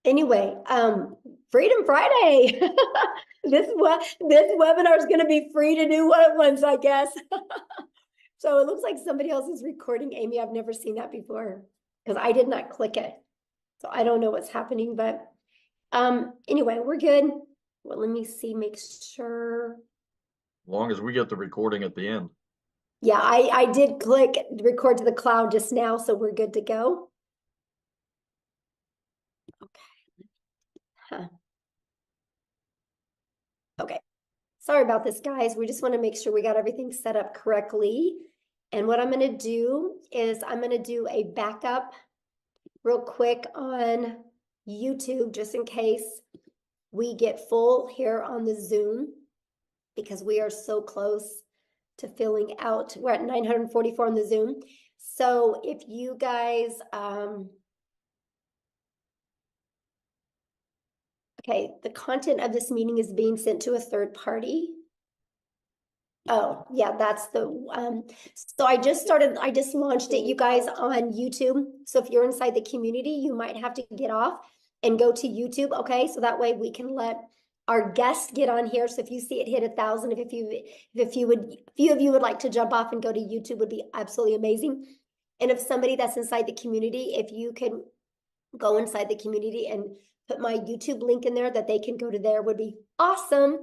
Anyway, Freedom Friday. This webinar is going to be free to do what it wants, I guess. So it looks like somebody else is recording. Amy, I've never seen that before because I did not click it. So I don't know what's happening, but anyway, we're good. Well, let me see, make sure. As long as we get the recording at the end. Yeah, I did click record to the cloud just now, so we're good to go. Okay. Huh. Okay. Sorry about this, guys. We just want to make sure we got everything set up correctly. And what I'm going to do is I'm going to do a backup real quick on YouTube, just in case we get full here on the Zoom, because we are so close to filling out. We're at 944 on the Zoom. So if you guys, okay, the content of this meeting is being sent to a third party. Oh, yeah, that's the, so I just launched it, you guys, on YouTube. So if you're inside the community, you might have to get off and go to YouTube, okay? So that way we can let our guests get on here. So if you see it hit 1,000, if few of you would like to jump off and go to YouTube, would be absolutely amazing. And if somebody that's inside the community, if you can go inside the community and put my YouTube link in there that they can go to there, would be awesome.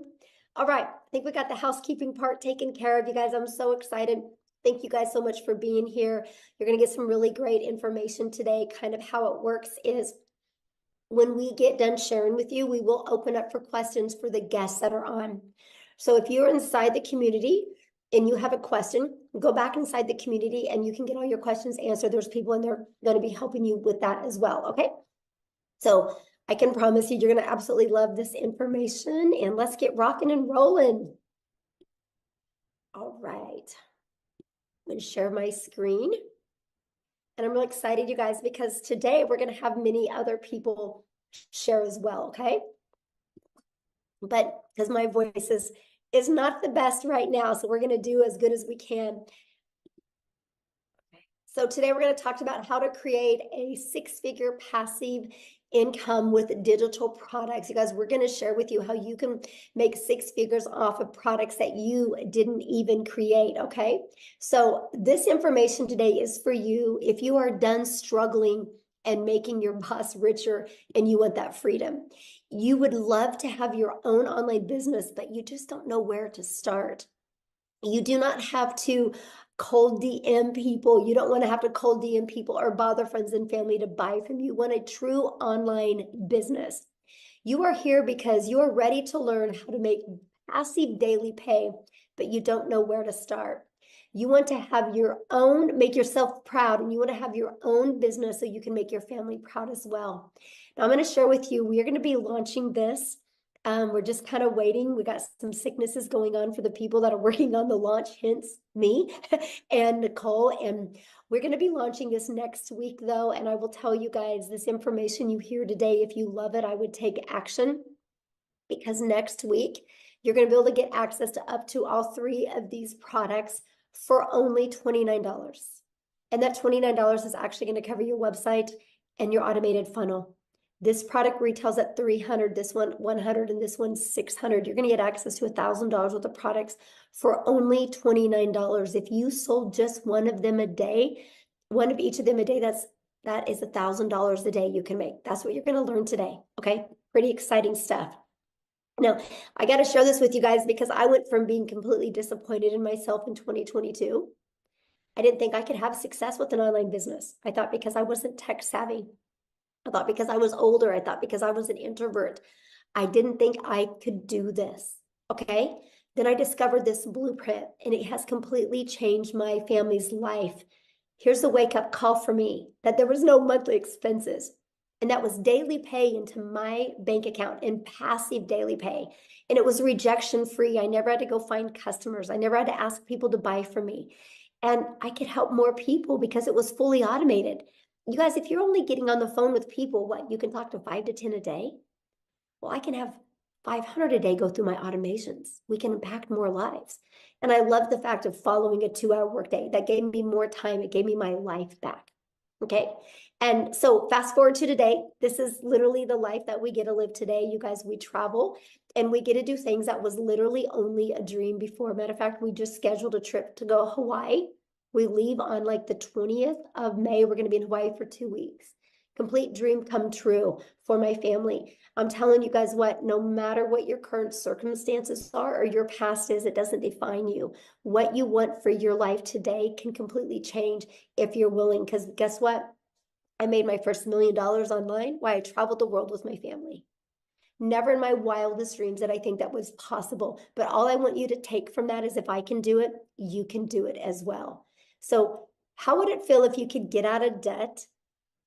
All right, I think we got the housekeeping part taken care of, you guys. I'm so excited. Thank you guys so much for being here. You're going to get some really great information today. Kind of how it works is when we get done sharing with you, we will open up for questions for the guests that are on. So if you're inside the community and you have a question, go back inside the community and you can get all your questions answered. There's people in there going to be helping you with that as well, okay? So I can promise you, you're going to absolutely love this information, and let's get rocking and rolling. All right. I'm going to share my screen. And I'm really excited, you guys, because today we're going to have many other people share as well, okay? But because my voice is not the best right now, so we're going to do as good as we can. So today we're going to talk about how to create a six-figure passive income with digital products. You guys, we're going to share with you how you can make six figures off of products that you didn't even create, okay? So this information today is for you if you are done struggling and making your boss richer and you want that freedom. You would love to have your own online business, but you just don't know where to start. You do not have to cold DM people. You don't want to have to cold DM people or bother friends and family to buy from you. You want a true online business. You are here because you are ready to learn how to make passive daily pay, but you don't know where to start. You want to have your own, make yourself proud, and you want to have your own business so you can make your family proud as well. Now, I'm going to share with you, we are going to be launching this. We're just kind of waiting. We got some sicknesses going on for the people that are working on the launch, hence me and Nicole. And we're going to be launching this next week, though. And I will tell you guys, this information you hear today, if you love it, I would take action, because next week you're going to be able to get access to up to all three of these products for only $29. And that $29 is actually going to cover your website and your automated funnel. This product retails at $300, this one $100, and this one $600. You're going to get access to $1,000 worth of products for only $29. If you sold just one of them a day, one of each of them a day, that is $1,000 a day you can make. That's what you're going to learn today. Okay, pretty exciting stuff. Now, I got to share this with you guys because I went from being completely disappointed in myself in 2022. I didn't think I could have success with an online business. I thought because I wasn't tech savvy. I thought because I was older. I thought because I was an introvert. I didn't think I could do this. Okay. Then I discovered this blueprint and it has completely changed my family's life. Here's the wake up call for me that there was no monthly expenses. And that was daily pay into my bank account and passive daily pay. And it was rejection free. I never had to go find customers. I never had to ask people to buy from me. And I could help more people because it was fully automated. You guys, if you're only getting on the phone with people, what, you can talk to 5 to 10 a day? Well, I can have 500 a day go through my automations. We can impact more lives. And I love the fact of following a 2-hour workday. That gave me more time. It gave me my life back. Okay. And so fast forward to today, this is literally the life that we get to live today. You guys, we travel and we get to do things that was literally only a dream before. Matter of fact, we just scheduled a trip to go to Hawaii. We leave on like the 20th of May. We're going to be in Hawaii for 2 weeks. Complete dream come true for my family. I'm telling you guys what, no matter what your current circumstances are or your past is, it doesn't define you. What you want for your life today can completely change if you're willing. Because guess what? I made my first $1 million online while I traveled the world with my family. Never in my wildest dreams did I think that was possible. But all I want you to take from that is if I can do it, you can do it as well. So how would it feel if you could get out of debt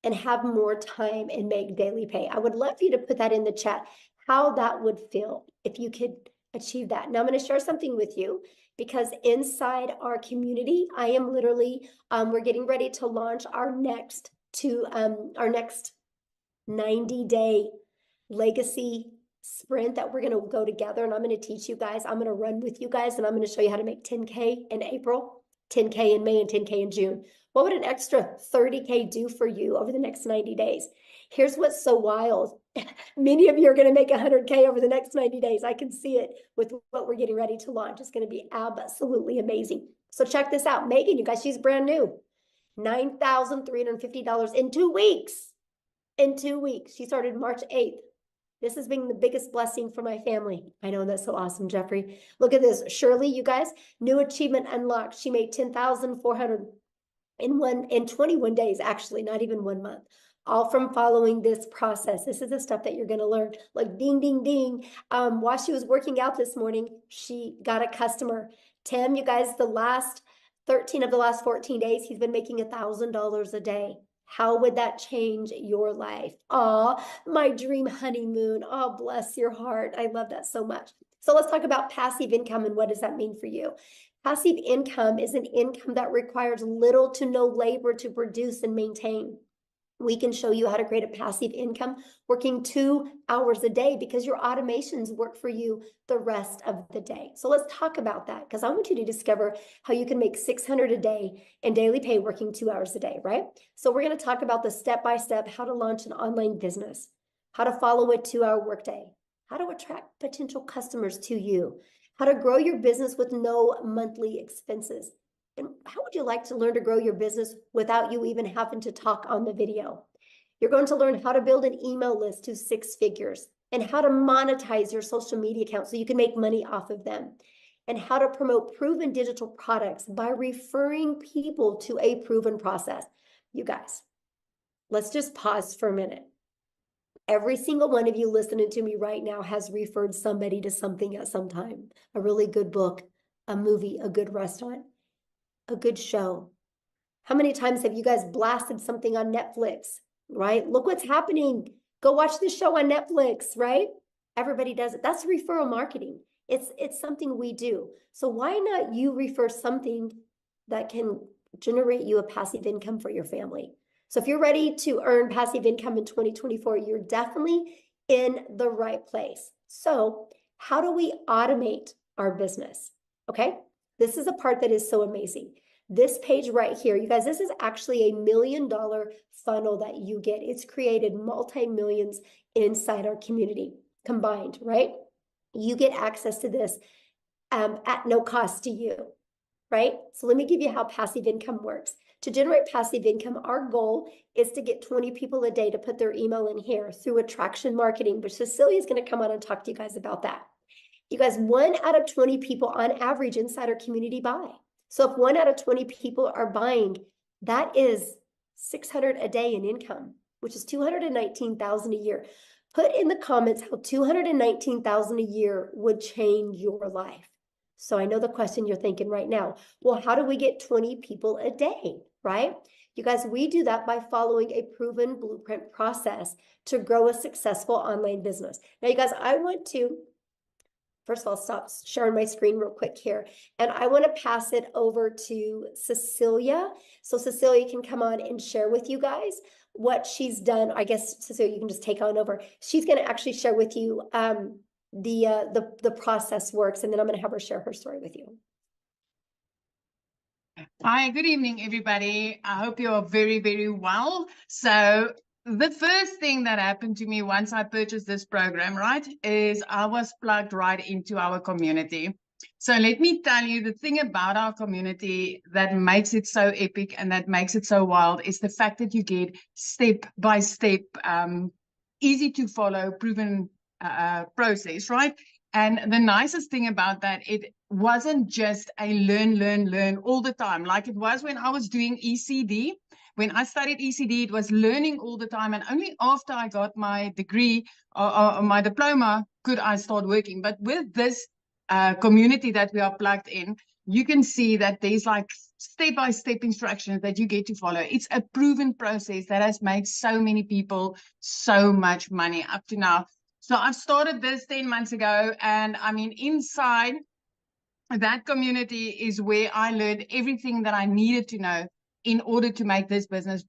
and have more time and make daily pay? I would love for you to put that in the chat, how that would feel if you could achieve that. Now I'm going to share something with you because inside our community, I am literally, we're getting ready to launch our next 90-day legacy sprint that we're going to go together, and I'm going to teach you guys. I'm going to run with you guys, and I'm going to show you how to make 10K in April, 10K in May, and 10K in June. What would an extra 30K do for you over the next 90 days? Here's what's so wild. Many of you are going to make 100K over the next 90 days. I can see it with what we're getting ready to launch. It's going to be absolutely amazing. So check this out. Megan, you guys, she's brand new. $9,350 in 2 weeks. In 2 weeks. She started March 8th. This has been the biggest blessing for my family. I know, that's so awesome, Jeffrey. Look at this. Shirley, you guys, new achievement unlocked. She made 10,400 in 21 days, actually, not even 1 month. All from following this process. This is the stuff that you're going to learn. Like ding, ding, ding. While she was working out this morning, she got a customer. Tim, you guys, the last 13 of the last 14 days, he's been making $1,000 a day. How would that change your life? Oh, my dream honeymoon. Oh, bless your heart. I love that so much. So let's talk about passive income and what does that mean for you? Passive income is an income that requires little to no labor to produce and maintain. We can show you how to create a passive income working 2 hours a day because your automations work for you the rest of the day. So let's talk about that because I want you to discover how you can make $600 a day in daily pay working 2 hours a day, right? So we're going to talk about the step-by-step how to launch an online business, how to follow a 2-hour workday, how to attract potential customers to you, how to grow your business with no monthly expenses. And how would you like to learn to grow your business without you even having to talk on the video? You're going to learn how to build an email list to 6 figures and how to monetize your social media accounts so you can make money off of them, and how to promote proven digital products by referring people to a proven process. You guys, let's just pause for a minute. Every single one of you listening to me right now has referred somebody to something at some time. A really good book, a movie, a good restaurant, a good show. How many times have you guys blasted something on Netflix, right? Look what's happening. Go watch this show on Netflix, right? Everybody does it. That's referral marketing. It's something we do. So why not you refer something that can generate you a passive income for your family? So if you're ready to earn passive income in 2024, you're definitely in the right place. So how do we automate our business? Okay, this is a part that is so amazing. This page right here, you guys, this is actually a $1 million funnel that you get. It's created multi-millions inside our community combined, right? You get access to this at no cost to you, right? So let me give you how passive income works. To generate passive income, our goal is to get 20 people a day to put their email in here through attraction marketing, which Cecilia is going to come on and talk to you guys about that. You guys, 1 out of 20 people on average inside our community buy. So if 1 out of 20 people are buying, that is $600 a day in income, which is $219,000 a year. Put in the comments how $219,000 a year would change your life. So I know the question you're thinking right now, well, how do we get 20 people a day, right? You guys, we do that by following a proven blueprint process to grow a successful online business. Now, you guys, I want to first of all, stop sharing my screen real quick here. And I want to pass it over to Cecilia. So Cecilia can come on and share with you guys what she's done. I guess, Cecilia, you can just take on over. She's going to actually share with you the process works, and then I'm going to have her share her story with you. Hi, good evening, everybody. I hope you are very, very well. So, the first thing that happened to me once I purchased this program, right, is I was plugged right into our community. So, let me tell you the thing about our community that makes it so epic and that makes it so wild is the fact that you get step by step, easy to follow, proven process, right? And the nicest thing about that, it wasn't just a learn all the time, like it was when I was doing ECD. When I studied ECD, it was learning all the time. And only after I got my degree or my diploma could I start working. But with this community that we are plugged in, you can see that there's like step-by-step instructions that you get to follow. It's a proven process that has made so many people so much money up to now. So I've started this 10 months ago, and I mean, inside that community is where I learned everything that I needed to know in order to make this business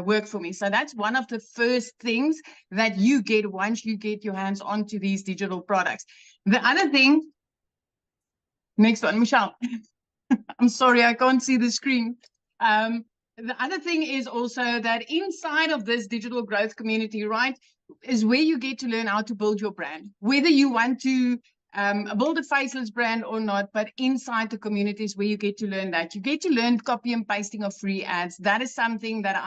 work for me. So that's one of the first things that you get once you get your hands onto these digital products. The other thing, next one, Michelle. I'm sorry, I can't see the screen. The other thing is also that inside of this digital growth community, right, is where you get to learn how to build your brand, whether you want to build a faceless brand or not. But inside the community is where you get to learn that. You get to learn copy and pasting of free ads. That is something that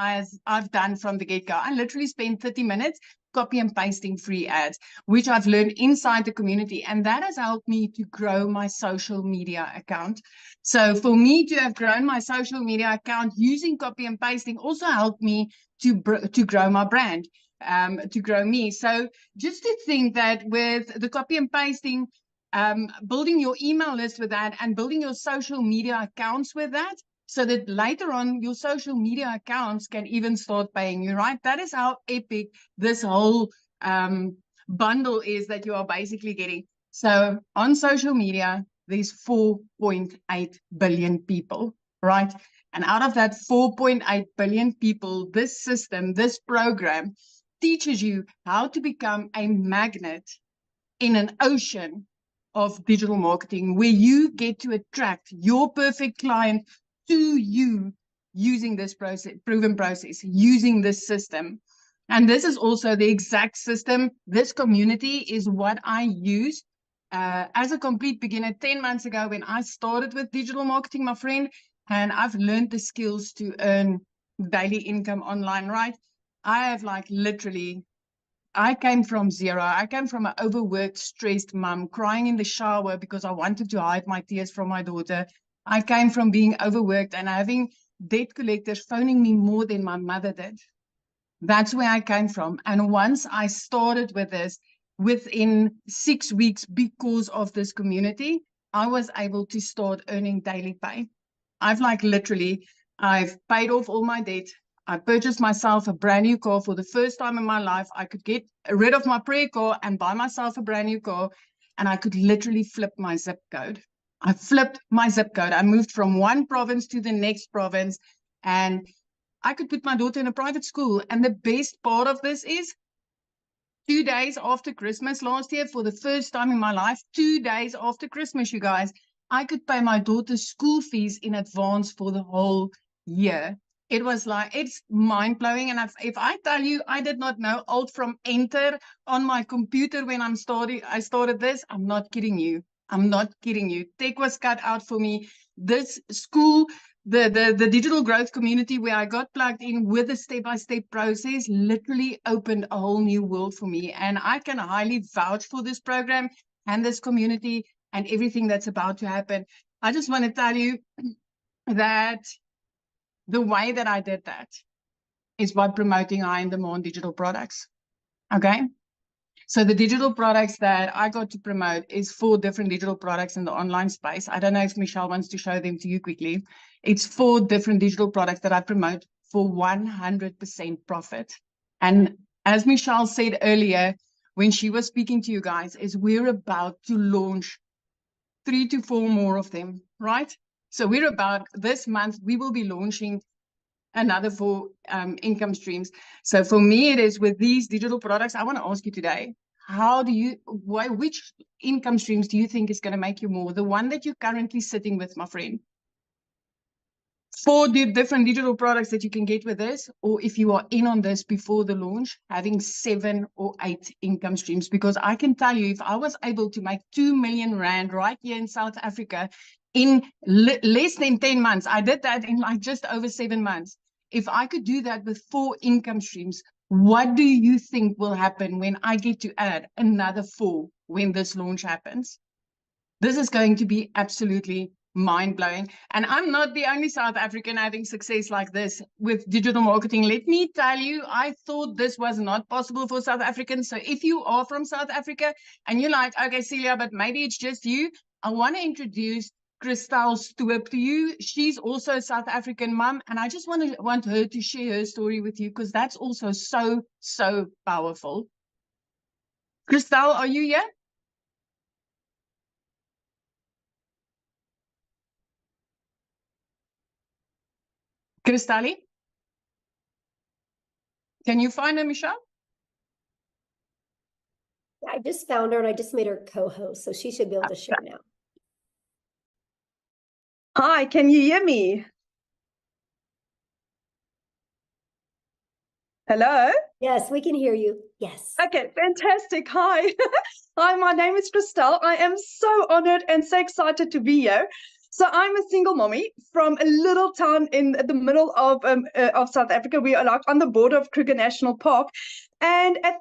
I've done from the get-go. I literally spent 30 minutes copy and pasting free ads, which I've learned inside the community. And that has helped me to grow my social media account. So for me to have grown my social media account using copy and pasting also helped me to grow my brand, to grow me. So just to think that with the copy and pasting, building your email list with that and building your social media accounts with that, so that later on your social media accounts can even start paying you, right? That is how epic this whole bundle is that you are basically getting. So on social media, there's 4.8 billion people, right? And out of that 4.8 billion people, this system, this program teaches you how to become a magnet in an ocean of digital marketing where you get to attract your perfect client to you using this process, proven process, using this system. And this is also the exact system. This community is what I use as a complete beginner 10 months ago when I started with digital marketing, my friend, and I've learned the skills to earn daily income online, right? I have like literally, I came from zero. I came from an overworked, stressed mom, crying in the shower because I wanted to hide my tears from my daughter. I came from being overworked and having debt collectors phoning me more than my mother did. That's where I came from. And once I started with this, within 6 weeks, because of this community, I was able to start earning daily pay. I've like literally, I've paid off all my debt. I purchased myself a brand new car for the first time in my life. I could get rid of my prayer car and buy myself a brand new car. And I could literally flip my zip code. I flipped my zip code. I moved from one province to the next province. And I could put my daughter in a private school. And the best part of this is 2 days after Christmas last year, for the first time in my life, 2 days after Christmas, you guys, I could pay my daughter's school fees in advance for the whole year. It was like, it's mind blowing. And if I tell you, I did not know Alt from Enter on my computer when I started this, I'm not kidding you. I'm not kidding you. Tech was cut out for me. This school, the digital growth community where I got plugged in with a step-by-step process literally opened a whole new world for me. And I can highly vouch for this program and this community and everything that's about to happen. I just want to tell you that the way that I did that is by promoting high in demand digital products. Okay. So the digital products that I got to promote is 4 different digital products in the online space. I don't know if Michelle wants to show them to you quickly. It's 4 different digital products that I promote for 100% profit. And as Michelle said earlier, when she was speaking to you guys, is we're about to launch 3 to 4 more of them, right? So we're about, this month, we will be launching another 4 income streams. So for me, it is with these digital products. I want to ask you today, which income streams do you think is going to make you more? The one that you're currently sitting with, my friend? 4 different digital products that you can get with this, or if you are in on this before the launch, having 7 or 8 income streams. Because I can tell you, if I was able to make 2 million rand right here in South Africa in less than 10 months, I did that in like just over 7 months. If I could do that with 4 income streams, what do you think will happen when I get to add another 4 when this launch happens? This is going to be absolutely mind-blowing. And I'm not the only South African having success like this with digital marketing. Let me tell you, I thought this was not possible for South Africans. So if you are from South Africa and you're like, okay, Celia, but maybe it's just you, I want to introduce Christelle Stoop to you. She's also a South African mom, and I just want her to share her story with you, because that's also so powerful. Christelle, are you here? Christelle? Can you find her, Michelle? I just found her and I just made her co-host, so she should be able to share now. Hi, can you hear me? Hello? Yes, we can hear you. Yes. Okay, fantastic. Hi. Hi, my name is Christelle. I am so honored and so excited to be here. So I'm a single mommy from a little town in the middle of South Africa. We are like on the border of Kruger National Park. And at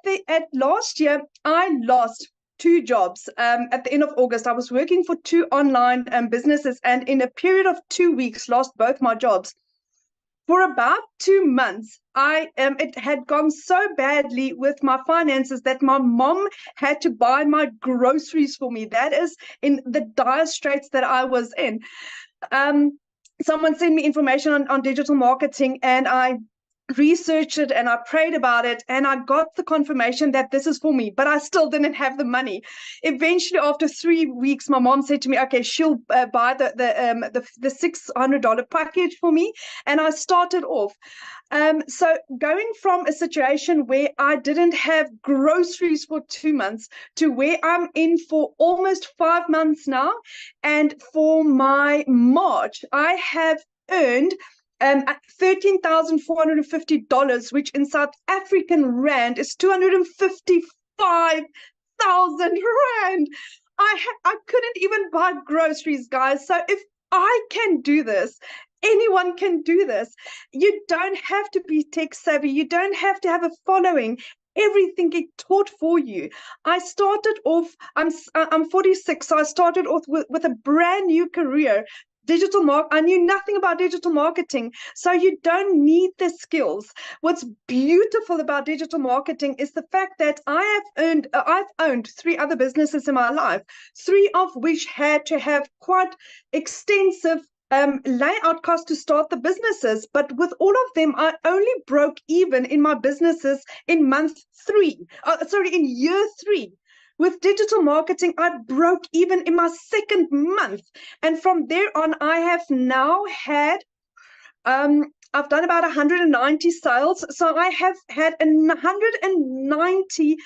last year, I lost 2 jobs. At the end of August, I was working for 2 online businesses, and in a period of 2 weeks, lost both my jobs. For about 2 months, it had gone so badly with my finances that my mom had to buy my groceries for me. That is in the dire straits that I was in. Someone sent me information on digital marketing, and I researched it and I prayed about it, and I got the confirmation that this is for me, but I still didn't have the money. Eventually, after 3 weeks, my mom said to me, okay, she'll buy the $600 package for me, and I started off. So going from a situation where I didn't have groceries for 2 months to where I'm in for almost 5 months now, and for my March, I have earned $13,450, which in South African rand is 255,000 rand. I couldn't even buy groceries, guys. So if I can do this, anyone can do this. You don't have to be tech savvy. You don't have to have a following. Everything get taught for you. I started off, I'm 46, so I started off with a brand new career. I knew nothing about digital marketing, so you don't need the skills. What's beautiful about digital marketing is the fact that I've owned 3 other businesses in my life, 3 of which had to have quite extensive layout costs to start the businesses. But with all of them, I only broke even in my businesses in in year 3. With digital marketing, I broke even in my 2nd month. And from there on, I have now had, I've done about 190 sales. So I have had 190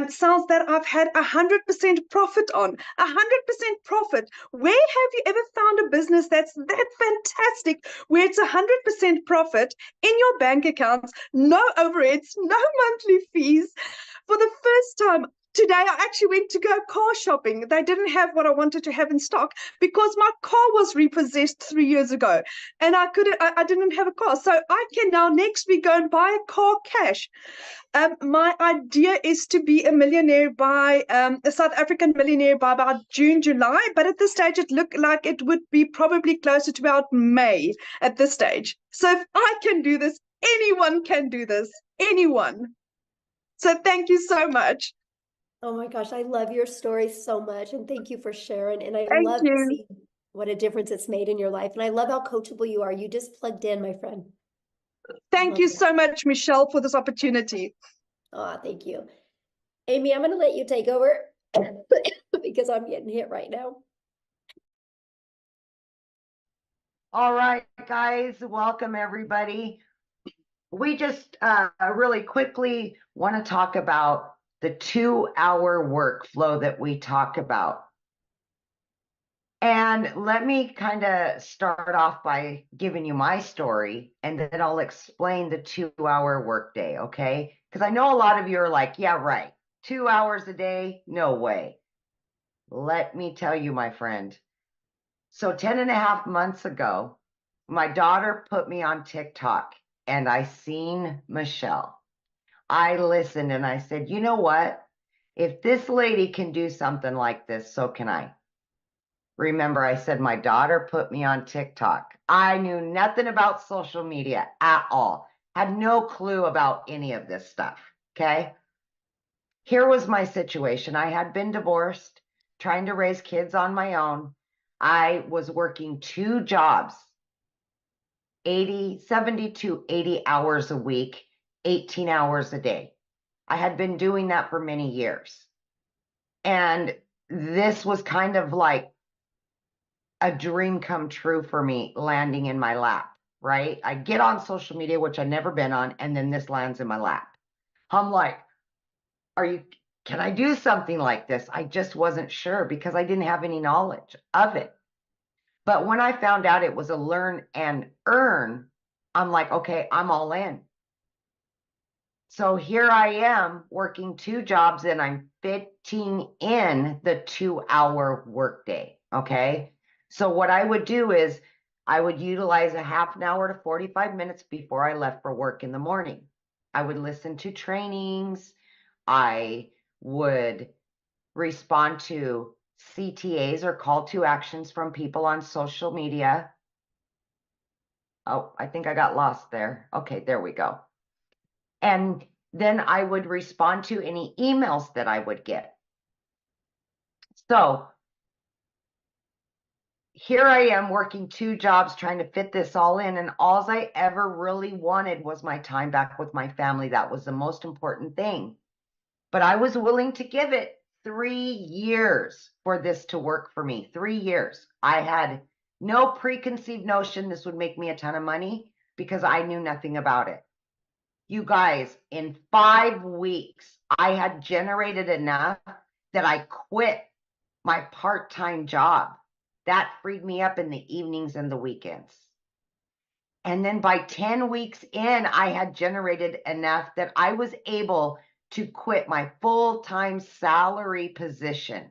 sales that I've had 100% profit on. 100% profit. Where have you ever found a business that's that fantastic, where it's 100% profit in your bank accounts, no overheads, no monthly fees? For the first time, today, I actually went to go car shopping. They didn't have what I wanted to have in stock because my car was repossessed 3 years ago, and I didn't have a car. So I can now next week go and buy a car cash. My idea is to be a South African millionaire by about June, July. But at this stage, it looked like it would be probably closer to about May at this stage. So if I can do this, anyone can do this. Anyone. So thank you so much. Oh my gosh, I love your story so much, and thank you for sharing. And I Thank love you. to see what a difference it's made in your life. And I love how coachable you are. You just plugged in, my friend. Thank you so much, Michelle, for this opportunity. Oh, thank you. Amy, I'm going to let you take over because I'm getting hit right now. All right, guys, welcome everybody. We just really quickly want to talk about the 2-hour workflow that we talk about. And let me kind of start off by giving you my story, and then I'll explain the 2-hour workday, okay? Because I know a lot of you are like, yeah, right. 2 hours a day? No way. Let me tell you, my friend. So 10 and a half months ago, my daughter put me on TikTok and I seen Michelle. I listened and I said, you know what? If this lady can do something like this, so can I. Remember, I said my daughter put me on TikTok. I knew nothing about social media at all. Had no clue about any of this stuff, okay? Here was my situation. I had been divorced, trying to raise kids on my own. I was working 2 jobs, 70 to 80 hours a week, 18 hours a day. I had been doing that for many years. And this was kind of like a dream come true for me landing in my lap, right? I get on social media, which I've never been on, and then this lands in my lap. I'm like, can I do something like this? I just wasn't sure because I didn't have any knowledge of it. But when I found out it was a learn and earn, I'm like, okay, I'm all in. So here I am working 2 jobs and I'm fitting in the 2-hour workday. Okay. So what I would do is I would utilize a half an hour to 45 minutes before I left for work in the morning. I would listen to trainings. I would respond to CTAs or call to actions from people on social media. Oh, I think I got lost there. Okay, there we go. And then I would respond to any emails that I would get. So here I am working 2 jobs trying to fit this all in. And all I ever really wanted was my time back with my family. That was the most important thing. But I was willing to give it 3 years for this to work for me. 3 years. I had no preconceived notion this would make me a ton of money because I knew nothing about it. You guys, in 5 weeks, I had generated enough that I quit my part-time job. That freed me up in the evenings and the weekends. And then by 10 weeks in, I had generated enough that I was able to quit my full-time salary position.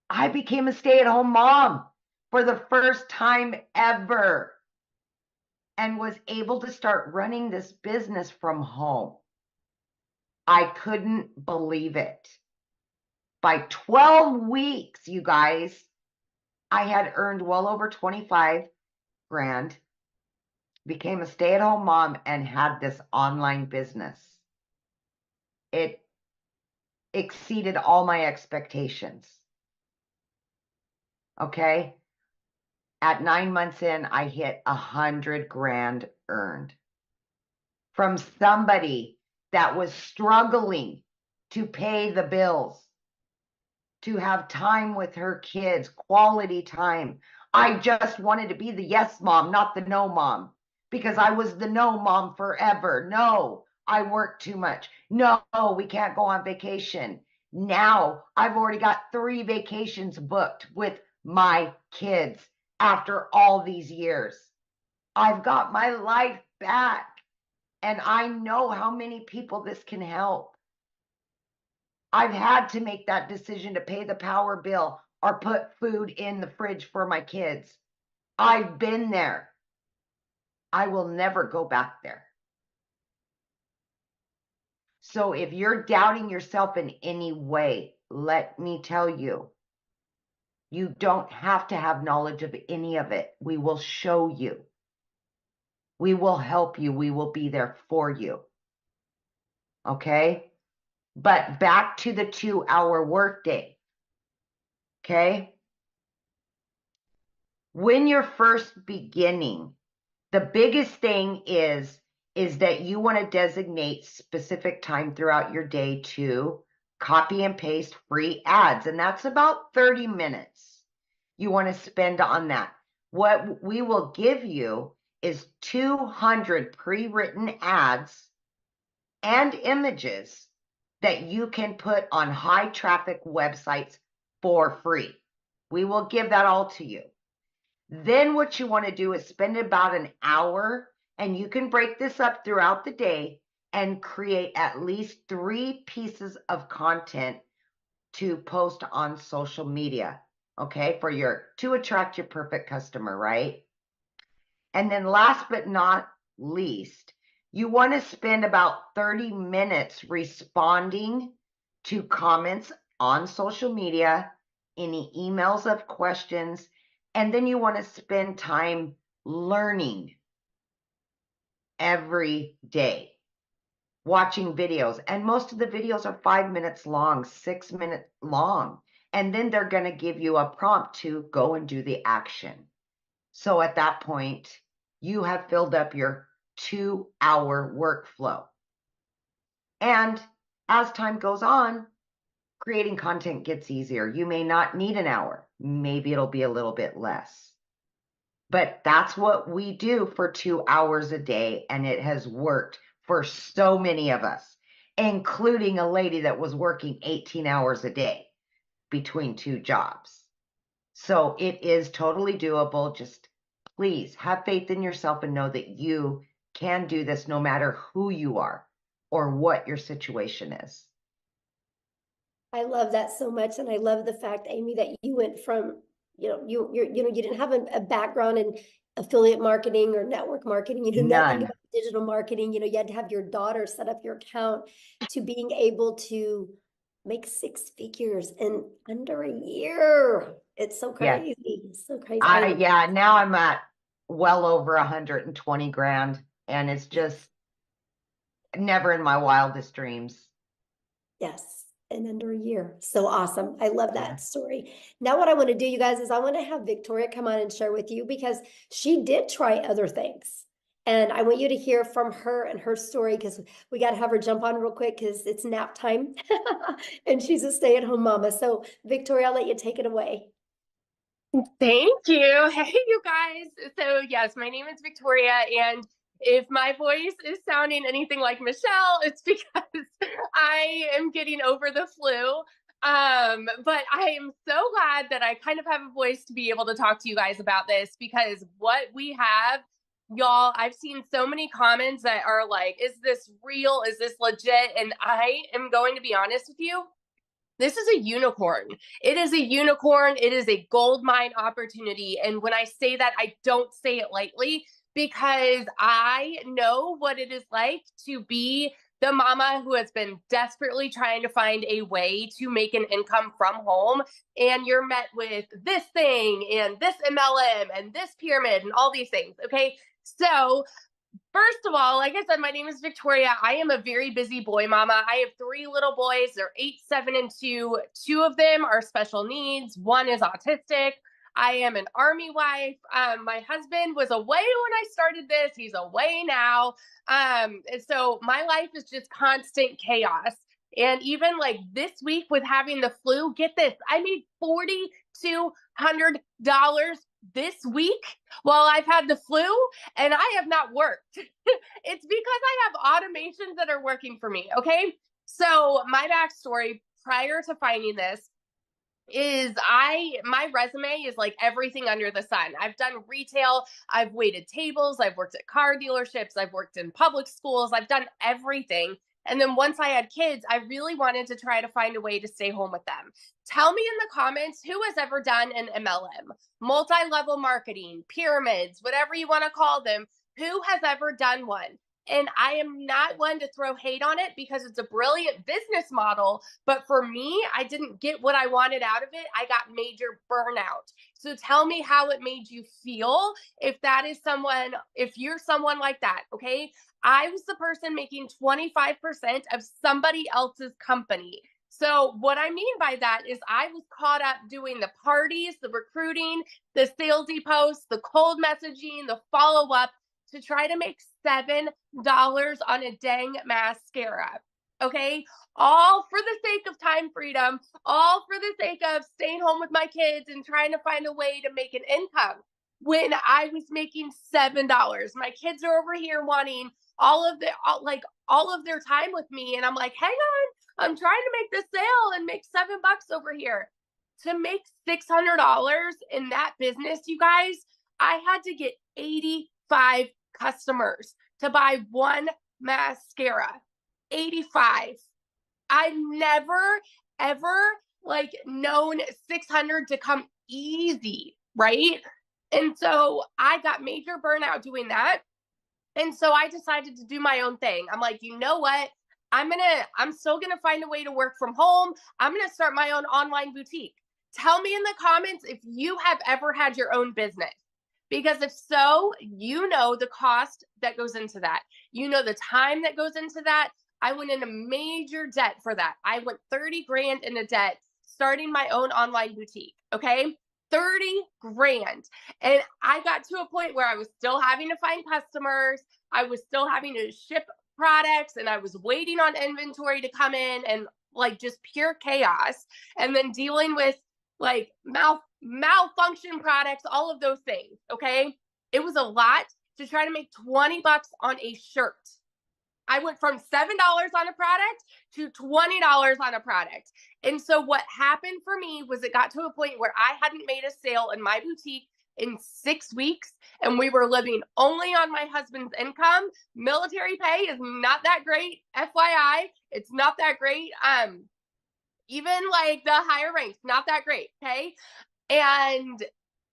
I became a stay-at-home mom for the first time ever and was able to start running this business from home. I couldn't believe it. By 12 weeks, you guys, I had earned well over 25 grand, became a stay-at-home mom, and had this online business. It exceeded all my expectations. Okay. At 9 months in, I hit 100 grand earned from somebody that was struggling to pay the bills, to have time with her kids, quality time. I just wanted to be the yes mom, not the no mom, because I was the no mom forever. No, I work too much. No, we can't go on vacation. Now I've already got 3 vacations booked with my kids after all these years. I've got my life back, and I know how many people this can help. I've had to make that decision to pay the power bill or put food in the fridge for my kids. I've been there. I will never go back there. So if you're doubting yourself in any way, let me tell you, you don't have to have knowledge of any of it. We will show you. We will help you. We will be there for you. Okay? But back to the 2-hour workday. Okay? When you're first beginning, the biggest thing is that you want to designate specific time throughout your day to copy and paste free ads. And that's about 30 minutes you want to spend on that. What we will give you is 200 pre-written ads and images that you can put on high traffic websites for free. We will give that all to you. Then what you want to do is spend about an hour, and you can break this up throughout the day and create at least 3 pieces of content to post on social media, okay, to attract your perfect customer, right? And then last but not least, you want to spend about 30 minutes responding to comments on social media, any emails of questions, and then you want to spend time learning every day, watching videos. And most of the videos are 5 minutes long, 6 minutes long. And then they're going to give you a prompt to go and do the action. So at that point, you have filled up your 2-hour workflow. And as time goes on, creating content gets easier. You may not need an hour. Maybe it'll be a little bit less. But that's what we do for 2 hours a day. And it has worked for so many of us, including a lady that was working 18 hours a day between 2 jobs. So it is totally doable. Just please have faith in yourself and know that you can do this no matter who you are or what your situation is. I love that so much. And I love the fact, Amy, that you went from, you didn't have a background in affiliate marketing or network marketing, nothing None. about digital marketing. You had to have your daughter set up your account, to being able to make 6 figures in under a year. It's so crazy. It's so crazy. Yeah, now I'm at well over 120 grand, and it's just never in my wildest dreams. Yes, in under a year. So awesome. I love that story. Now what I want to do, you guys, is I want to have Victoria come on and share with you, because she did try other things. And I want you to hear from her and her story, because we got to have her jump on real quick because it's nap time and she's a stay-at-home mama. So Victoria, I'll let you take it away. Thank you. Hey, you guys. So yes, my name is Victoria, and if my voice is sounding anything like Michelle, it's because I am getting over the flu. But I am so glad that I kind of have a voice to be able to talk to you guys about this, because what we have, y'all, I've seen so many comments that are like, is this real? Is this legit? And I am going to be honest with you. This is a unicorn. It is a unicorn. It is a gold mine opportunity. And when I say that, I don't say it lightly, because I know what it is like to be the mama who has been desperately trying to find a way to make an income from home. And you're met with this thing and this MLM and this pyramid and all these things. Okay. So first of all, like I said, my name is Victoria. I am a very busy boy mama. I have 3 little boys. They're 8, 7, and 2. 2 of them are special needs. 1 is autistic. I am an Army wife. My husband was away when I started this. He's away now. And so my life is just constant chaos. And even like this week with having the flu, get this, I made $4,200 this week while I've had the flu, and I have not worked. It's because I have automations that are working for me. Okay. So my backstory prior to finding this is my resume is like everything under the sun. I've done retail, I've waited tables, I've worked at car dealerships, I've worked in public schools, I've done everything. And then once I had kids, I really wanted to try to find a way to stay home with them. Tell me in the comments who has ever done an MLM, multi-level marketing, pyramids, whatever you want to call them. Who has ever done one? And I am not one to throw hate on it, because it's a brilliant business model. But for me, I didn't get what I wanted out of it. I got major burnout. So tell me how it made you feel if you're someone like that. Okay. I was the person making 25% of somebody else's company. So what I mean by that is I was caught up doing the parties, the recruiting, the salesy posts, the cold messaging, the follow-up, to try to make $7 on a dang mascara. Okay. All for the sake of time freedom, all for the sake of staying home with my kids and trying to find a way to make an income, when I was making $7. My kids are over here wanting all of their time with me. And I'm like, hang on, I'm trying to make this sale and make $7 over here. To make $600 in that business, you guys, I had to get 85 customers to buy one mascara. 85. I've never, ever like known 600 to come easy, right? And so I got major burnout doing that. And so I decided to do my own thing. I'm like, you know what? I'm still gonna find a way to work from home. I'm gonna start my own online boutique. Tell me in the comments if you have ever had your own business. Because if so, you know the cost that goes into that. You know the time that goes into that. I went into major debt for that. I went 30 grand into debt starting my own online boutique. Okay. 30 grand. And I got to a point where I was still having to find customers. I was still having to ship products, and I was waiting on inventory to come in, and like just pure chaos. And then dealing with like malfunction products, all of those things. Okay. It was a lot to try to make 20 bucks on a shirt. I went from $7 on a product to $20 on a product. And so what happened for me was it got to a point where I hadn't made a sale in my boutique in 6 weeks, and we were living only on my husband's income. Military pay is not that great. FYI, it's not that great. Even like the higher ranks, not that great. Okay. And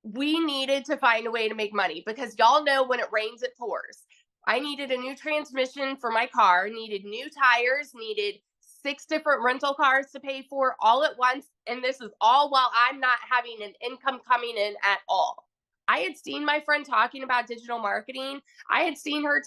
we needed to find a way to make money, because y'all know when it rains, it pours. I needed a new transmission for my car, needed new tires, needed 6 different rental cars to pay for all at once. And this is all while I'm not having an income coming in at all. I had seen my friend talking about digital marketing. I had seen her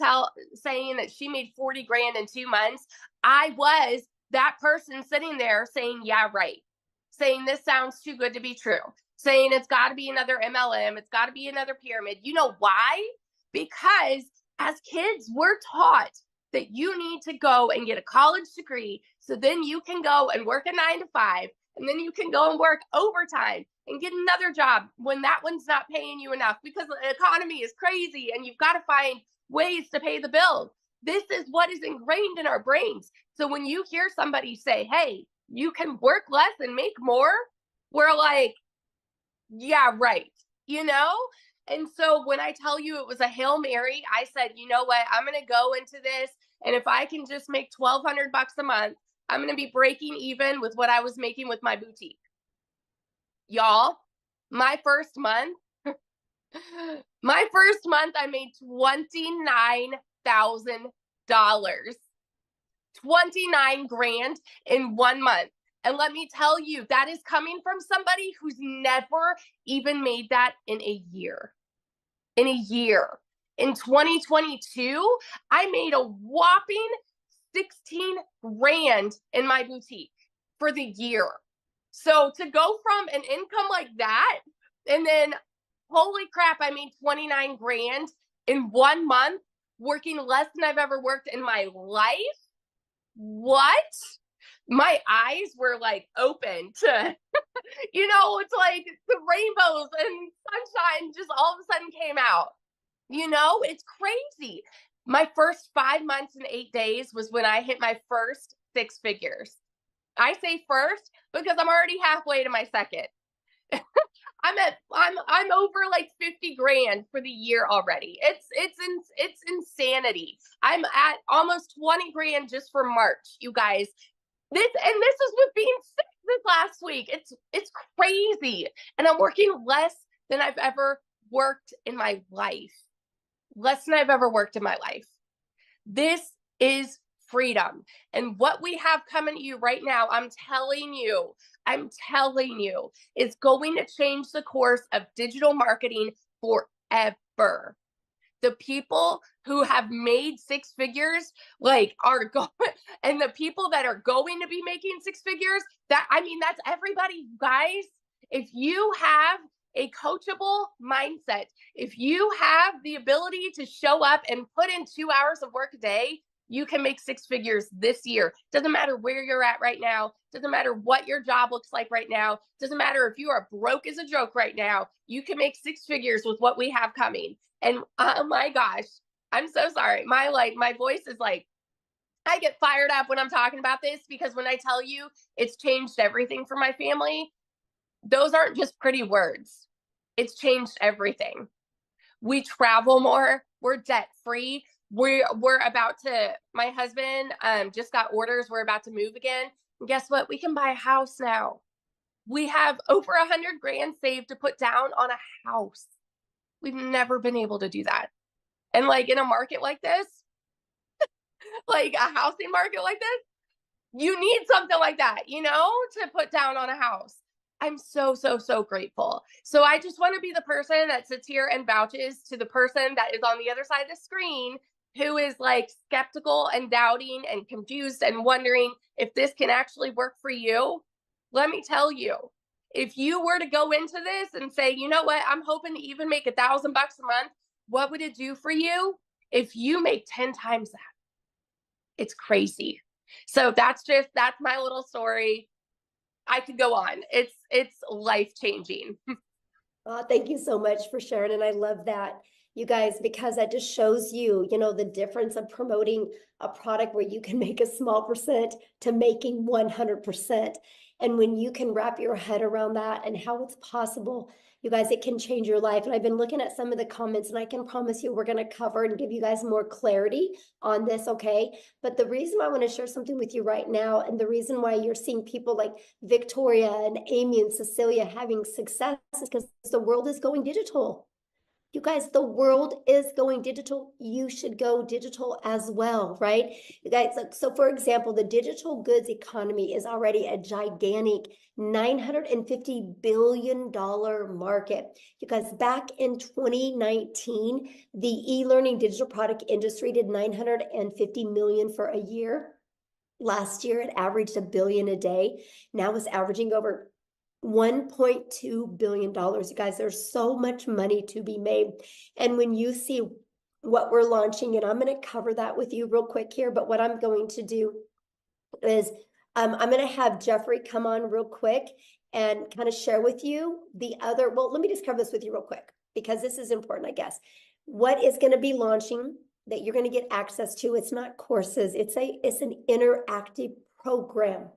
saying that she made 40 grand in 2 months. I was that person sitting there saying, yeah, right. Saying this sounds too good to be true. Saying it's got to be another MLM. It's got to be another pyramid. You know why? Because as kids, we're taught that you need to go and get a college degree, so then you can go and work a 9 to 5, and then you can go and work overtime and get another job when that one's not paying you enough, because the economy is crazy and you've got to find ways to pay the bills. This is what is ingrained in our brains. So when you hear somebody say, hey, you can work less and make more, we're like, yeah, right. You know? And so when I tell you it was a Hail Mary, I said, you know what? I'm going to go into this. And if I can just make $1,200 a month, I'm going to be breaking even with what I was making with my boutique. Y'all, my first month, I made $29,000. 29 grand in 1 month. And let me tell you, that is coming from somebody who's never even made that in a year. In a year. In 2022, I made a whopping 16 grand in my boutique for the year. So to go from an income like that, and then holy crap, I made 29 grand in 1 month, working less than I've ever worked in my life. What? My eyes were like open to, you know, it's like the rainbows and sunshine just all of a sudden came out. You know, it's crazy. My first 5 months and 8 days was when I hit my first 6 figures. I say first because I'm already halfway to my second. I'm over like 50 grand for the year already. It's insanity. I'm at almost 20 grand just for March, you guys. This is with being sick this last week. It's crazy. And I'm working less than I've ever worked in my life. Less than I've ever worked in my life. This is freedom. And what we have coming to you right now, I'm telling you, is going to change the course of digital marketing forever. The people who have made 6 figures, like, are going, and the people that are going to be making 6 figures, that's everybody, guys. If you have a coachable mindset, if you have the ability to show up and put in 2 hours of work a day, you can make 6 figures this year. Doesn't matter where you're at right now. Doesn't matter what your job looks like right now. Doesn't matter if you are broke as a joke right now. You can make 6 figures with what we have coming. And oh my gosh, I'm so sorry. My voice is like, I get fired up when I'm talking about this, because when I tell you it's changed everything for my family, those aren't just pretty words. It's changed everything. We travel more. We're debt free. We're about to, my husband just got orders. We're about to move again. And guess what? We can buy a house now. We have over 100 grand saved to put down on a house. We've never been able to do that. And like in a market like this, like a housing market like this, you need something like that, you know, to put down on a house. I'm so, so, so grateful. So I just want to be the person that sits here and vouches to the person that is on the other side of the screen who is like skeptical and doubting and confused and wondering if this can actually work for you. Let me tell you, if you were to go into this and say, you know what, I'm hoping to even make $1,000 a month, what would it do for you if you make 10 times that? It's crazy. So that's my little story. I could go on. It's life-changing. Thank you so much for sharing. And I love that, you guys, because that just shows you, you know, the difference of promoting a product where you can make a small percent to making 100%. And when you can wrap your head around that and how it's possible, you guys, it can change your life. And I've been looking at some of the comments, and I can promise you we're going to cover and give you guys more clarity on this, okay? But the reason I want to share something with you right now, and the reason why you're seeing people like Victoria and Amy and Cecilia having success is because the world is going digital. You guys, the world is going digital. You should go digital as well, right? You guys, so for example, the digital goods economy is already a gigantic $950 billion market. You guys, back in 2019, the e-learning digital product industry did 950 million for a year. Last year, it averaged $1 billion a day. Now it's averaging over $1.2 billion. You guys, there's so much money to be made. And when you see what we're launching, and I'm going to cover that with you real quick here, but what I'm going to do is I'm going to have Jeffrey come on real quick and kind of share with you the other, well, let me just cover this with you real quick, because this is important, I guess. What is going to be launching that you're going to get access to? It's not courses. It's an interactive program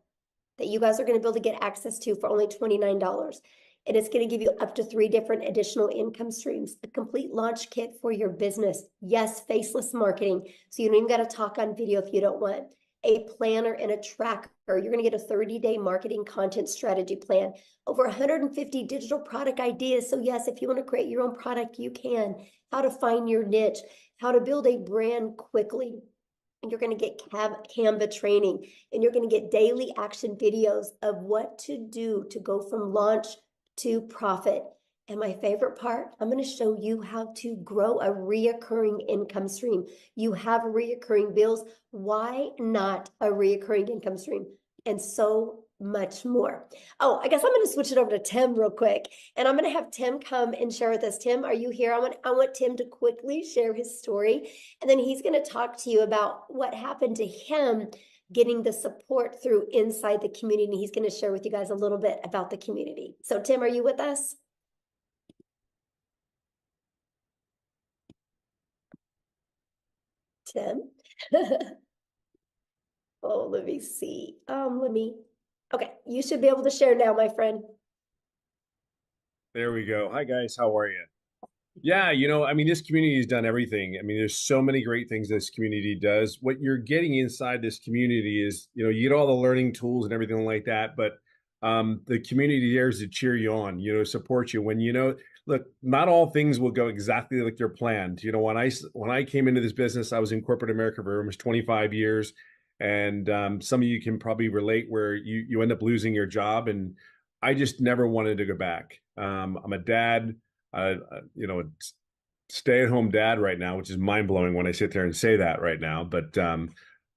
that you guys are going to be able to get access to for only $29. And it's going to give you up to 3 different additional income streams, a complete launch kit for your business. Yes, faceless marketing. So you don't even got to talk on video if you don't want. A planner and a tracker. You're going to get a 30-day marketing content strategy plan. Over 150 digital product ideas. So yes, if you want to create your own product, you can. How to find your niche. How to build a brand quickly. You're going to get Canva training, and you're going to get daily action videos of what to do to go from launch to profit. And my favorite part, I'm going to show you how to grow a reoccurring income stream. You have reoccurring bills. Why not a reoccurring income stream? And so much more. Oh, I guess I'm going to switch it over to Tim real quick, and I'm going to have Tim come and share with us. Tim, are you here? I want Tim to quickly share his story, and then he's going to talk to you about what happened to him getting the support through inside the community. He's going to share with you guys a little bit about the community. So Tim, are you with us? Tim? Oh, let me see. Okay, you should be able to share now, my friend. There we go. Hi, guys. How are you? Yeah, I mean, this community has done everything. I mean, there's so many great things this community does. What you're getting inside this community is, you get all the learning tools and everything like that, but the community there is to cheer you on, support you when, look, not all things will go exactly like they're planned. When I came into this business, I was in corporate America for almost 25 years. And some of you can probably relate where you end up losing your job. And I just never wanted to go back. I'm a dad, stay-at-home dad right now, which is mind-blowing when I sit there and say that right now. But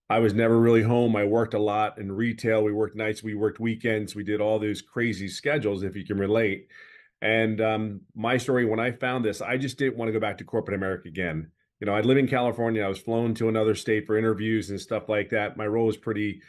I was never really home. I worked a lot in retail. We worked nights, we worked weekends. We did all those crazy schedules, if you can relate. And my story, when I found this, I just didn't want to go back to corporate America again. I live in California. I was flown to another state for interviews and stuff like that. My role was pretty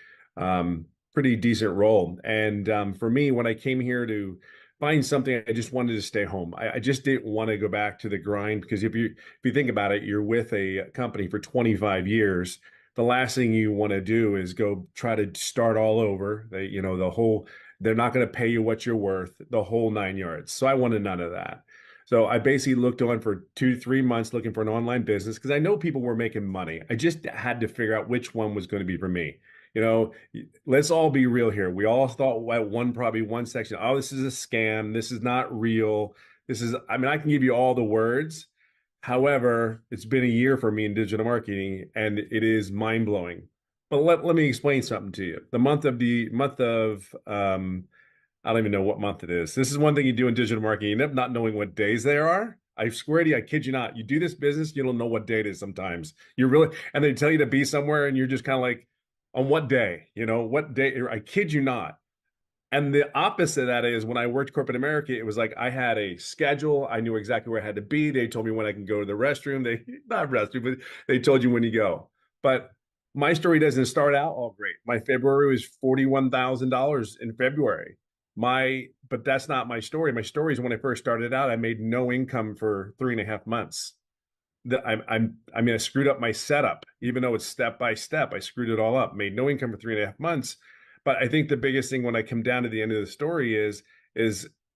decent role. And for me, when I came here to find something, I just wanted to stay home. I just didn't want to go back to the grind, because if you think about it, you're with a company for 25 years the last thing you want to do is go try to start all over. They're not going to pay you what you're worth, the whole 9 yards. So I wanted none of that. So I basically looked on for 2 to 3 months looking for an online business because I know people were making money. I just had to figure out which one was going to be for me. Let's all be real here. We all thought at probably one section, oh, this is a scam. This is not real. I can give you all the words. However, it's been a year for me in digital marketing and it is mind blowing. But let me explain something to you. The month of I don't even know what month it is. This is one thing you do in digital marketing. You end up not knowing what days there are. I swear to you, I kid you not. You do this business, you don't know what day it is sometimes. And they tell you to be somewhere and you're just kind of like, on what day? What day? I kid you not. And the opposite of that is when I worked corporate America, it was like I had a schedule. I knew exactly where I had to be. They told me when I can go to the restroom. Not restroom, but they told you when you go. But my story doesn't start out all great. My February was $41,000 in February. But that's not my story. My story is when I first started out, I made no income for 3.5 months. I screwed up my setup, even though it's step by step. I screwed it all up, made no income for 3.5 months. But I think the biggest thing when I come down to the end of the story is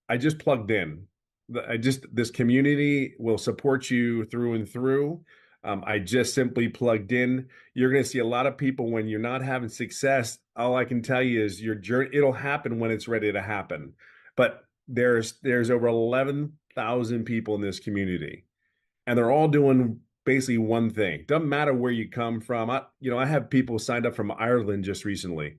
I just plugged in. This community will support you through and through. I just simply plugged in. You're going to see a lot of people when you're not having success. All I can tell you is your journey, it'll happen when it's ready to happen. But there's over 11,000 people in this community, and they're all doing basically one thing. Doesn't matter where you come from. I have people signed up from Ireland just recently.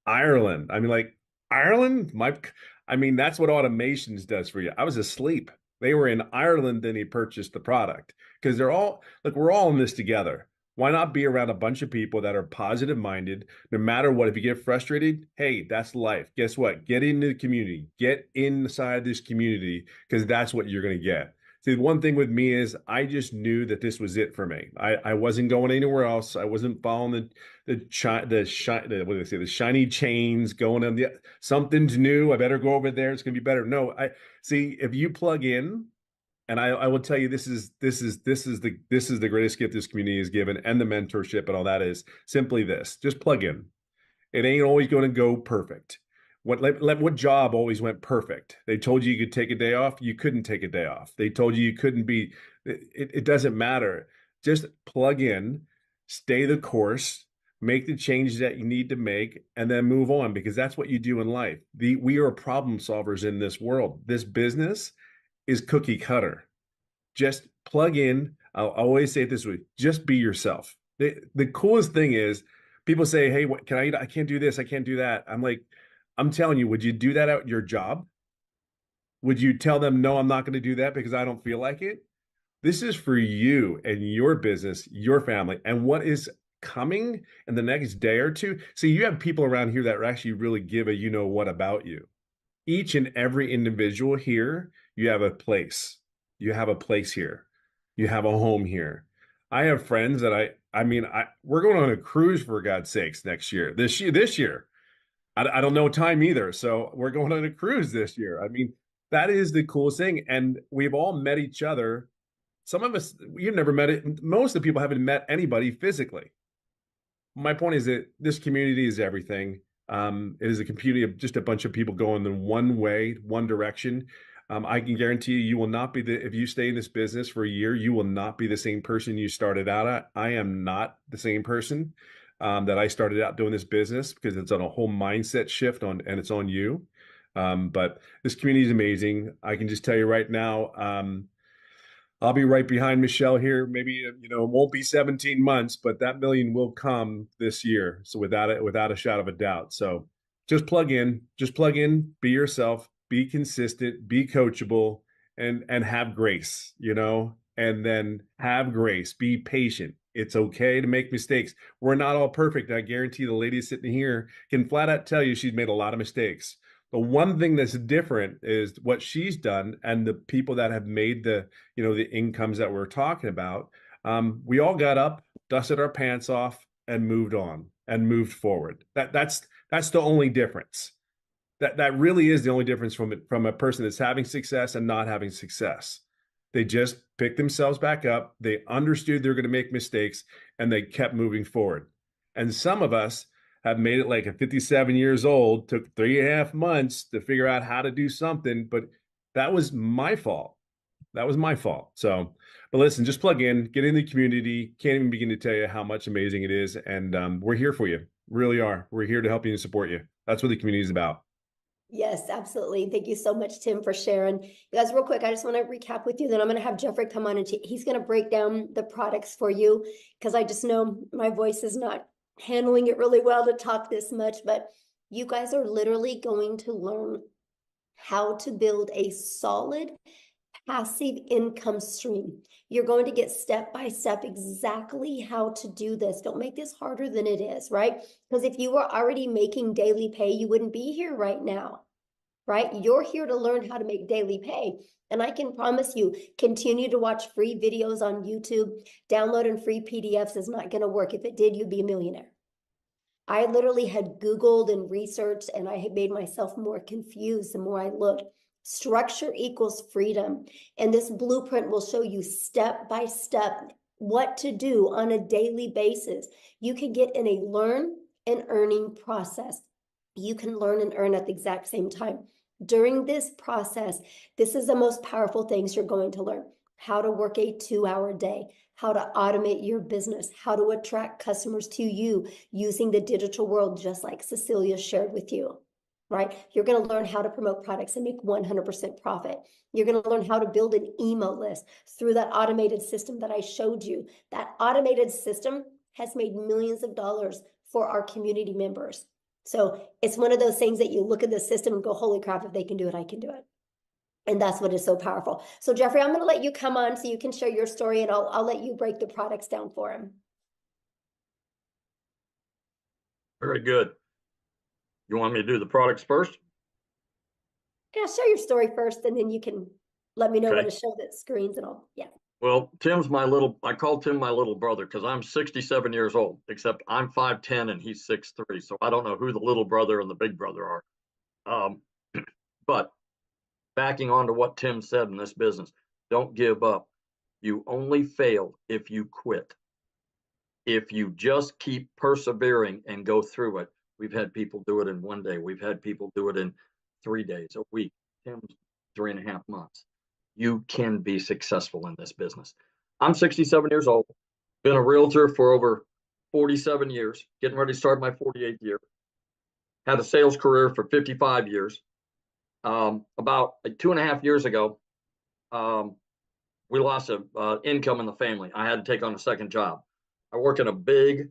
Ireland. Ireland? That's what automations does for you. I was asleep. They were in Ireland, then he purchased the product. Because we're all in this together. Why not be around a bunch of people that are positive minded, no matter what? If you get frustrated, hey, that's life. Guess what? Get into the community. Get inside this community, because that's what you're going to get. See, one thing with me is I just knew that this was it for me. I wasn't going anywhere else. I wasn't following the shiny chains, going on something's new. I better go over there. It's gonna be better. No, see if you plug in, and I will tell you this is the greatest gift this community is given, and the mentorship and all that is simply this. Just plug in. It ain't always going to go perfect. What job always went perfect? They told you could take a day off. You couldn't take a day off. They told you couldn't be. It doesn't matter. Just plug in, stay the course, make the changes that you need to make, and then move on, because that's what you do in life. We are problem solvers in this world. This business is cookie cutter. Just plug in. I'll always say it this way: just be yourself. The coolest thing is people say, "Hey, what can I eat? I can't do this. I can't do that." I'm like, I'm telling you, would you do that at your job? Would you tell them, no, I'm not going to do that because I don't feel like it? This is for you and your business, your family, and what is coming in the next day or two. See, you have people around here that actually really give a what about you. Each and every individual here, you have a place. You have a place here. You have a home here. I have friends that we're going on a cruise, for God's sakes, next year. This year. I don't know time either. So we're going on a cruise this year. That is the coolest thing. And we've all met each other. Some of us, you've never met it. Most of the people haven't met anybody physically. My point is that this community is everything. It is a community of just a bunch of people going in one way, one direction. I can guarantee you will not be if you stay in this business for a year, you will not be the same person you started out at. I am not the same person that I started out doing this business, because it's on a whole mindset shift and it's on you. But this community is amazing. I can just tell you right now, I'll be right behind Michelle here. Maybe, it won't be 17 months, but that million will come this year. So without a shadow of a doubt. So just plug in, be yourself, be consistent, be coachable, and have grace, and then have grace, be patient. It's okay to make mistakes. We're not all perfect. I guarantee the lady sitting here can flat out tell you she's made a lot of mistakes. The one thing that's different is what she's done, and the people that have made the incomes that we're talking about. We all got up, dusted our pants off, and moved on and moved forward. That's the only difference. That really is the only difference from a person that's having success and not having success. They just picked themselves back up. They understood they're going to make mistakes, and they kept moving forward. And some of us have made it like at 57 years old, took 3.5 months to figure out how to do something, but that was my fault. That was my fault. So, but listen, just plug in, get in the community. Can't even begin to tell you how much amazing it is. And we're here for you. Really are. We're here to help you and support you. That's what the community is about. Yes, absolutely. Thank you so much, Tim, for sharing. You guys, real quick, I just want to recap with you. Then I'm going to have Jeffrey come on and he's going to break down the products for you because I just know my voice is not handling it really well to talk this much. But you guys are literally going to learn how to build a solid passive income stream. You're going to get step by step exactly how to do this. Don't make this harder than it is, right? Because if you were already making daily pay, you wouldn't be here right now, right? You're here to learn how to make daily pay. And I can promise you, continue to watch free videos on YouTube. Downloading free PDFs is not going to work. If it did, you'd be a millionaire. I literally had Googled and researched, and I had made myself more confused the more I looked. Structure equals freedom. And this blueprint will show you step by step what to do on a daily basis. You can get in a learn and earning process. You can learn and earn at the exact same time. During this process, this is the most powerful things you're going to learn. How to work a 2-hour day, how to automate your business, how to attract customers to you using the digital world, just like Cecilia shared with you, right? You're going to learn how to promote products and make 100% profit. You're going to learn how to build an email list through that automated system that I showed you. That automated system has made millions of dollars for our community members. So it's one of those things that you look at the system and go, holy crap, if they can do it, I can do it. And that's what is so powerful. So Jeffrey, I'm going to let you come on so you can share your story, and I'll let you break the products down for him. Very good. You want me to do the products first? Yeah, share your story first, and then you can let me know when Okay. to show the screens and all. Yeah. Well, I call Tim my little brother because I'm 67 years old, except I'm 5'10" and he's 6'3". So I don't know who the little brother and the big brother are. But backing on to what Tim said in this business, don't give up. You only fail if you quit. If you just keep persevering and go through it, we've had people do it in 1 day. We've had people do it in 3 days, a week, Tim's 3.5 months. You can be successful in this business. I'm 67 years old, been a realtor for over 47 years, getting ready to start my 48th year. Had a sales career for 55 years. About 2.5 years ago, we lost income in the family. I had to take on a second job. I work in a big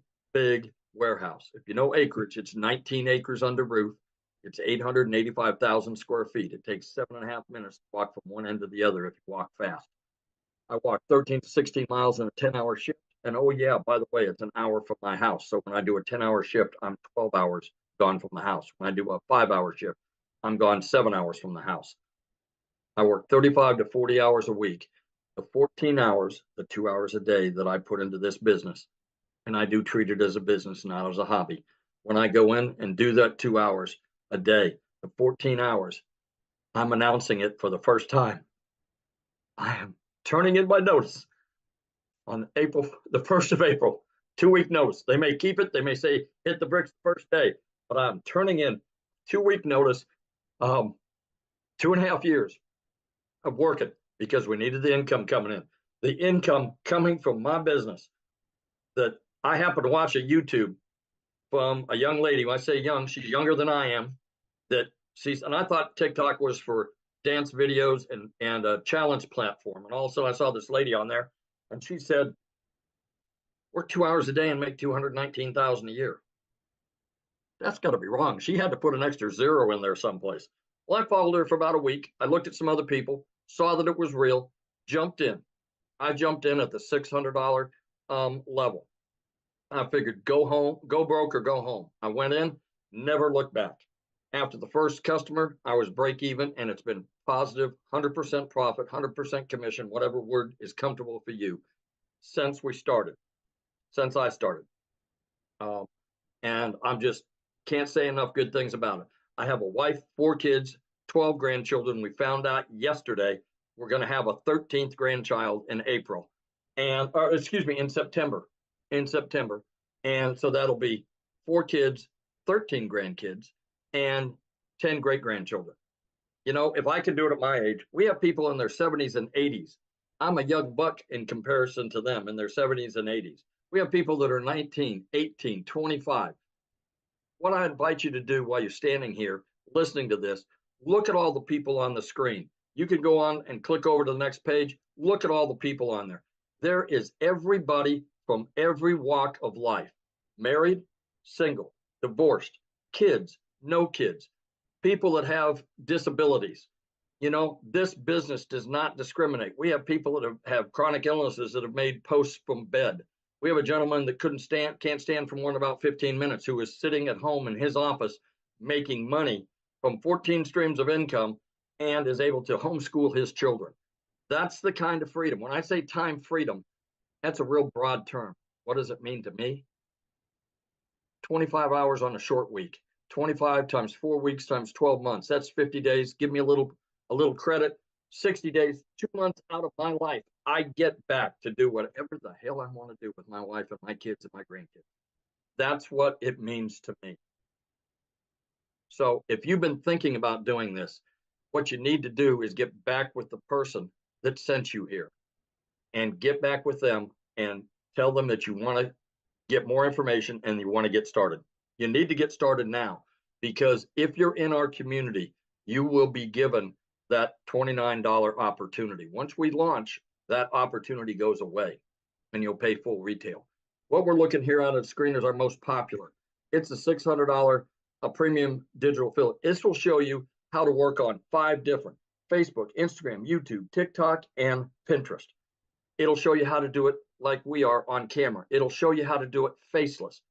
warehouse. If you know acreage, it's 19 acres under roof. It's 885,000 square feet. It takes 7.5 minutes to walk from one end to the other if you walk fast. I walk 13 to 16 miles in a 10-hour shift. And oh yeah, by the way, it's an hour from my house. So when I do a 10-hour shift, I'm 12 hours gone from the house. When I do a 5-hour shift, I'm gone 7 hours from the house. I work 35 to 40 hours a week. The 14 hours, the 2 hours a day that I put into this business, and I do treat it as a business, not as a hobby. When I go in and do that 2 hours a day, the 14 hours, I'm announcing it for the first time. I am turning in my notice on the 1st of April, 2-week notice. They may keep it. They may say, hit the bricks the first day, but I'm turning in 2-week notice, 2.5 years of working because we needed the income coming in. The income coming from my business that I happen to watch a YouTube from a young lady. When I say young, she's younger than I am. That sees, and I thought TikTok was for dance videos and a challenge platform. And also I saw this lady on there, and she said, work 2 hours a day and make $219,000 a year. That's got to be wrong. She had to put an extra zero in there someplace. Well, I followed her for about a week. I looked at some other people, saw that it was real, jumped in. I jumped in at the $600 level. I figured go home, go broke or go home. I went in, never looked back. After the first customer, I was break even, and it's been positive, 100% profit, 100% commission, whatever word is comfortable for you, since I started. And I'm just can't say enough good things about it. I have a wife, 4 kids, 12 grandchildren. We found out yesterday we're going to have a 13th grandchild in April, and in September. And so that'll be 4 kids, 13 grandkids, and 10 great grandchildren. You know, if I could do it at my age, we have people in their 70s and 80s. I'm a young buck in comparison to them in their 70s and 80s. We have people that are 19, 18, 25. What I invite you to do while you're standing here listening to this, look at all the people on the screen. You can go on and click over to the next page. Look at all the people on there. There is everybody from every walk of life: married, single, divorced, kids, no kids, people that have disabilities. You know, this business does not discriminate. We have people that have chronic illnesses that have made posts from bed. We have a gentleman that can't stand for more than about 15 minutes, who is sitting at home in his office making money from 14 streams of income and is able to homeschool his children. That's the kind of freedom. When I say time freedom, that's a real broad term. What does it mean to me? 25 hours on a short week, 25 times 4 weeks times 12 months. That's 50 days. Give me a little credit. 60 days, 2 months out of my life, I get back to do whatever the hell I want to do with my wife and my kids and my grandkids. That's what it means to me. So if you've been thinking about doing this, what you need to do is get back with the person that sent you here, and get back with them and tell them that you want to get more information and you want to get started. You need to get started now, because if you're in our community, you will be given that $29 opportunity. Once we launch, that opportunity goes away and you'll pay full retail. What we're looking here on the screen is our most popular. It's a $600 premium digital affiliate. This will show you how to work on 5 different: Facebook, Instagram, YouTube, TikTok, and Pinterest. It'll show you how to do it like we are on camera. It'll show you how to do it faceless.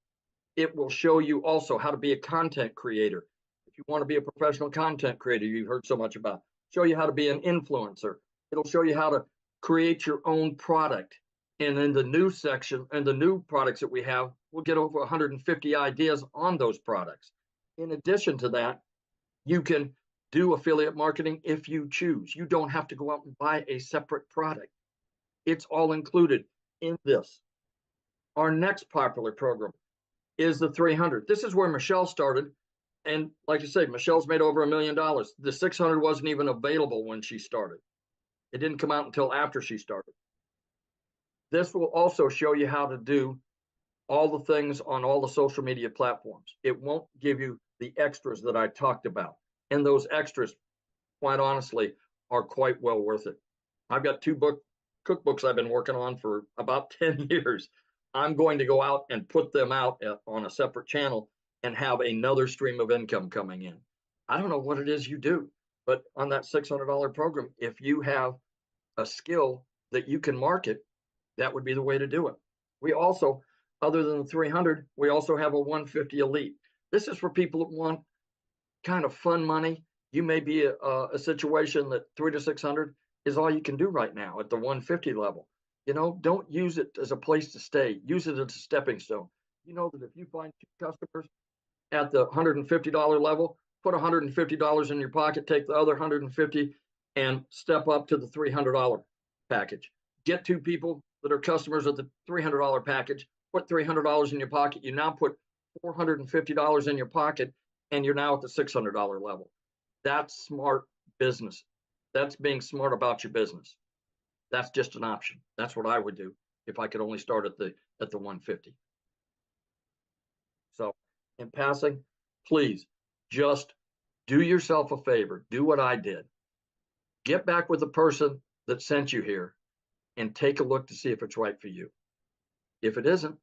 It will show you also how to be a content creator. If you want to be a professional content creator you've heard so much about, show you how to be an influencer. It'll show you how to create your own product. And in the new section and the new products that we have, we'll get over 150 ideas on those products. In addition to that, you can do affiliate marketing if you choose. You don't have to go out and buy a separate product. It's all included in this. Our next popular program is the 300. This is where Michelle started. And like I say, Michelle's made over $1 million. The 600 wasn't even available when she started. It didn't come out until after she started. This will also show you how to do all the things on all the social media platforms. It won't give you the extras that I talked about. And those extras, quite honestly, are quite well worth it. I've got 2 cookbooks I've been working on for about 10 years. I'm going to go out and put them out on a separate channel and have another stream of income coming in. I don't know what it is you do, but on that $600 program, if you have a skill that you can market, that would be the way to do it. We also, other than the 300, we also have a 150 Elite. This is for people that want kind of fun money. You may be a situation that 300 to 600 is all you can do right now at the 150 level. You know, don't use it as a place to stay. Use it as a stepping stone. You know that if you find 2 customers at the $150 level, put $150 in your pocket, take the other 150 and step up to the $300 package. Get 2 people that are customers at the $300 package, put $300 in your pocket. You now put $450 in your pocket, and you're now at the $600 level. That's smart business. That's being smart about your business. That's just an option. That's what I would do if I could only start at the 150. So in passing, please just do yourself a favor. Do what I did. Get back with the person that sent you here and take a look to see if it's right for you. If it isn't,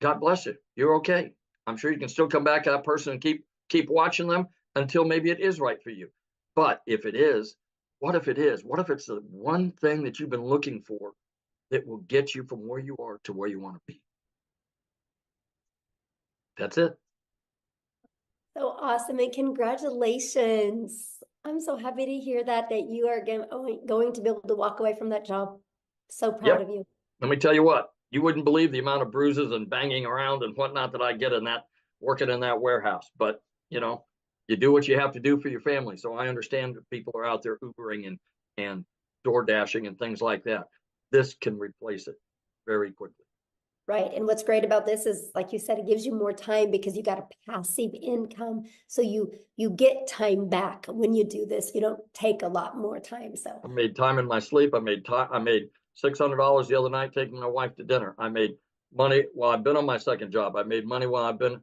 God bless you. You're okay. I'm sure you can still come back to that person and keep watching them until maybe it is right for you. But if it is, what if it is? What if it's the one thing that you've been looking for that will get you from where you are to where you want to be? That's it. So awesome, and congratulations. I'm so happy to hear that you are going to be able to walk away from that job. So proud of you. Let me tell you what, you wouldn't believe the amount of bruises and banging around and whatnot that I get in that, working in that warehouse. But, you know, you do what you have to do for your family. So I understand that people are out there Ubering and door dashing and things like that. This can replace it very quickly. Right. And what's great about this is, like you said, it gives you more time because you got a passive income. So you get time back when you do this. You don't take a lot more time. So I made time in my sleep. I made $600 the other night taking my wife to dinner. I made money while I've been on my second job. I made money while I've been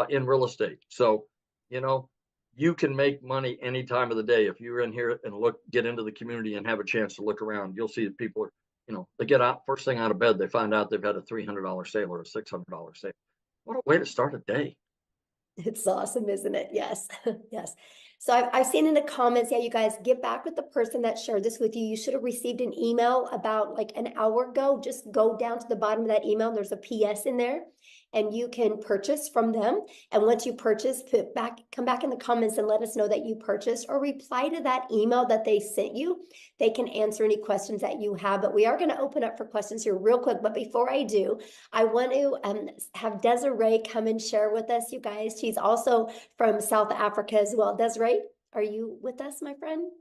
in real estate. So, you know, you can make money any time of the day. If you're in here and get into the community and have a chance to look around, you'll see that people are, they get out first thing out of bed, they find out they've had a $300 sale or a $600 sale. What a way to start a day. it's awesome, isn't it? Yes. Yes. So I've seen in the comments, yeah, you guys get back with the person that shared this with you. You should have received an email about like an hour ago. Just go down to the bottom of that email. There's a PS in there and you can purchase from them. And once you purchase, come back in the comments and let us know that you purchased, or reply to that email that they sent you. They can answer any questions that you have, but we are going to open up for questions here real quick. But before I do, I want to have Desiree come and share with us, you guys. She's also from South Africa as well. Desiree, are you with us, my friend?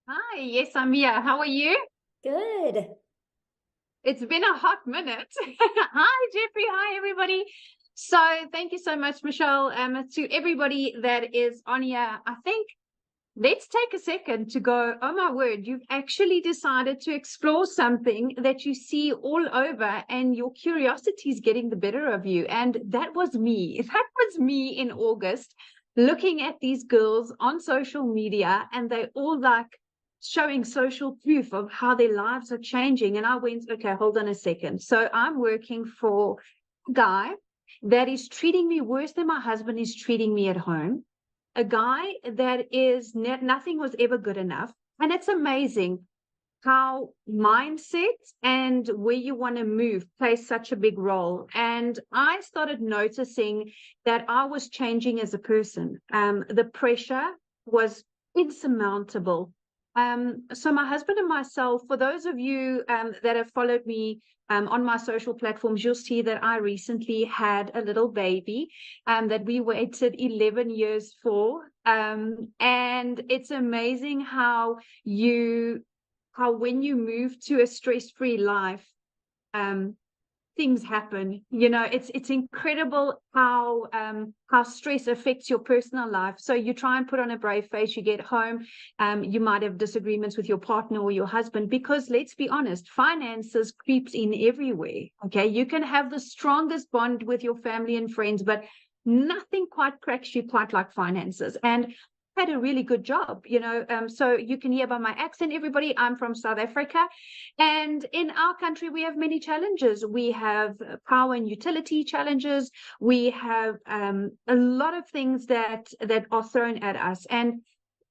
Hi, yes, I'm here. How are you? Good. It's been a hot minute. Hi, Jeffrey. Hi, everybody. So thank you so much, Michelle. To everybody that is on here, I think let's take a second to go, oh my word, you've actually decided to explore something that you see all over and your curiosity is getting the better of you. And that was me. That was me in August, looking at these girls on social media, and they all like showing social proof of how their lives are changing. And I went, okay, hold on a second. So I'm working for a guy that is treating me worse than my husband is treating me at home. A guy that is nothing was ever good enough. And it's amazing how mindset and where you want to move plays such a big role. And I started noticing that I was changing as a person. The pressure was insurmountable. So my husband and myself, for those of you that have followed me on my social platforms, you'll see that I recently had a little baby that we waited 11 years for. And it's amazing how when you move to a stress-free life, things happen. It's incredible how stress affects your personal life. So you try and put on a brave face, you get home, you might have disagreements with your partner or your husband, because let's be honest, finances creeps in everywhere. Okay, you can have the strongest bond with your family and friends, but nothing quite cracks you quite like finances. And had a really good job, so you can hear by my accent, everybody, I'm from South Africa, and in our country we have many challenges. We have power and utility challenges. We have a lot of things that are thrown at us, and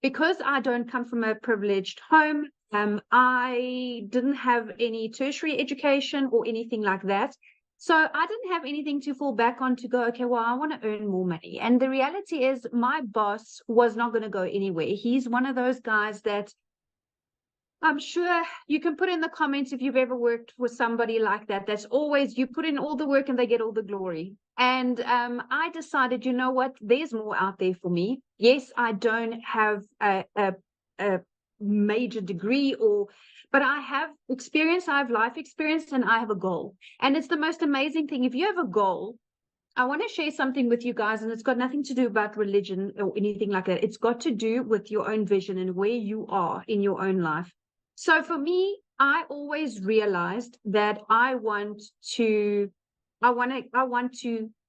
because I don't come from a privileged home, I didn't have any tertiary education or anything like that. So I didn't have anything to fall back on to go, okay, well, I want to earn more money. And the reality is my boss was not going to go anywhere. He's one of those guys that I'm sure you can put in the comments if you've ever worked with somebody like that. That's always, you put in all the work and they get all the glory. And I decided, you know what, there's more out there for me. Yes, I don't have a major degree but I have experience, I have life experience, and I have a goal. And it's the most amazing thing. If you have a goal, I want to share something with you guys, and it's got nothing to do about religion or anything like that. It's got to do with your own vision and where you are in your own life. So for me, I always realized that I want to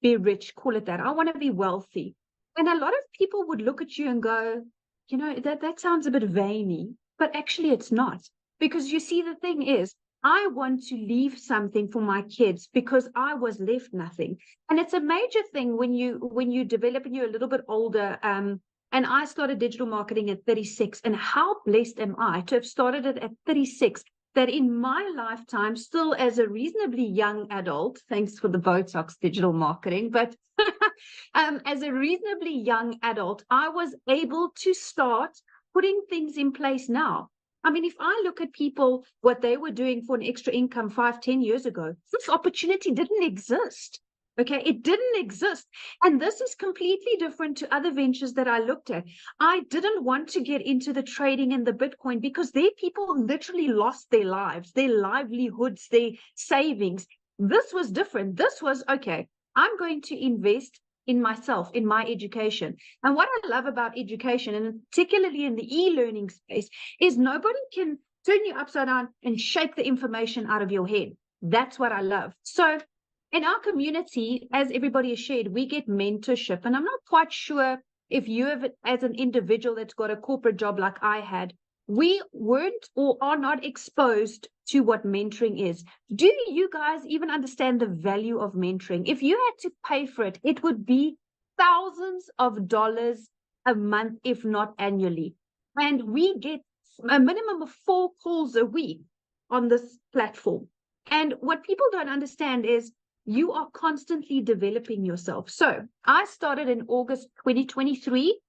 be rich, call it that. I want to be wealthy. And a lot of people would look at you and go, that sounds a bit vainy, but actually it's not. Because you see, the thing is, I want to leave something for my kids because I was left nothing. And it's a major thing when you develop and you're a little bit older. And I started digital marketing at 36. And how blessed am I to have started it at 36, that in my lifetime, still as a reasonably young adult, thanks for the Botox digital marketing, but as a reasonably young adult, I was able to start putting things in place now. I mean, if I look at people, what they were doing for an extra income 5-10 years ago, this opportunity didn't exist. Okay, it didn't exist. And this is completely different to other ventures that I looked at. I didn't want to get into the trading and the Bitcoin because their people literally lost their lives, their livelihoods, their savings. This was different. This was, okay, I'm going to invest in myself, in my education. And what I love about education, and particularly in the e-learning space, is nobody can turn you upside down and shake the information out of your head. That's what I love. So in our community, as everybody has shared, we get mentorship. And I'm not quite sure if you have, as an individual that's got a corporate job like I had, we weren't or are not exposed to what mentoring is. Do you guys even understand the value of mentoring? If you had to pay for it, it would be thousands of dollars a month, if not annually. And we get a minimum of 4 calls a week on this platform. And what people don't understand is you are constantly developing yourself. So I started in August 2023.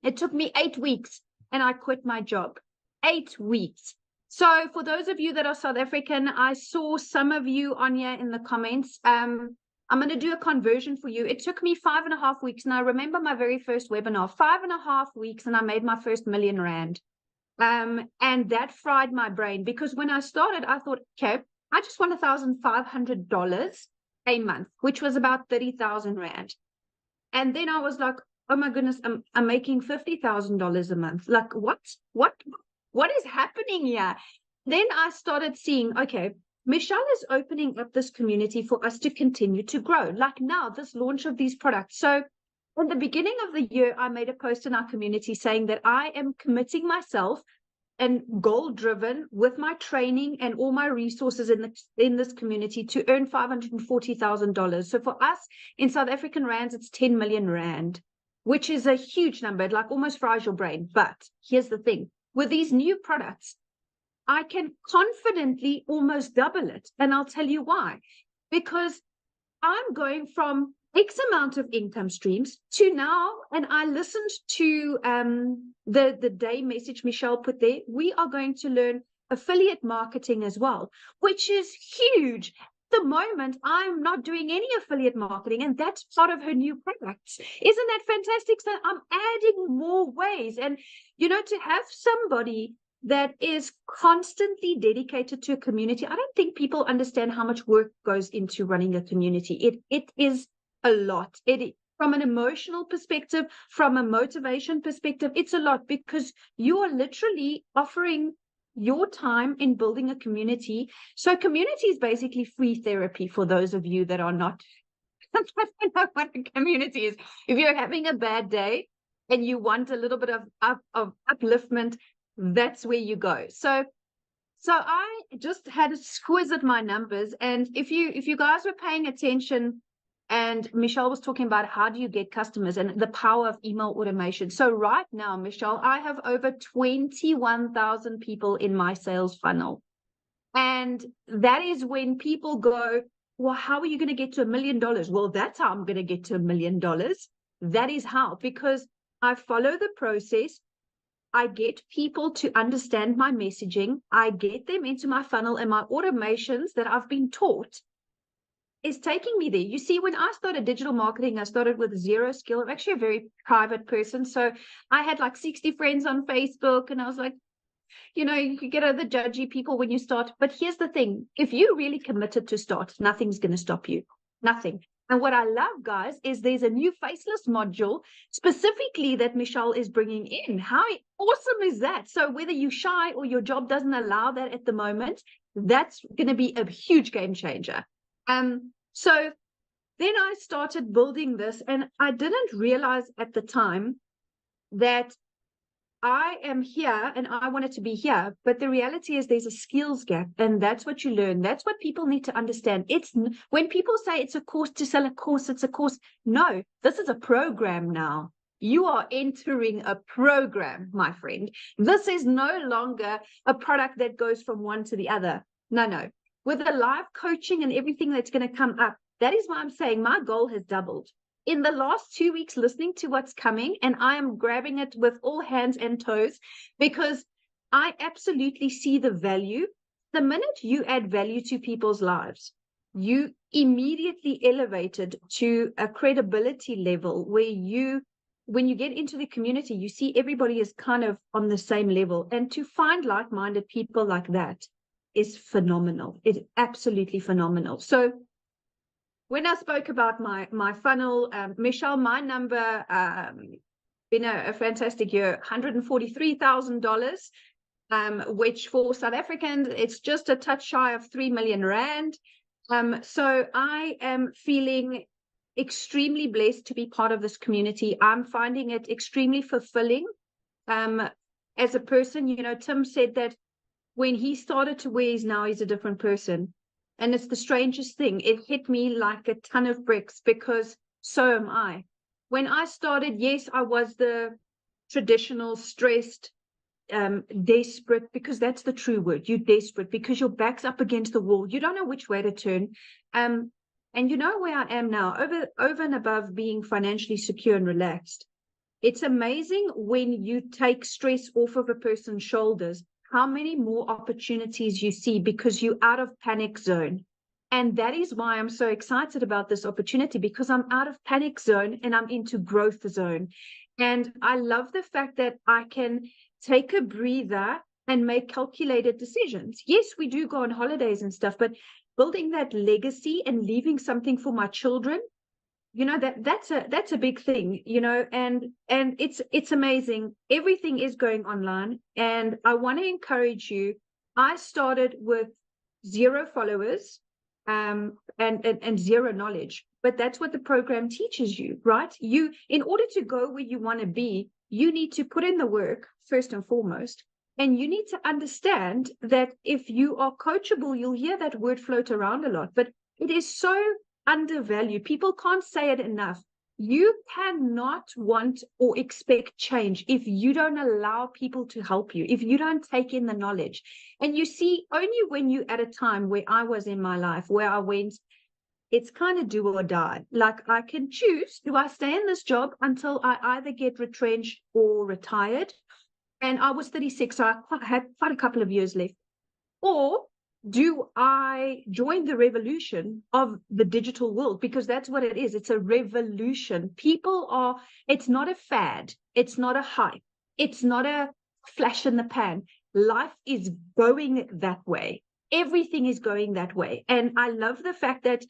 It took me 8 weeks and I quit my job. 8 weeks. So for those of you that are South African, I saw some of you on here in the comments. I'm going to do a conversion for you. It took me 5.5 weeks. And I remember my very first webinar, 5.5 weeks, and I made my first R1 million. And that fried my brain, because when I started, I thought, okay, I just want $1,500 a month, which was about 30,000 Rand. And then I was like, oh my goodness, I'm making $50,000 a month. Like, what is happening here? Then I started seeing, okay, Michelle is opening up this community for us to continue to grow. Like now, this launch of these products. So at the beginning of the year, I made a post in our community saying that I am committing myself and goal-driven with my training and all my resources in this community to earn $540,000. So for us in South African rands, it's 10 million Rand, which is a huge number. It like almost fries your brain. But here's the thing. With these new products, I can confidently almost double it. And I'll tell you why. Because I'm going from X amount of income streams to now, and I listened to the day message Michelle put there, we are going to learn affiliate marketing as well, which is huge. At the moment, I'm not doing any affiliate marketing, and that's part of her new products. Isn't that fantastic? So I'm adding more ways. And, you know, to have somebody that is constantly dedicated to a community, I don't think people understand how much work goes into running a community. It is a lot. From an emotional perspective, from a motivation perspective, it's a lot, because you are literally offering your time in building a community. So community is basically free therapy for those of you that are not I don't know what a community is. If you're having a bad day and you want a little bit of upliftment, that's where you go. So I just had a squiz at my numbers, and if you guys were paying attention, and Michelle was talking about how do you get customers and the power of email automation. So right now, Michelle, I have over 21,000 people in my sales funnel. And that is when people go, well, how are you going to get to $1 million? Well, that's how I'm going to get to $1 million. That is how, because I follow the process. I get people to understand my messaging. I get them into my funnel, and my automations that I've been taught is taking me there. You see, when I started digital marketing, I started with zero skill. I'm actually a very private person. So I had like 60 friends on Facebook, and I was like, you know, you could get other judgy people when you start. But here's the thing. If you're really committed to start, nothing's going to stop you. Nothing. And what I love, guys, is there's a new faceless module specifically that Michelle is bringing in. How awesome is that? So whether you're shy or your job doesn't allow that at the moment, that's going to be a huge game changer. So then I started building this, and I didn't realize at the time that I am here and I wanted to be here. But the reality is there's a skills gap, and that's what you learn. That's what people need to understand. It's when people say it's a course to sell a course, it's a course. No, this is a program now. You are entering a program, my friend. This is no longer a product that goes from one to the other. No. With the live coaching and everything that's going to come up, that is why I'm saying my goal has doubled. In the last 2 weeks, listening to what's coming, and I am grabbing it with all hands and toes, because I absolutely see the value. The minute you add value to people's lives, you immediately elevated to a credibility level where when you get into the community, you see everybody is kind of on the same level. And to find like-minded people like that is phenomenal. It's absolutely phenomenal. So when I spoke about my funnel, Michelle, my number, been a fantastic year, $143,000, which for South Africans, it's just a touch shy of 3 million rand. So I am feeling extremely blessed to be part of this community. I'm finding it extremely fulfilling. As a person, you know, Tim said that when he started to wear his now, he's a different person. And it's the strangest thing. It hit me like a ton of bricks because so am I. When I started, yes, I was the traditional stressed, desperate, because that's the true word. You're desperate because your back's up against the wall. You don't know which way to turn. And you know where I am now, over and above being financially secure and relaxed. It's amazing when you take stress off of a person's shoulders, how many more opportunities you see because you're out of panic zone. And that is why I'm so excited about this opportunity, because I'm out of panic zone and I'm into growth zone. And I love the fact that I can take a breather and make calculated decisions. Yes, we do go on holidays and stuff, but building that legacy and leaving something for my children, you know, that's a big thing, you know, and it's amazing. Everything is going online, and I want to encourage you. I started with 0 followers, and 0 knowledge, but that's what the program teaches you, right? You, in order to go where you want to be, you need to put in the work first and foremost, and you need to understand that if you are coachable, you'll hear that word float around a lot, but it is so undervalued. People can't say it enough. You cannot want or expect change if you don't allow people to help you, if you don't take in the knowledge. And you see, only when you at a time where I was in my life, where I went, it's kind of do or die. Like, I can choose, do I stay in this job until I either get retrenched or retired? And I was 36, so I had quite a couple of years left. Or do I join the revolution of the digital world? Because that's what it is. It's a revolution. People are, it's not a fad. It's not a hype. It's not a flash in the pan. Life is going that way. Everything is going that way. And I love the fact that,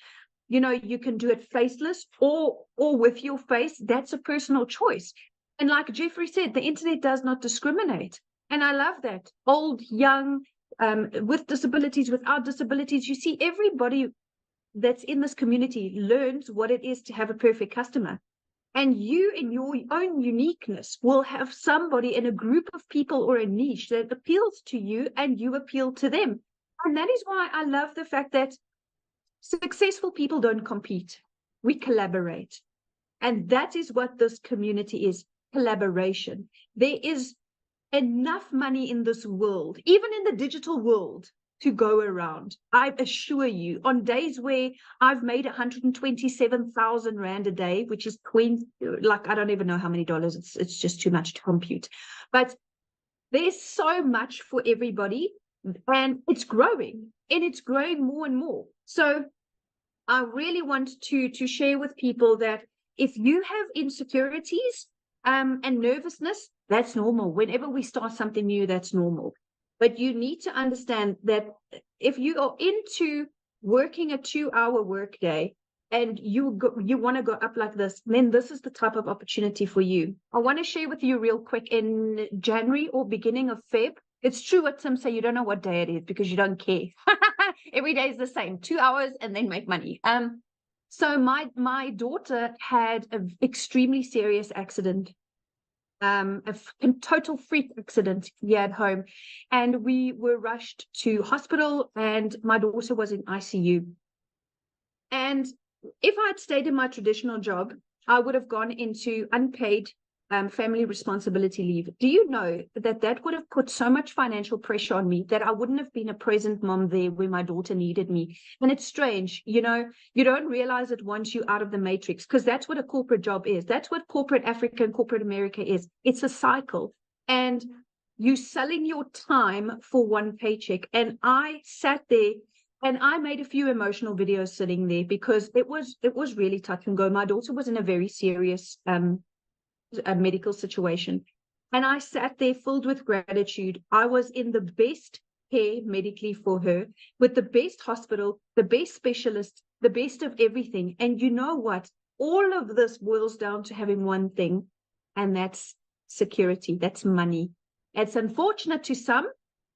you know, you can do it faceless or with your face. That's a personal choice. And like Jeffrey said, the internet does not discriminate. And I love that. Old, young, with disabilities, without disabilities, you see everybody that's in this community learns what it is to have a perfect customer. And you, in your own uniqueness, will have somebody in a group of people or a niche that appeals to you and you appeal to them. And that is why I love the fact that successful people don't compete. We collaborate. And that is what this community is, collaboration. There is enough money in this world, even in the digital world, to go around. I assure you, on days where I've made 127,000 Rand a day, which is like, I don't even know how many dollars, it's just too much to compute. But there's so much for everybody, and it's growing, and it's growing more and more. So I really want to share with people that if you have insecurities and nervousness, that's normal. Whenever we start something new, that's normal. But you need to understand that if you are into working a 2-hour workday and you want to go up like this, then this is the type of opportunity for you. I want to share with you real quick, in January or beginning of Feb. It's true what Tim said, you don't know what day it is because you don't care. Every day is the same, 2 hours and then make money. So my daughter had an extremely serious accident. A total freak accident here at home, and we were rushed to hospital, and my daughter was in ICU. And if I had stayed in my traditional job, I would have gone into unpaid family responsibility leave. Do you know that would have put so much financial pressure on me that I wouldn't have been a present mom there when my daughter needed me? And it's strange, you know, you don't realize it once you're out of the matrix, because that's what a corporate job is. That's what corporate Africa and corporate America is. It's a cycle. And you selling your time for one paycheck. And I sat there and I made a few emotional videos sitting there because it was really touch and go. My daughter was in a very serious a medical situation, and I sat there filled with gratitude. I was in the best care medically for her, with the best hospital, the best specialist, the best of everything. And you know what? All of this boils down to having one thing, and that's security. That's money. It's unfortunate to some,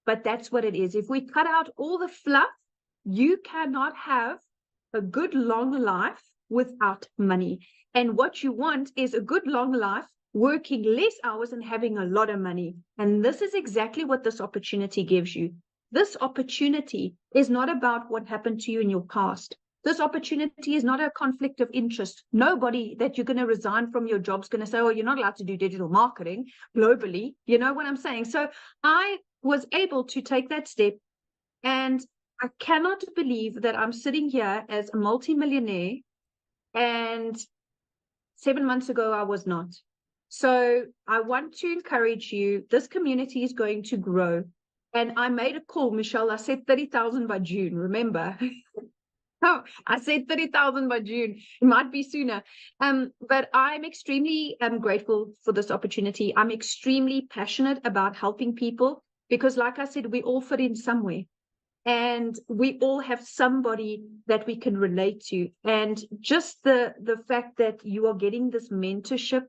but that's what it is. If we cut out all the fluff, you cannot have a good long life without money. And what you want is a good long life, working less hours and having a lot of money. And this is exactly what this opportunity gives you. This opportunity is not about what happened to you in your past. This opportunity is not a conflict of interest. Nobody that you're going to resign from your job is going to say, oh, you're not allowed to do digital marketing globally. You know what I'm saying? So I was able to take that step, and I cannot believe that I'm sitting here as a multimillionaire, and 7 months ago I was not. So I want to encourage you. This community is going to grow. And I made a call, Michelle. I said 30,000 by June, remember? Oh, I said 30,000 by June. It might be sooner. But I'm extremely grateful for this opportunity. I'm extremely passionate about helping people because, like I said, we all fit in somewhere. And we all have somebody that we can relate to. And just the fact that you are getting this mentorship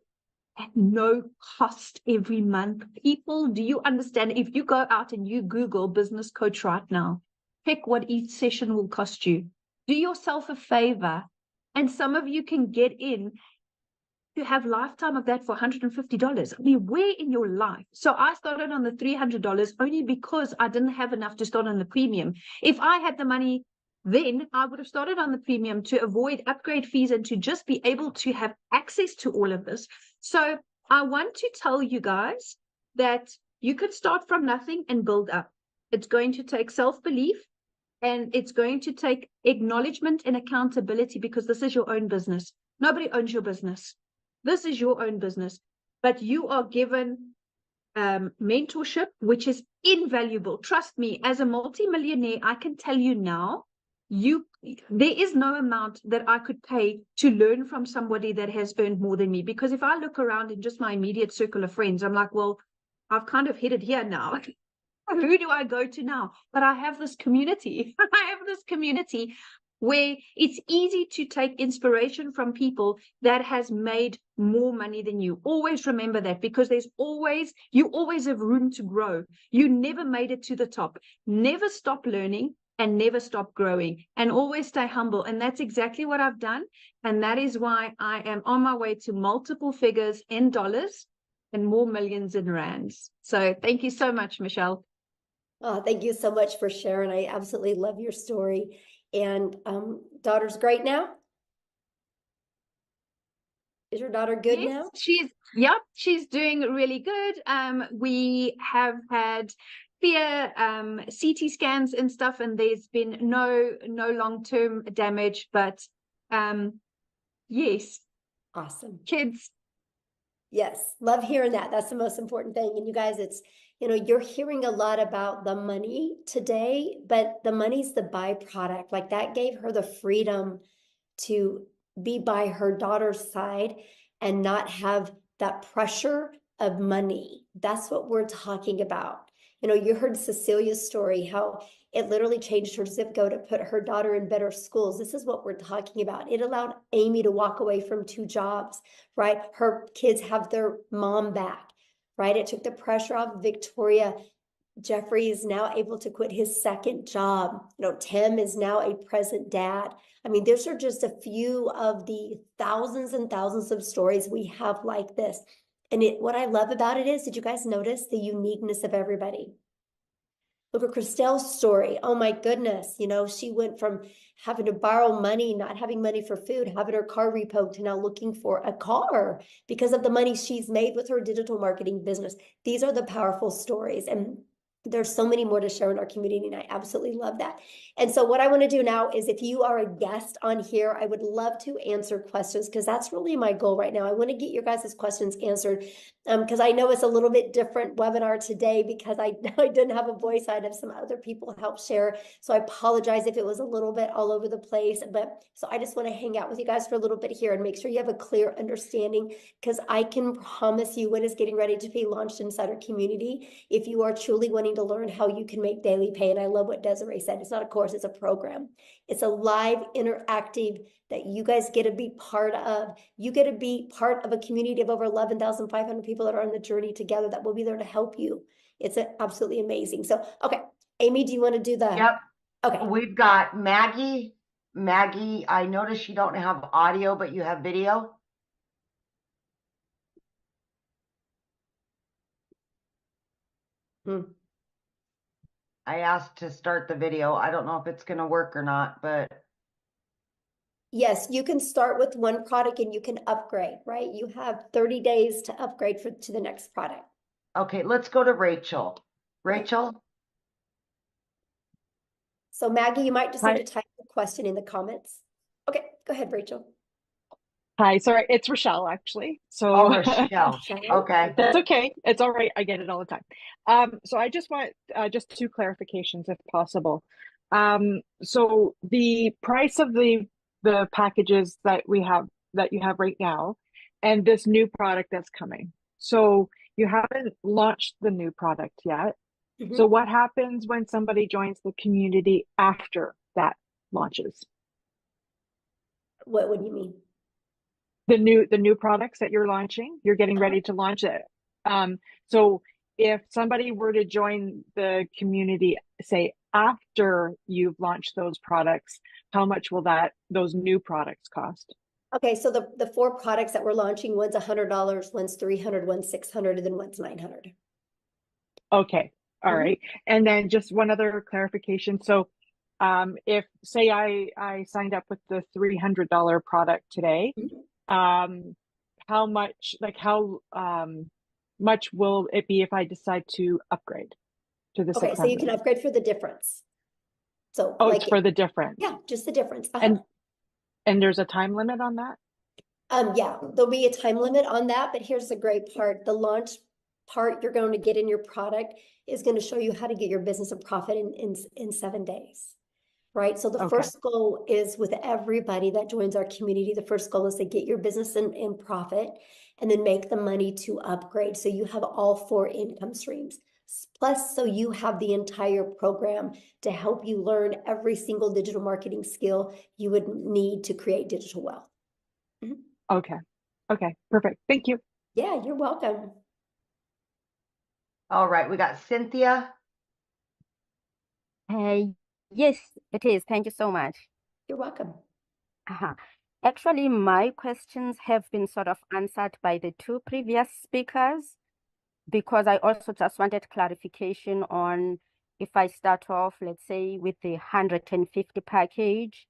at no cost every month. People, do you understand? If you go out and you Google business coach right now, pick what each session will cost you. Do yourself a favor, and some of you can get in to have lifetime of that for $150. I mean, where in your life? So I started on the $300 only because I didn't have enough to start on the premium. If I had the money, then I would have started on the premium to avoid upgrade fees and to just be able to have access to all of this. So I want to tell you guys that you could start from nothing and build up. It's going to take self-belief. And it's going to take acknowledgement and accountability because this is your own business. Nobody owns your business. This is your own business. But you are given mentorship, which is invaluable. Trust me, as a multimillionaire, I can tell you now, there is no amount that I could pay to learn from somebody that has earned more than me. Because if I look around in just my immediate circle of friends, I'm like, well, I've kind of hit it here now. Who do I go to now? But I have this community. I have this community where it's easy to take inspiration from people that has made more money than you. Always remember that, because you always have room to grow. You never made it to the top. Never stop learning and never stop growing, and always stay humble. And that's exactly what I've done. And that is why I am on my way to multiple figures in dollars and more millions in rands. So thank you so much, Michelle. Oh, thank you so much for sharing. I absolutely love your story. And daughter's great now? Is your daughter good now? She's doing really good. We have had clear CT scans and stuff, and there's been no long-term damage, but yes. Awesome. Kids. Yes, love hearing that. That's the most important thing. And you guys, you're hearing a lot about the money today, but the money's the byproduct. Like, that gave her the freedom to be by her daughter's side and not have that pressure of money. That's what we're talking about. You heard Cecilia's story, how it literally changed her zip code to put her daughter in better schools. This is what we're talking about. It allowed Amy to walk away from 2 jobs, right? Her kids have their mom back, right? It took the pressure off Victoria. Jeffrey is now able to quit his 2nd job. Tim is now a present dad. I mean, these are just a few of the thousands and thousands of stories we have like this. And what I love about it is, did you guys notice the uniqueness of everybody? Look at Christelle's story. Oh my goodness. She went from having to borrow money, not having money for food, having her car repoed, to now looking for a car because of the money she's made with her digital marketing business. These are the powerful stories. And there's so many more to share in our community, and I absolutely love that. And so what I want to do now is, if you are a guest on here, I would love to answer questions, because that's really my goal right now. I want to get your guys' questions answered, because I know it's a little bit different webinar today, because I didn't have a voice. I had some other people help share. So I apologize if it was a little bit all over the place. But so I just want to hang out with you guys for a little bit here and make sure you have a clear understanding, because I can promise you what is getting ready to be launched inside our community. If you are truly wanting wanting to learn how you can make daily pay. And I love what Desiree said. It's not a course, it's a program. It's a live interactive that you guys get to be part of. You get to be part of a community of over 11,500 people that are on the journey together that will be there to help you. It's absolutely amazing. So, okay, Amy, do you want to do the? Yep. Okay. We've got Maggie. Maggie, I noticed you don't have audio, but you have video. I asked to start the video. I don't know if it's going to work or not, but. Yes, you can start with one product and you can upgrade, right? You have 30 days to upgrade to the next product. Okay, let's go to Rachel. Rachel? So Maggie, you might just Hi. need to type the question in the comments. Okay, go ahead, Rachel. Hi, sorry, it's Rochelle actually. So Oh, Rochelle. Okay. that's okay. It's all right. I get it all the time. So I just want just two clarifications if possible. So the price of the packages that you have right now and this new product that's coming. So you haven't launched the new product yet. So what happens when somebody joins the community after that launches? What do you mean? The new products that you're launching, you're getting ready to launch it. So if somebody were to join the community, say after you've launched those products, how much will those new products cost? Okay, so the 4 products that we're launching, one's $100, one's $300, one's $600, and then one's $900. Okay, all right. And then just one other clarification. So if say I signed up with the $300 product today, how much much will it be if I decide to upgrade to the 600? Okay, so you can upgrade for the difference. So it's for the difference. Yeah, just the difference. And there's a time limit on that? Yeah, there'll be a time limit on that, but here's the great part. The launch part you're going to get in your product is going to show you how to get your business a profit in 7 days. Right. So the first goal is with everybody that joins our community, the first goal is to get your business in profit and then make the money to upgrade. So you have all 4 income streams. Plus, so you have the entire program to help you learn every single digital marketing skill you would need to create digital wealth. Okay. Okay, perfect. Thank you. Yeah, you're welcome. All right, we got Cynthia. Yes, it is. Thank you so much. You're welcome. Actually, my questions have been sort of answered by the 2 previous speakers, because I also just wanted clarification on if I start off, let's say, with the 150 package,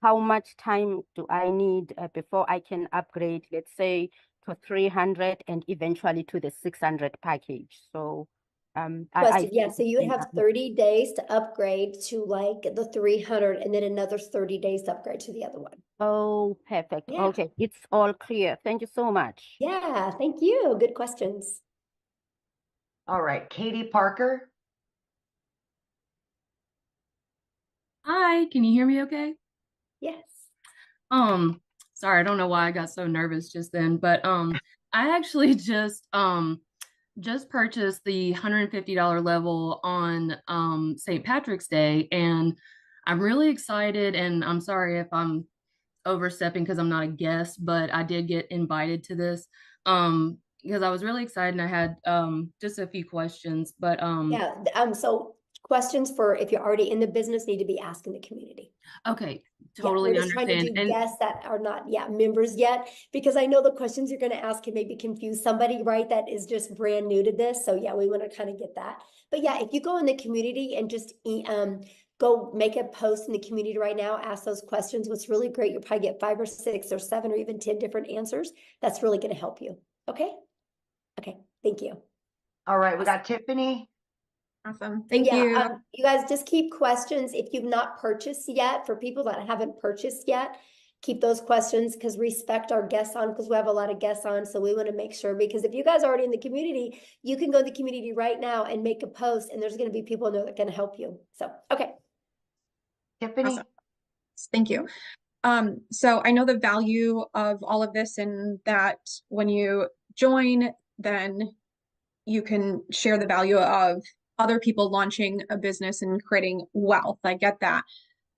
how much time do I need before I can upgrade, let's say, to 300 and eventually to the 600 package? So Yeah, so you would have 30 days to upgrade to like the 300 and then another 30 days to upgrade to the other one. Oh, perfect. Yeah. Okay, it's all clear. Thank you so much. Yeah, thank you. Good questions. All right, Katie Parker. Hi, can you hear me okay? Yes. Sorry, I don't know why I got so nervous just then, but I actually just purchased the $150 level on St. Patrick's Day, and I'm really excited, and I'm sorry if I'm overstepping because I'm not a guest, but I did get invited to this because I was really excited and I had just a few questions, but so questions for if you're already in the business need to be asked in the community. Okay, totally we're just understand. trying to do guests that are not members yet, because I know the questions you're going to ask can maybe confuse somebody, right, that is just brand new to this. So yeah, we want to kind of get that. But yeah, if you go in the community and just go make a post in the community right now, ask those questions. What's really great, you'll probably get 5 or 6 or 7 or even 10 different answers. That's really going to help you. Okay. Thank you. All right, we got Tiffany. Awesome. Thank you. You guys just keep questions. If you've not purchased yet, for people that haven't purchased yet, keep those questions, because respect our guests on, because we have a lot of guests on. So we want to make sure, because if you guys are already in the community, you can go to the community right now and make a post, and there's going to be people in there that can help you. So, okay. Tiffany. Awesome. Thank you. So I know the value of all of this, and that when you join, then you can share the value of other people launching a business and creating wealth. I get that.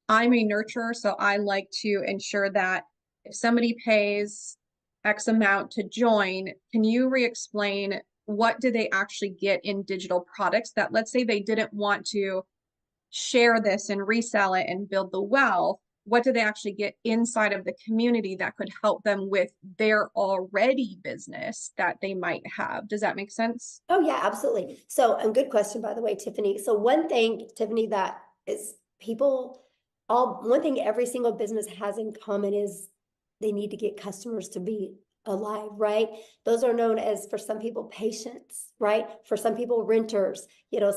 I'm a nurturer, so I like to ensure that if somebody pays X amount to join, can you re-explain what do they actually get in digital products that, let's say they didn't want to share this and resell it and build the wealth, what do they actually get inside of the community that could help them with their already business that they might have? Does that make sense? Oh yeah, absolutely. So, and good question, by the way, Tiffany. So one thing, Tiffany, that is one thing every single business has in common is they need to get customers to be alive, right? Those are known as, for some people, patients, right? For some people, renters,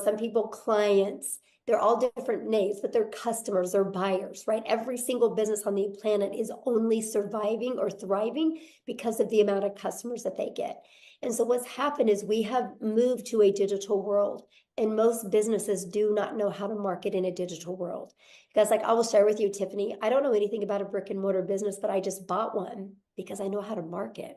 some people, clients. They're all different names, but they're customers, they're buyers, right? Every single business on the planet is only surviving or thriving because of the amount of customers that they get. And so what's happened is we have moved to a digital world, and most businesses do not know how to market in a digital world. Because like I will share with you, Tiffany, I don't know anything about a brick and mortar business, but I just bought one because I know how to market.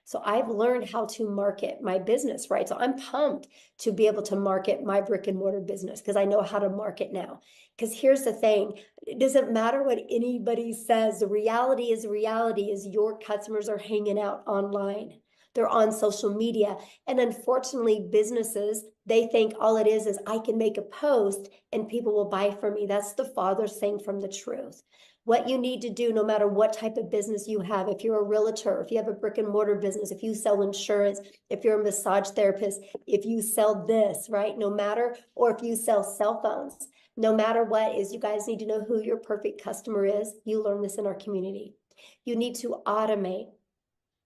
So I've learned how to market my business, right? So I'm pumped to be able to market my brick and mortar business because I know how to market now. Because here's the thing, it doesn't matter what anybody says. The reality is your customers are hanging out online. They're on social media. And unfortunately, businesses, they think all it is I can make a post and people will buy from me. That's the farthest thing from the truth. What you need to do, no matter what type of business you have, if you're a realtor, if you have a brick and mortar business, if you sell insurance, if you're a massage therapist, if you sell this, right? No matter, or if you sell cell phones, no matter what is, you guys need to know who your perfect customer is. You learn this in our community. You need to automate.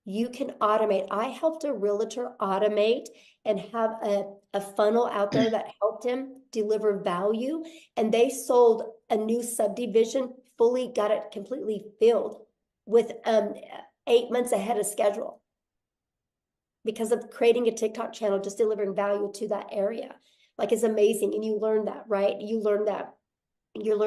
You can automate. I helped a realtor automate and have a funnel out there that helped him deliver value. And they sold a new subdivision, fully got it completely filled with 8 months ahead of schedule because of creating a TikTok channel, just delivering value to that area. Like, it's amazing. And you learn that, right? You learn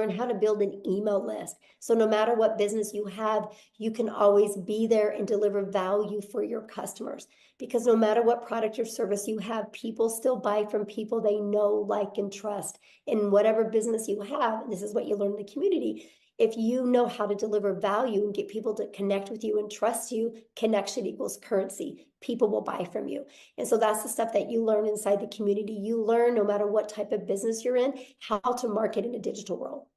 how to build an email list. So no matter what business you have, you can always be there and deliver value for your customers. Because no matter what product or service you have, people still buy from people they know, like, and trust. In whatever business you have, and this is what you learn in the community, if you know how to deliver value and get people to connect with you and trust you, connection equals currency. People will buy from you. And so that's the stuff that you learn inside the community. You learn, no matter what type of business you're in, how to market in a digital world.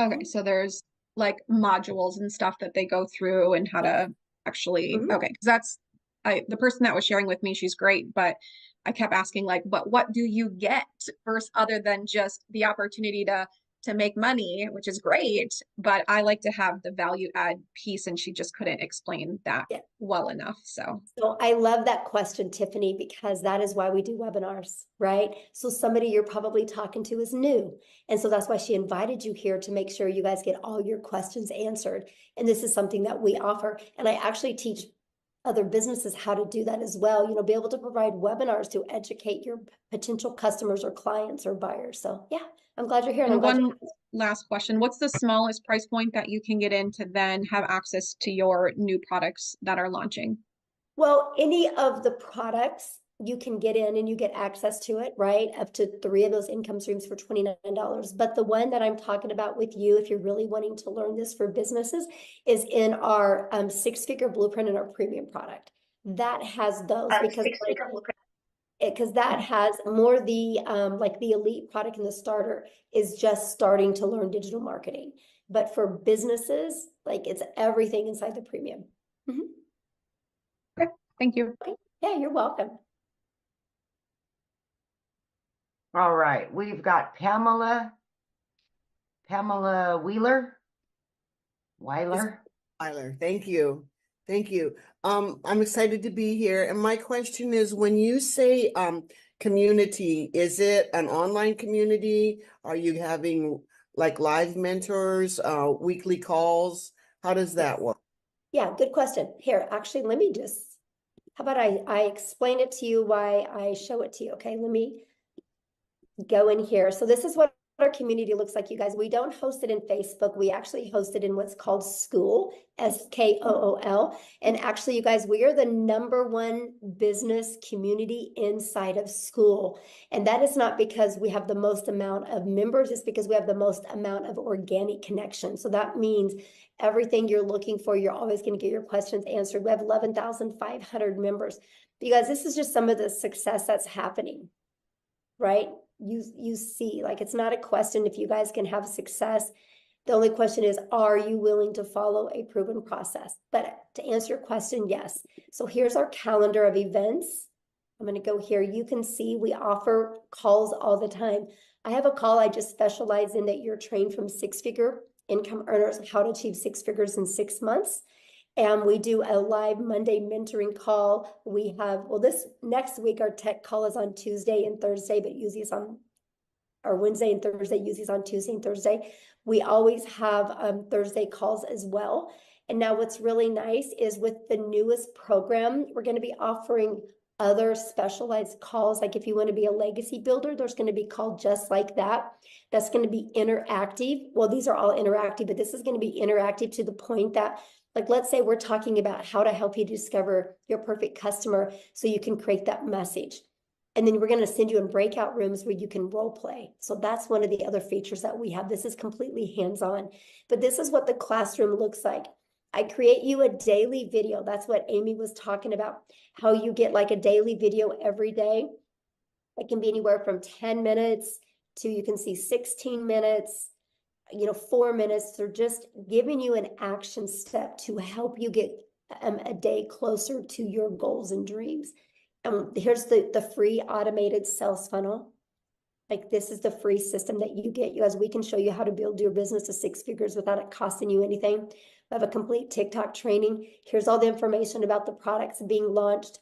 Okay, so there's like modules and stuff that they go through and how to actually, okay, because that's the person that was sharing with me, she's great, but I kept asking like, but what do you get first, other than just the opportunity to make money, which is great, but I like to have the value add piece, and she just couldn't explain that well enough. So I love that question, Tiffany, because that is why we do webinars, right? So somebody you're probably talking to is new. And so that's why she invited you here, to make sure you guys get all your questions answered. And this is something that we offer. And I actually teach other businesses how to do that as well. Be able to provide webinars to educate your potential customers or clients or buyers. So yeah, I'm glad you're here. And one last question. What's the smallest price point that you can get in to then have access to your new products that are launching? Well, any of the products you can get in and you get access to it, right? Up to 3 of those income streams for $29. But the one that I'm talking about with you, if you're really wanting to learn this for businesses, is in our 6-figure blueprint in our premium product. That has those because that has more the like the elite product, and the starter is just starting to learn digital marketing. But for businesses, like, it's everything inside the premium. Okay, thank you. Okay. Yeah, you're welcome. All right, we've got Pamela Weiler. Thank you. Thank you. I'm excited to be here. And my question is, when you say community, is it an online community? Are you having like live mentors, weekly calls? How does that work? Yeah, good question. Here, actually, let me just, how about I explain it to you, why I show it to you. Okay, let me go in here. So this is what our community looks like, you guys. We don't host it in Facebook. We actually host it in what's called School, SKOOL. And actually, you guys, we are the #1 business community inside of School. And that is not because we have the most amount of members, it's because we have the most amount of organic connection. So that means everything you're looking for, you're always going to get your questions answered. We have 11,500 members. But you guys, this is just some of the success that's happening, right? You see, like, it's not a question if you guys can have success. The only question is, are you willing to follow a proven process? But to answer your question, yes. So here's our calendar of events. I'm going to go here. You can see we offer calls all the time. I have a call I just specialize in, that you're trained from six-figure income earners, how to achieve 6 figures in 6 months. And we do a live Monday mentoring call. We have, well, this next week, our tech call is on Tuesday and Thursday, but usually it's on, or Wednesday and Thursday, usually it's on Tuesday and Thursday. We always have Thursday calls as well. And now what's really nice is with the newest program, we're going to be offering other specialized calls. Like if you want to be a legacy builder, there's going to be called just like that. That's going to be interactive. Well, these are all interactive, but this is going to be interactive to the point that, like, let's say we're talking about how to help you discover your perfect customer so you can create that message. And then we're going to send you in breakout rooms where you can role play. So that's one of the other features that we have. This is completely hands-on, but this is what the classroom looks like. I create you a daily video. That's what Amy was talking about, how you get like a daily video every day. It can be anywhere from 10 minutes to, you can see 16 minutes, 4 minutes. They're just giving you an action step to help you get a day closer to your goals and dreams. Here's the free automated sales funnel. Like, this is the free system that you get. As we can show you how to build your business to 6 figures without it costing you anything. We have a complete TikTok training. Here's all the information about the products being launched.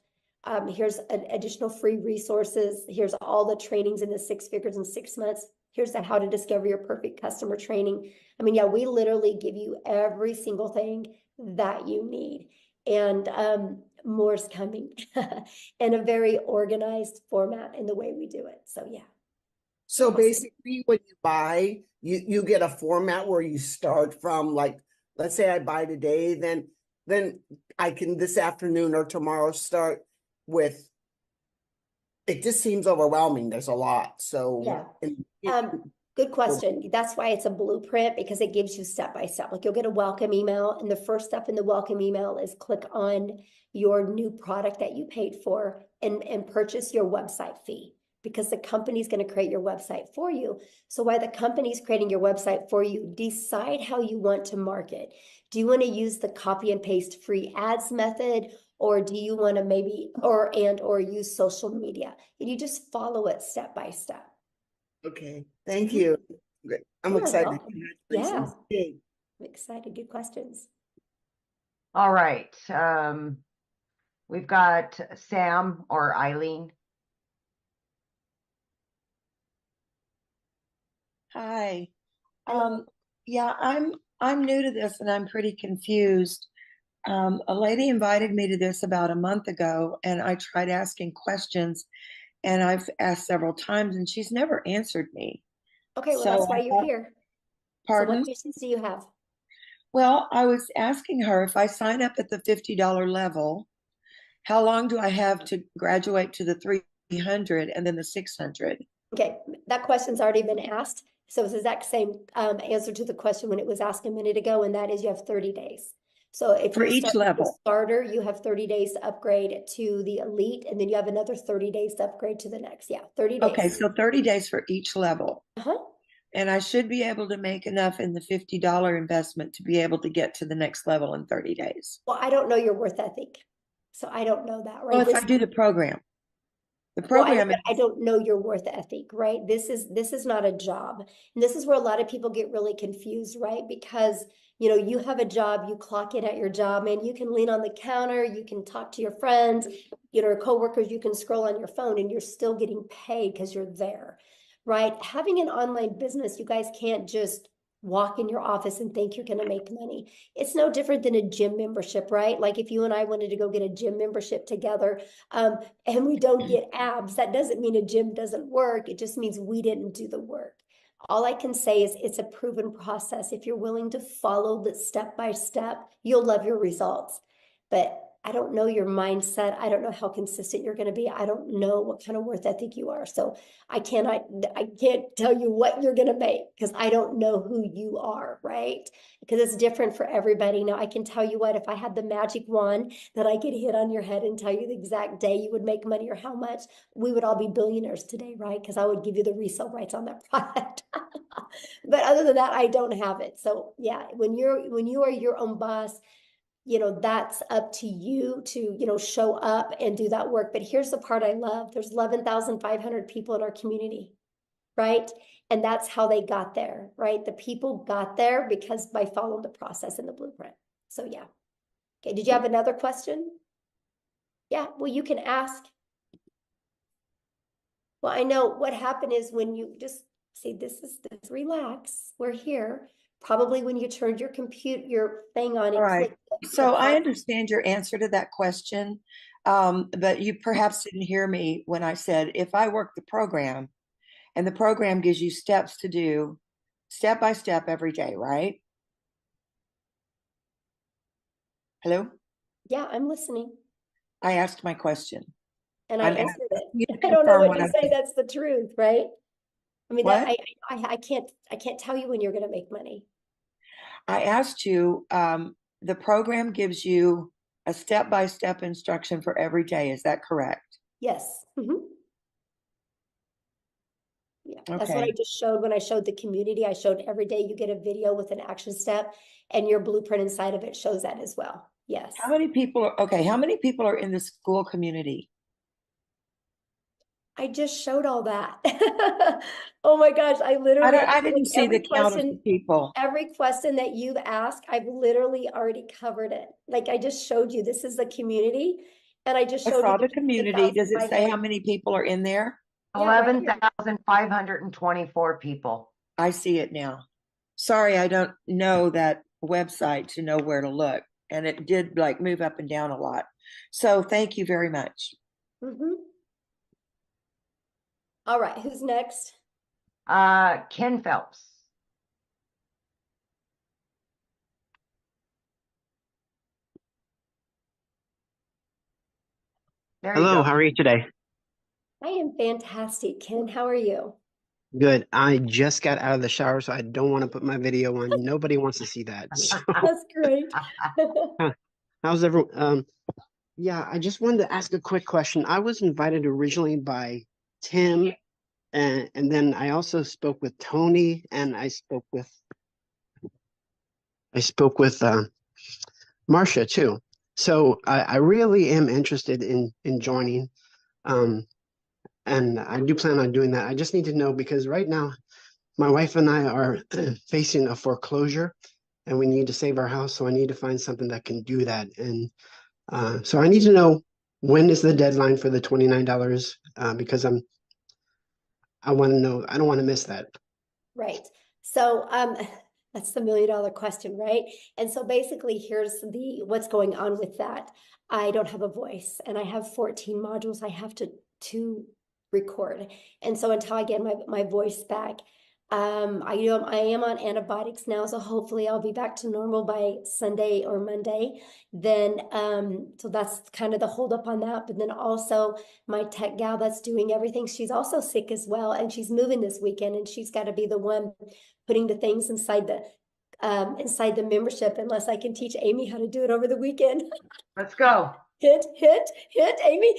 Here's additional free resources. Here's all the trainings in the 6 figures in 6 months. Here's the how to discover your perfect customer training. I mean, yeah, we literally give you every single thing that you need. And more's coming in a very organized format in the way we do it. So yeah. So basically when you buy, you get a format where you start from, like, let's say I buy today, then I can this afternoon or tomorrow start with, it just seems overwhelming. There's a lot. So yeah. Good question. That's why it's a blueprint, because it gives you step by step. Like, you'll get a welcome email, and the first step in the welcome email is click on your new product that you paid for and purchase your website fee, because the company's going to create your website for you. So while the company's creating your website for you, decide how you want to market. Do you want to use the copy and paste free ads method, or do you want to maybe or use social media? And you just follow it step by step. Okay, thank you. Great. I'm excited. Yeah, I'm excited. Good questions. All right. We've got Sam or Eileen. Hi. Yeah, I'm new to this and I'm pretty confused. A lady invited me to this about a month ago, and I tried asking questions, and I've asked several times, and she's never answered me. Okay, well, that's why you're here. Pardon? So what questions do you have? Well, I was asking her, if I sign up at the $50 level, how long do I have to graduate to the 300 and then the 600? Okay, that question's already been asked. So it's the exact same answer to the question when it was asked a minute ago, and that is you have 30 days. So if for each level, starter, you have 30 days to upgrade to the elite, and then you have another 30 days to upgrade to the next. Yeah, 30 days. Okay, so 30 days for each level. Uh-huh. And I should be able to make enough in the $50 investment to be able to get to the next level in 30 days. Well, I don't know your worth ethic, so I don't know that, right? Well, if I do the program. The program well, I don't know your worth ethic, right? This is not a job. And this is where a lot of people get really confused, right? Because, you have a job, you clock in at your job, and you can lean on the counter, you can talk to your friends, coworkers, you can scroll on your phone, and you're still getting paid because you're there, right? Having an online business, you guys can't just walk in your office and think you're going to make money. It's no different than a gym membership, right? Like if you and I wanted to go get a gym membership together, and we don't get abs, that doesn't mean a gym doesn't work. It just means we didn't do the work. All I can say is it's a proven process. If you're willing to follow the step by step, you'll love your results. But I don't know your mindset. I don't know how consistent you're going to be. I don't know what kind of worth ethic you are. So I can't tell you what you're going to make because I don't know who you are, right? Because it's different for everybody. Now I can tell you what, if I had the magic wand that I could hit on your head and tell you the exact day you would make money or how much, we would all be billionaires today, right? Because I would give you the resale rights on that product. But other than that, I don't have it. So yeah, when you are your own boss, that's up to you to, show up and do that work. But here's the part I love. There's 11,500 people in our community, right? And that's how they got there, right? The people got there because by following the process and the blueprint. So yeah. Okay, did you have another question? Yeah, well, you can ask. Well, I know what happened is when you just see, this, relax, we're here. Probably when you turned your thing on, it All right. clicked. So I understand your answer to that question, but you perhaps didn't hear me when I said, if I work the program and the program gives you steps to do step by step every day, right? Hello? Yeah, I'm listening. I asked my question. And I I'm answered you it. I don't know confirm what to I say. said. That's the truth, right? I mean, that What? I can't tell you when you're going to make money. I asked you, the program gives you a step-by-step instruction for every day. Is that correct? Yes. Yeah, that's what I Okay. just showed when I showed the community. I showed every day you get a video with an action step, and your blueprint inside of it shows that as well. Yes. How many people are in the school community? I just showed all that. Oh my gosh, I literally I didn't see the count of the people. Every question that you've asked, I've literally already covered it. Like I just showed you, this is the community, and I just I showed you saw the community. Does it say how 11,500. many people are in there? Yeah, right here. 11,524 people. I see it now. Sorry, I don't know that website to know where to look. And it did like move up and down a lot. So thank you very much. All right, who's next? Ken Phelps. There you Hello, go. how are you today? I am fantastic, Ken. How are you? Good. I just got out of the shower, so I don't want to put my video on. Nobody wants to see that. So, That's great. how's everyone? Yeah, I just wanted to ask a quick question. I was invited originally by Tim, and then I also spoke with Tony, and I spoke with Marcia too. So I really am interested in joining. And I do plan on doing that. I just need to know because right now my wife and I are facing a foreclosure and we need to save our house. So I need to find something that can do that. And so I need to know when is the deadline for the $29 because I want to know, I don't want to miss that. Right. So that's the $1 million question, right? And so basically here's what's going on with that. I don't have a voice and I have 14 modules I have to record. And so until I get my voice back, I am on antibiotics now, so hopefully I'll be back to normal by Sunday or Monday. Then so that's kind of the holdup on that. But then also my tech gal that's doing everything, she's also sick as well, and she's moving this weekend, and she's got to be the one putting the things inside the membership, unless I can teach Amy how to do it over the weekend. Let's go. Hint, Amy.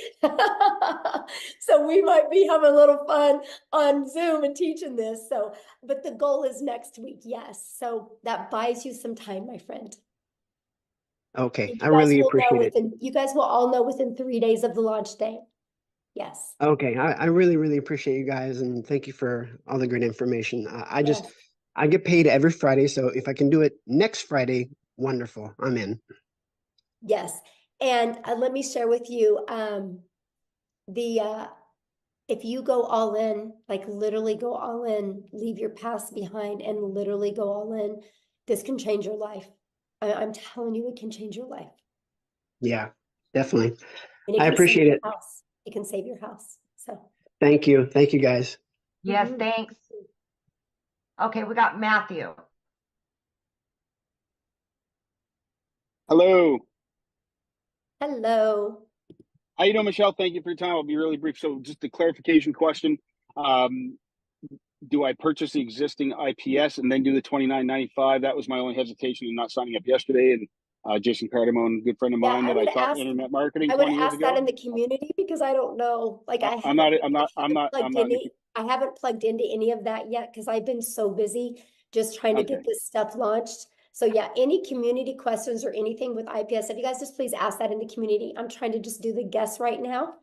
So we might be having a little fun on Zoom and teaching this. So, but the goal is next week. Yes. So that buys you some time, my friend. Okay. I really appreciate it. You guys will all know within 3 days of the launch day. Yes. Okay. I really, really appreciate you guys. And thank you for all the great information. I get paid every Friday. So if I can do it next Friday, wonderful. I'm in. Yes. And let me share with you if you go all in, like literally go all in, leave your past behind and literally go all in, this can change your life. I'm telling you, it can change your life. Yeah, definitely. And I appreciate it. It can save your house. So thank you. Thank you guys. Yes, thanks. Okay, we got Matthew. Hello. Hello. How you doing, Michelle? Thank you for your time. I'll be really brief. So just a clarification question. Do I purchase the existing IPS and then do the $29.95? That was my only hesitation in not signing up yesterday. And Jason Cardamone, good friend of mine that I taught internet marketing I would 20 years ask that ago. in the community because I don't know. Like I I'm haven't not plugged into any of that yet because I've been so busy just trying to get this stuff launched. So yeah, any community questions or anything with IPS, if you guys just please ask that in the community. I'm trying to just do the guess right now.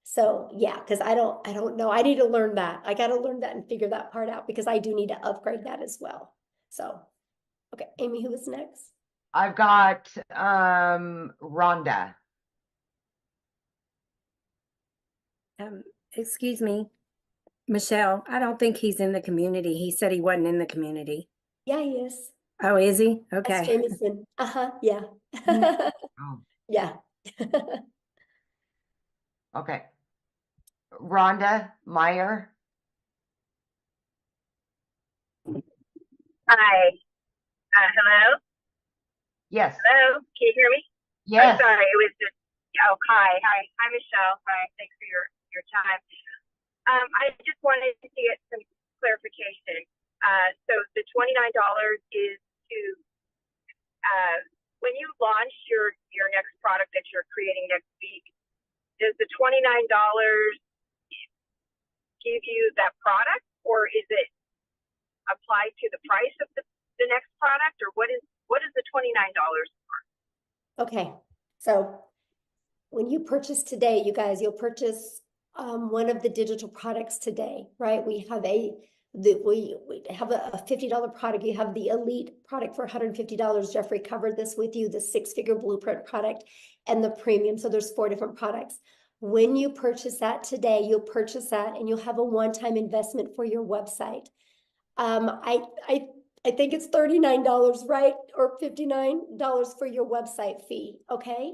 So yeah, because I don't know. I need to learn that. I got to learn that and figure that part out because I do need to upgrade that as well. So, okay, Amy, who is next? I've got Rhonda. Excuse me, Michelle, I don't think he's in the community. He said he wasn't in the community. Yeah, he is. Oh, is he? That's Okay. Jameson. Yeah. Yeah. Okay. Rhonda Meyer. Hi. Hello? Yes. Hello? Can you hear me? Yes. I'm sorry. It was just, oh, hi. Hi, Michelle. Hi. Thanks for your time. I just wanted to get some clarification. So the $29 is to, when you launch your next product that you're creating next week, does the $29 give you that product, or is it applied to the price of the next product, or what is the $29 for? Okay. So when you purchase today, you guys, you'll purchase one of the digital products today, right? We have we have a $50 product. You have the elite product for $150. Jeffrey covered this with you, the six-figure blueprint product and the premium. So there's 4 different products. When you purchase that today, you'll purchase that and you'll have a one-time investment for your website. I think it's $39, right? Or $59 for your website fee, okay?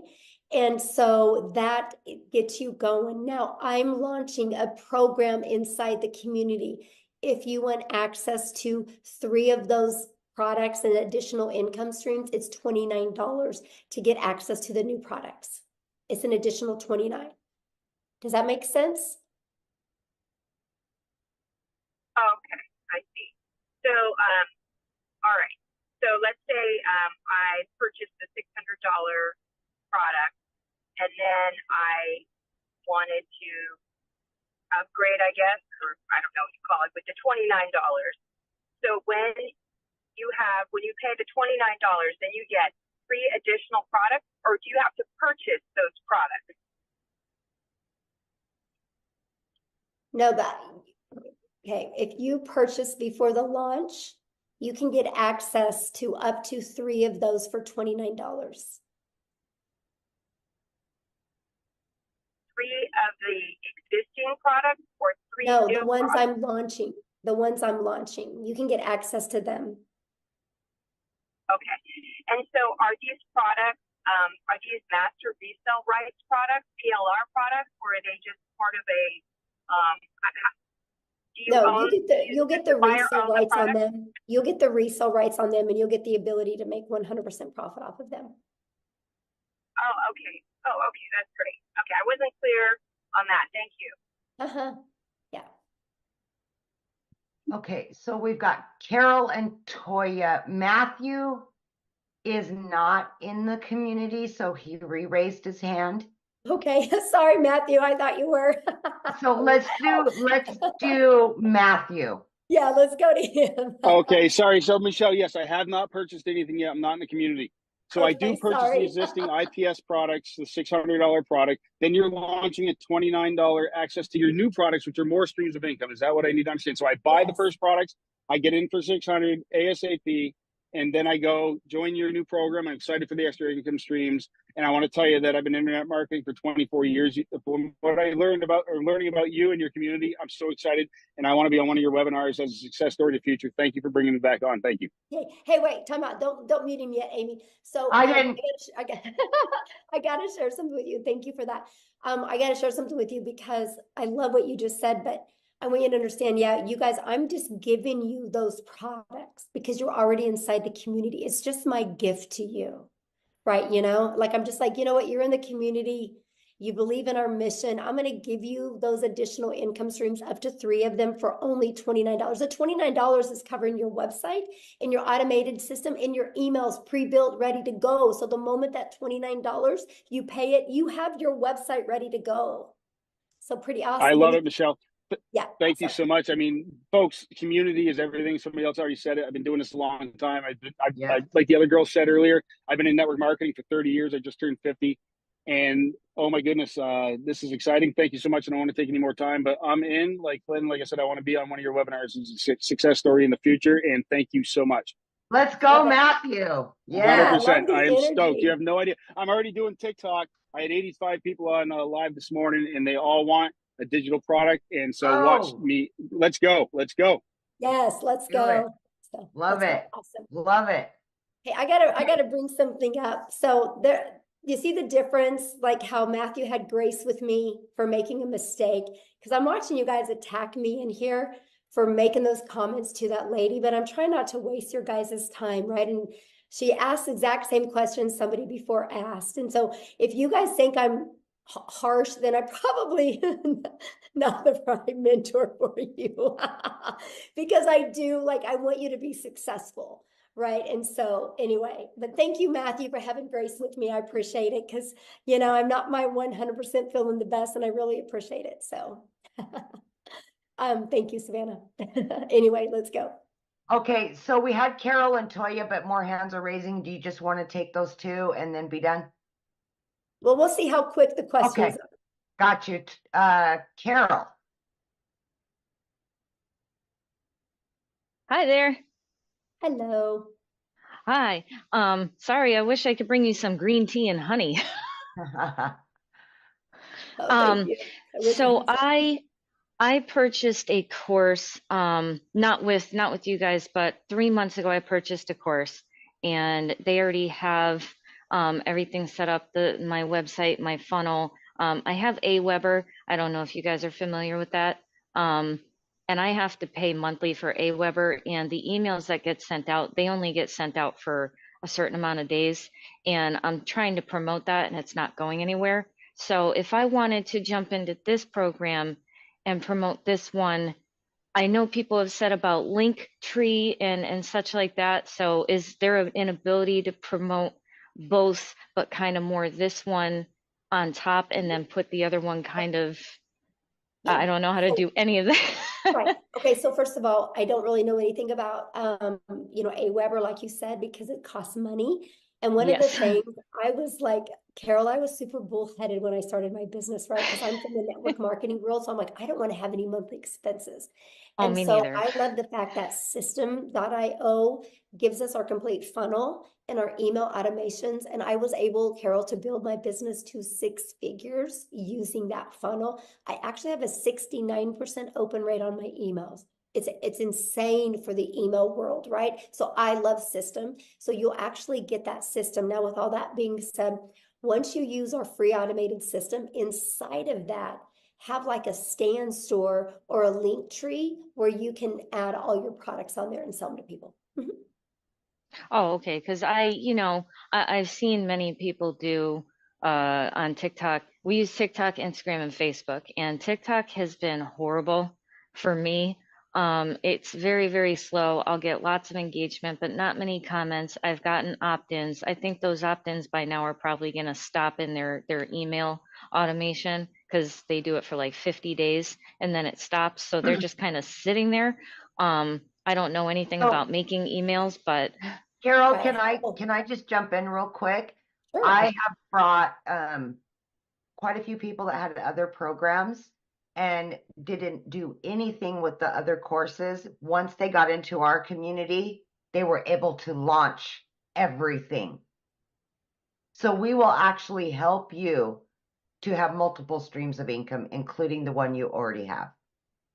And so that gets you going. Now, I'm launching a program inside the community. If you want access to 3 of those products and additional income streams, it's $29 to get access to the new products. It's an additional $29. Does that make sense? Okay, I see. So, all right. So let's say I purchased the $600 product, and then I wanted to upgrade, I guess, or I don't know what you call it, with the $29. So when you pay the $29, then you get 3 additional products, or do you have to purchase those products? No, okay. If you purchase before the launch, you can get access to up to 3 of those for $29. 3 of the existing products, or 3 No, new the ones products? I'm launching. The ones I'm launching. You can get access to them. Okay. And so are these products, are these master resale rights products, PLR products, or are they just part of a, do you No, own, you'll get the buyer resale own the rights on product? them. You'll get the resale rights on them and you'll get the ability to make 100% profit off of them. Oh, okay. Oh, okay. That's great. Okay. I wasn't clear on that. Thank you. Yeah. Okay, so we've got Carol and Toya. Matthew is not in the community, so he re-raised his hand. Okay, sorry, Matthew. I thought you were. So let's do Matthew. Yeah, let's go to him. Okay, sorry. So Michelle, yes, I have not purchased anything yet. I'm not in the community. So I do purchase the existing IPS products, the $600 product. Then you're launching a $29 access to your new products, which are more streams of income. Is that what I need to understand? So I buy the first products, I get in for $600 ASAP, and then I go join your new program. I'm excited for the extra income streams. And I want to tell you that I've been internet marketing for 24 years. From what I learning about you and your community, I'm so excited. And I want to be on one of your webinars as a success story to the future. Thank you for bringing me back on. Thank you. Hey, wait, time out. Don't mute him yet, Amy. So I didn't. I gotta share something with you. Thank you for that. I gotta share something with you because I love what you just said, but I want you to understand, yeah, you guys, I'm just giving you those products because you're already inside the community. It's just my gift to you, right? You know, like I'm just like, you know what, you're in the community, you believe in our mission. I'm going to give you those additional income streams, up to 3 of them for only $29. The $29 is covering your website and your automated system and your emails pre-built, ready to go. So the moment that $29, you pay it, you have your website ready to go. So pretty awesome. I love it, Michelle. Yeah. Thank you so much. I mean, folks, community is everything. Somebody else already said it. I've been doing this a long time. I like the other girl said earlier, I've been in network marketing for 30 years. I just turned 50. And oh my goodness, this is exciting. Thank you so much. I don't want to take any more time, but I'm in. Like Lynn, like I said, I want to be on one of your webinars as a success story in the future. And thank you so much. Let's go, Matthew. Yeah, 100%. I am stoked. You have no idea. I'm already doing TikTok. I had 85 people on live this morning, and they all want a digital product. And so watch me. Let's go. Let's go. Yes, let's go. So, Love let's it. go. Awesome. Love it. Hey, I gotta bring something up. So there, you see the difference, like how Matthew had grace with me for making a mistake, because I'm watching you guys attack me in here for making those comments to that lady, but I'm trying not to waste your guys' time, right? And she asked the exact same question somebody before asked. And so if you guys think I'm harsh, then I probably not the right mentor for you. Because I do, like, I want you to be successful, right? And so anyway, but thank you, Matthew, for having grace with me. I appreciate it, because, you know, I'm not my 100% feeling the best, and I really appreciate it. So thank you, Savannah. Anyway, let's go. Okay, so we had Carol and Toya, but more hands are raising. Do you just want to take those 2 and then be done? Well, we'll see how quick the questions are. Got you. Carol. Hi there. Hello. Hi. Sorry, I wish I could bring you some green tea and honey. Thank you. So I purchased a course, not with you guys, but 3 months ago I purchased a course, and they already have everything set up, my website, my funnel. I have Aweber. I don't know if you guys are familiar with that. And I have to pay monthly for Aweber, and the emails that get sent out, they only get sent out for a certain amount of days. And I'm trying to promote that, and it's not going anywhere. So if I wanted to jump into this program and promote this one, I know people have said about Linktree and such like that. So is there an ability to promote both, but kind of more this one on top, and then put the other one kind of, I don't know how to do any of that. Right. Okay. So first of all, I don't really know anything about, you know, Aweber, like you said, because it costs money. And one of the things I was like, Carol, I was super bullheaded when I started my business, right? Because I'm from the network marketing world. So I'm like, I don't want to have any monthly expenses. Oh, me so neither. I love the fact that system.io gives us our complete funnel and our email automations. And I was able, Carol, to build my business to 6 figures using that funnel. I actually have a 69% open rate on my emails. It's insane for the email world, right? So I love system. So you'll actually get that system. Now, with all that being said, once you use our free automated system, inside of that, have like a stand store or a link tree where you can add all your products on there and sell them to people. Oh, okay. Because I've seen many people do on TikTok. We use TikTok, Instagram, and Facebook, and TikTok has been horrible for me. It's very, very slow. I'll get lots of engagement, but not many comments. I've gotten opt-ins. I think those opt-ins by now are probably going to stop in their email automation, because they do it for like 50 days and then it stops. So they're just kind of sitting there. I don't know anything about making emails, but Carol, can I just jump in real quick? Sure. I have brought quite a few people that had other programs and didn't do anything with the other courses. Once they got into our community, they were able to launch everything. So we will actually help you to have multiple streams of income, including the one you already have.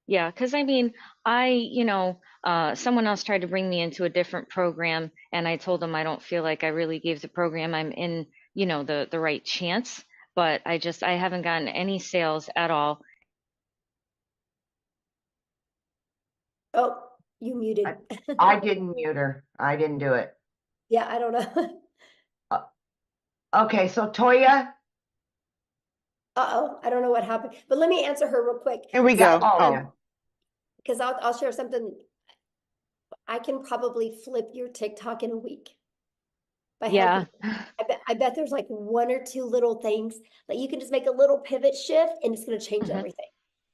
Yeah, because I mean, someone else tried to bring me into a different program, and I told them I don't feel like I really gave the program I'm in, the right chance, but I haven't gotten any sales at all. Oh, you muted. I didn't mute her. I didn't do it. Yeah, I don't know. Okay, so Toya. Uh-oh, I don't know what happened, but let me answer her real quick. Here we So, go. Oh, because I'll share something. I can probably flip your TikTok in a week by Yeah. helping. I bet there's like one or two little things that you can just make a little pivot shift and it's going to change everything.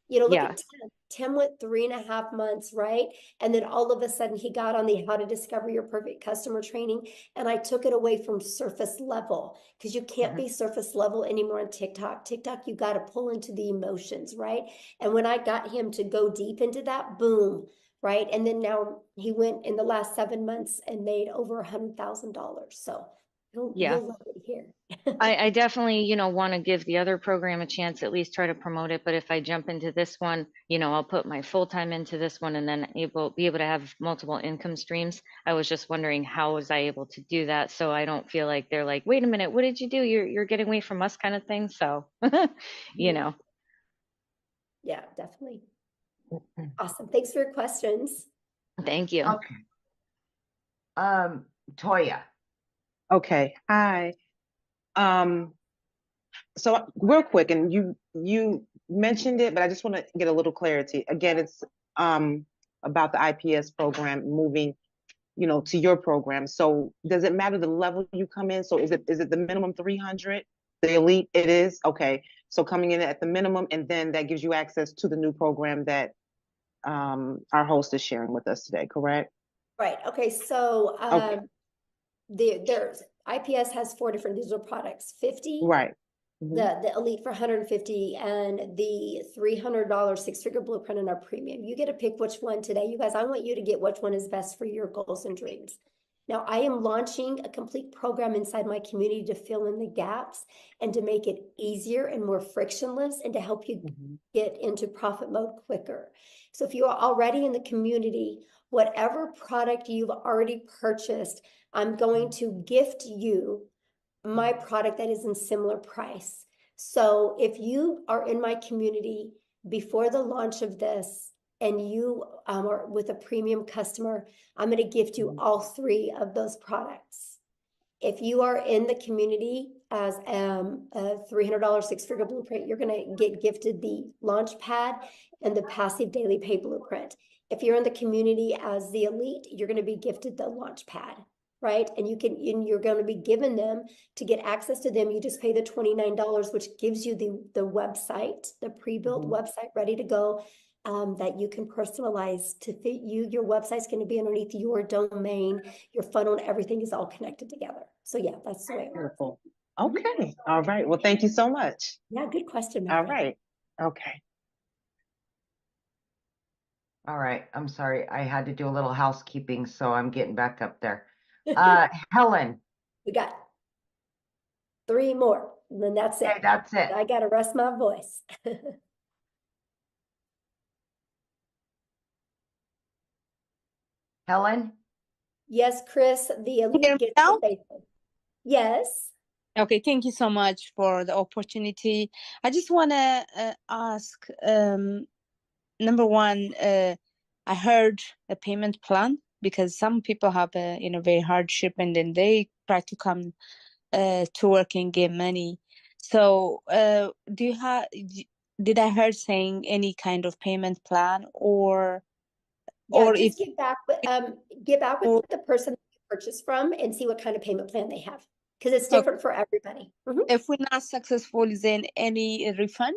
You know, look Yeah. at Tim. Tim went 3.5 months, right? And then all of a sudden he got on the How to Discover Your Perfect Customer training. And I took it away from surface level because you can't be surface level anymore on TikTok. TikTok, you got to pull into the emotions, right? And when I got him to go deep into that, boom, right? And then now he went in the last 7 months and made over $100,000. So Yeah. you'll love it here. I definitely, you know, want to give the other program a chance, at least try to promote it. But if I jump into this one, you know, I'll put my full time into this one and then be able to have multiple income streams. I was just wondering, how was I able to do that so I don't feel like they're like, wait a minute, what did you do? You're getting away from us, kind of thing. So, you know. Yeah, definitely. Awesome. Thanks for your questions. Thank you. Okay. Toya. okay. Hi. So real quick, and you mentioned it, but I just want to get a little clarity. Again, it's about the IPS program moving, you know, to your program. So does it matter the level you come in? So is it the minimum 300? The elite, it is? Okay. So coming in at the minimum, and then that gives you access to the new program that our host is sharing with us today, correct? Right. Okay. So Okay. there's IPS has 4 different digital products, 50, Right. the Elite for 150, and the $300 6-figure blueprint in our premium. You get to pick which one today. You guys, I want you to get which one is best for your goals and dreams. Now, I am launching a complete program inside my community to fill in the gaps and to make it easier and more frictionless and to help you get into profit mode quicker. So if you are already in the community, whatever product you've already purchased, I'm going to gift you my product that is in similar price. So if you are in my community before the launch of this and you are with a premium customer, I'm going to gift you all 3 of those products. If you are in the community as a $300 6-figure blueprint, you're going to get gifted the launch pad and the passive daily pay blueprint. If you're in the community as the elite, you're going to be gifted the launch pad, right? And you're going to be given them. To get access to them, you just pay the $29, which gives you the website, the pre-built website ready to go, that you can personalize to fit you. Your website's going to be underneath your domain, your funnel, and everything is all connected together. So yeah, that's the way it works. Beautiful. Okay. All right. Well, thank you so much. Yeah, good question. All right. Okay. All right. I'm sorry. I had to do a little housekeeping, so I'm getting back up there. Helen. We got 3 more, and then that's it. Okay, that's it. I got to rest my voice. Helen? Yes, Chris, the elite gets what they said. Yes. Okay, thank you so much for the opportunity. I just want to ask, number one, I heard a payment plan because some people have a very hardship and then they try to come to work and get money. So did I heard saying any kind of payment plan or Just get back with the person that you purchased from and see what kind of payment plan they have, because it's different for everybody. If we're not successful, is there any refund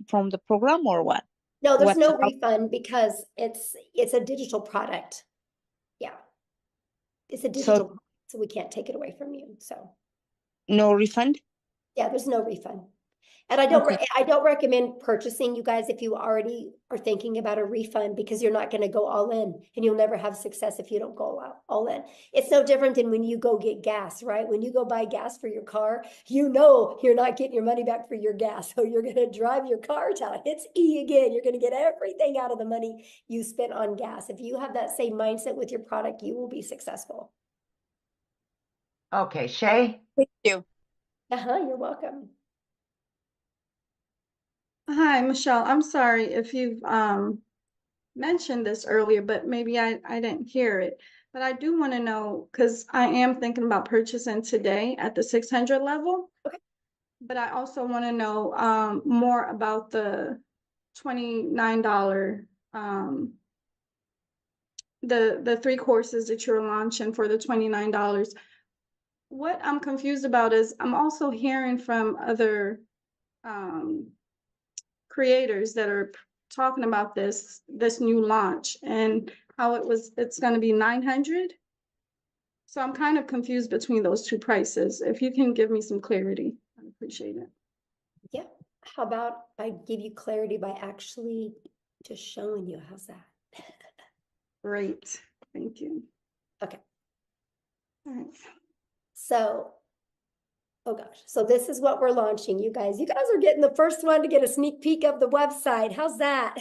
from the program or what? No, there's no refund because it's a digital product. Yeah. It's a digital product, so we can't take it away from you. So no refund? Yeah, there's no refund. And I don't recommend purchasing, you guys, if you already are thinking about a refund, because you're not going to go all in and you'll never have success if you don't go all in. It's no different than when you go get gas, right? When you go buy gas for your car, you know you're not getting your money back for your gas. So you're going to drive your car till it hits E again. You're going to get everything out of the money you spent on gas. If you have that same mindset with your product, you will be successful. Okay, Shay? Thank you. You're welcome. Hi, Michelle. I'm sorry if you've mentioned this earlier, but maybe I didn't hear it. But I do want to know, because I am thinking about purchasing today at the 600 level. Okay. But I also want to know more about the $29, the 3 courses that you're launching for the $29. What I'm confused about is I'm also hearing from other creators that are talking about this new launch and how it's going to be 900. So I'm kind of confused between those two prices. If you can give me some clarity, I'd appreciate it. Yeah. How about I give you clarity by actually just showing you? How's that? Great. Thank you. Okay. All right. So, oh gosh. So this is what we're launching, you guys. You guys are getting the first one to get a sneak peek of the website. How's that?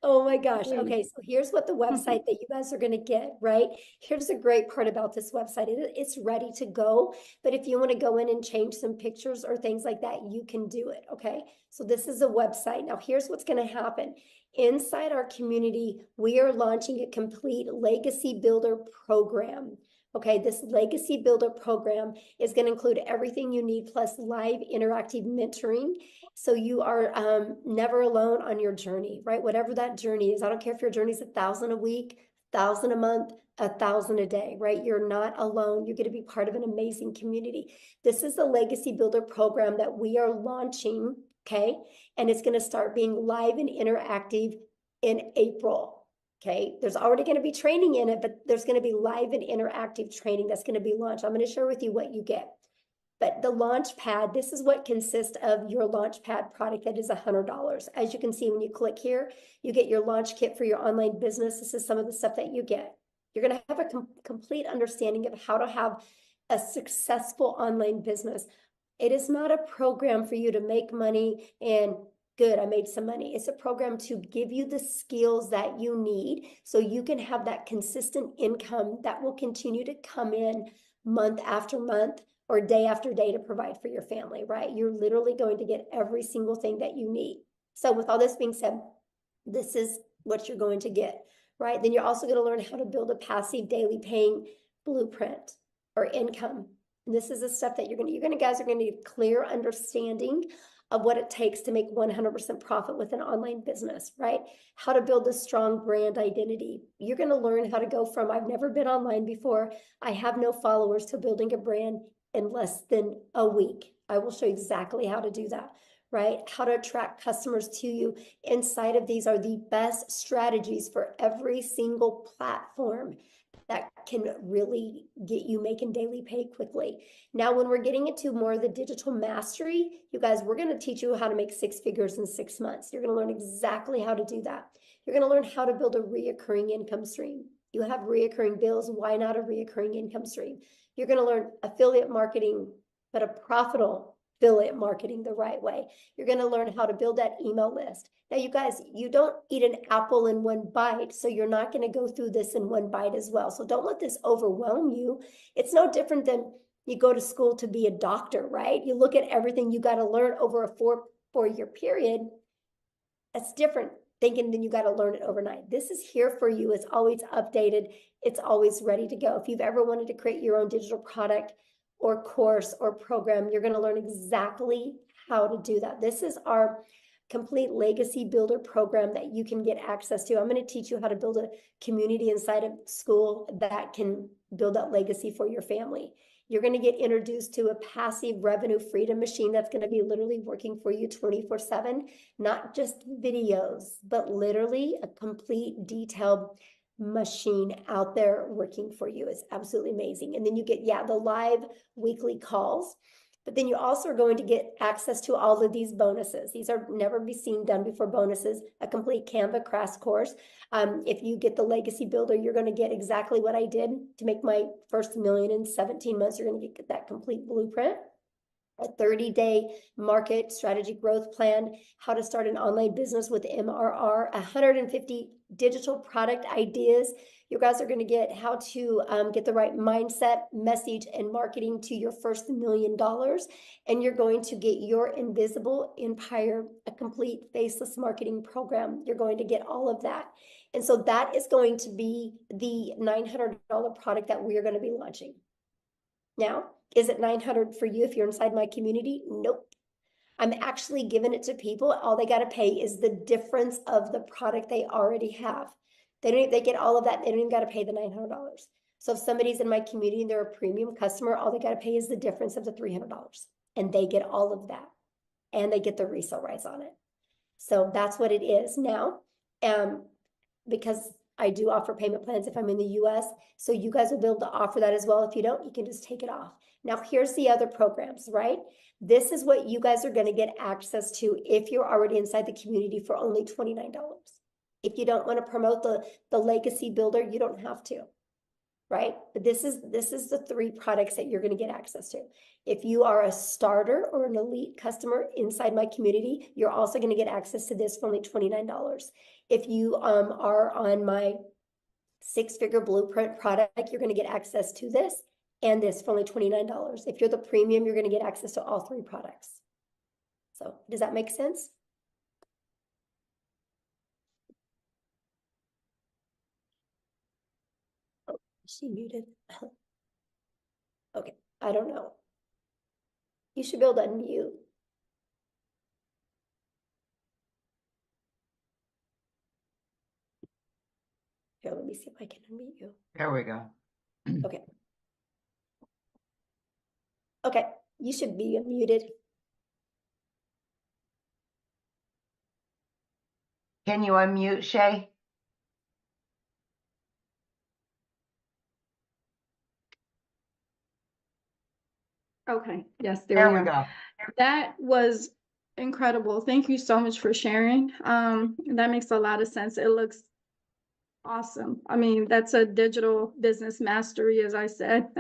Oh my gosh. Okay, so here's what the website that you guys are going to get, right? Here's the great part about this website. It's ready to go, but if you want to go in and change some pictures or things like that, you can do it, okay? So this is a website. Now, here's what's going to happen. Inside our community, we are launching a complete legacy builder program. Okay, this legacy builder program is going to include everything you need plus live interactive mentoring. So you are never alone on your journey, right? Whatever that journey is. I don't care if your journey is 1,000 a week, 1,000 a month, 1,000 a day, right? You're not alone. You're going to be part of an amazing community. This is the legacy builder program that we are launching, okay? And it's going to start being live and interactive in April. Okay, there's already going to be training in it, but there's going to be live and interactive training that's going to be launched. I'm going to share with you what you get. But the launch pad, this is what consists of your launch pad product that is $100. As you can see, when you click here, you get your launch kit for your online business. This is some of the stuff that you get. You're going to have a complete understanding of how to have a successful online business. It is not a program for you to make money and good, I made some money. It's a program to give you the skills that you need so you can have that consistent income that will continue to come in month after month or day after day to provide for your family, right? You're literally going to get every single thing that you need. So with all this being said, this is what you're going to get, right? Then you're also going to learn how to build a passive daily paying blueprint or income. And this is the stuff that you guys are going to need clear understanding of what it takes to make 100% profit with an online business, right? How to build a strong brand identity. You're going to learn how to go from I've never been online before, I have no followers, to building a brand in less than a week. I will show you exactly how to do that, right? How to attract customers to you. Inside of these are the best strategies for every single platform that can really get you making daily pay quickly. Now, when we're getting into more of the digital mastery, you guys, we're going to teach you how to make 6 figures in 6 months. You're going to learn exactly how to do that. You're going to learn how to build a reoccurring income stream. You have reoccurring bills. Why not a reoccurring income stream? You're going to learn affiliate marketing, but a profitable affiliate marketing the right way. You're going to learn how to build that email list. Now, you guys, you don't eat an apple in one bite, so you're not going to go through this in one bite as well. So don't let this overwhelm you. It's no different than you go to school to be a doctor, right? You look at everything you got to learn over a four-year period. That's different thinking than you got to learn it overnight. This is here for you. It's always updated. It's always ready to go. If you've ever wanted to create your own digital product or course or program, you're going to learn exactly how to do that. This is our complete legacy builder program that you can get access to. I'm going to teach you how to build a community inside of school that can build that legacy for your family. You're going to get introduced to a passive revenue freedom machine that's going to be literally working for you 24/7, not just videos, but literally a complete detailed machine out there working for you. It's absolutely amazing. And then you get, the live weekly calls. But then you also are going to get access to all of these bonuses. These are never be seen done before bonuses, a complete Canva crash course. If you get the legacy builder, you're going to get exactly what I did to make my first $1 million in 17 months. You're going to get that complete blueprint. a 30-day market strategy growth plan, how to start an online business with MRR, 150 digital product ideas. You guys are going to get how to get the right mindset, message, and marketing to your first $1 million. And you're going to get your invisible empire, a complete faceless marketing program. You're going to get all of that. And so that is going to be the $900 product that we are going to be launching. Now, is it $900 for you if you're inside my community? Nope. I'm actually giving it to people. All they got to pay is the difference of the product they already have. They get all of that. They don't even got to pay the $900. So if somebody's in my community and they're a premium customer, all they got to pay is the difference of the $300. And they get all of that. And they get the resale rights on it. So that's what it is now. Because I do offer payment plans if I'm in the US. So you guys will be able to offer that as well. If you don't, you can just take it off. Now, here's the other programs, right? This is what you guys are going to get access to if you're already inside the community for only $29. If you don't want to promote the legacy builder, you don't have to, right? But this is the 3 products that you're going to get access to. If you are a starter or an elite customer inside my community, you're also going to get access to this for only $29. If you are on my 6-figure blueprint product, you're going to get access to this and this for only $29. If you're the premium, you're going to get access to all 3 products. So does that make sense? Oh, is she muted? Okay, I don't know. You should be able to unmute. Here, let me see if I can unmute you. There we go. Okay. Okay, you should be unmuted. Can you unmute, Shay? Okay, yes, There we we are. go. That was incredible. Thank you so much for sharing. That makes a lot of sense. It looks awesome. I mean, that's a digital business mastery, as I said.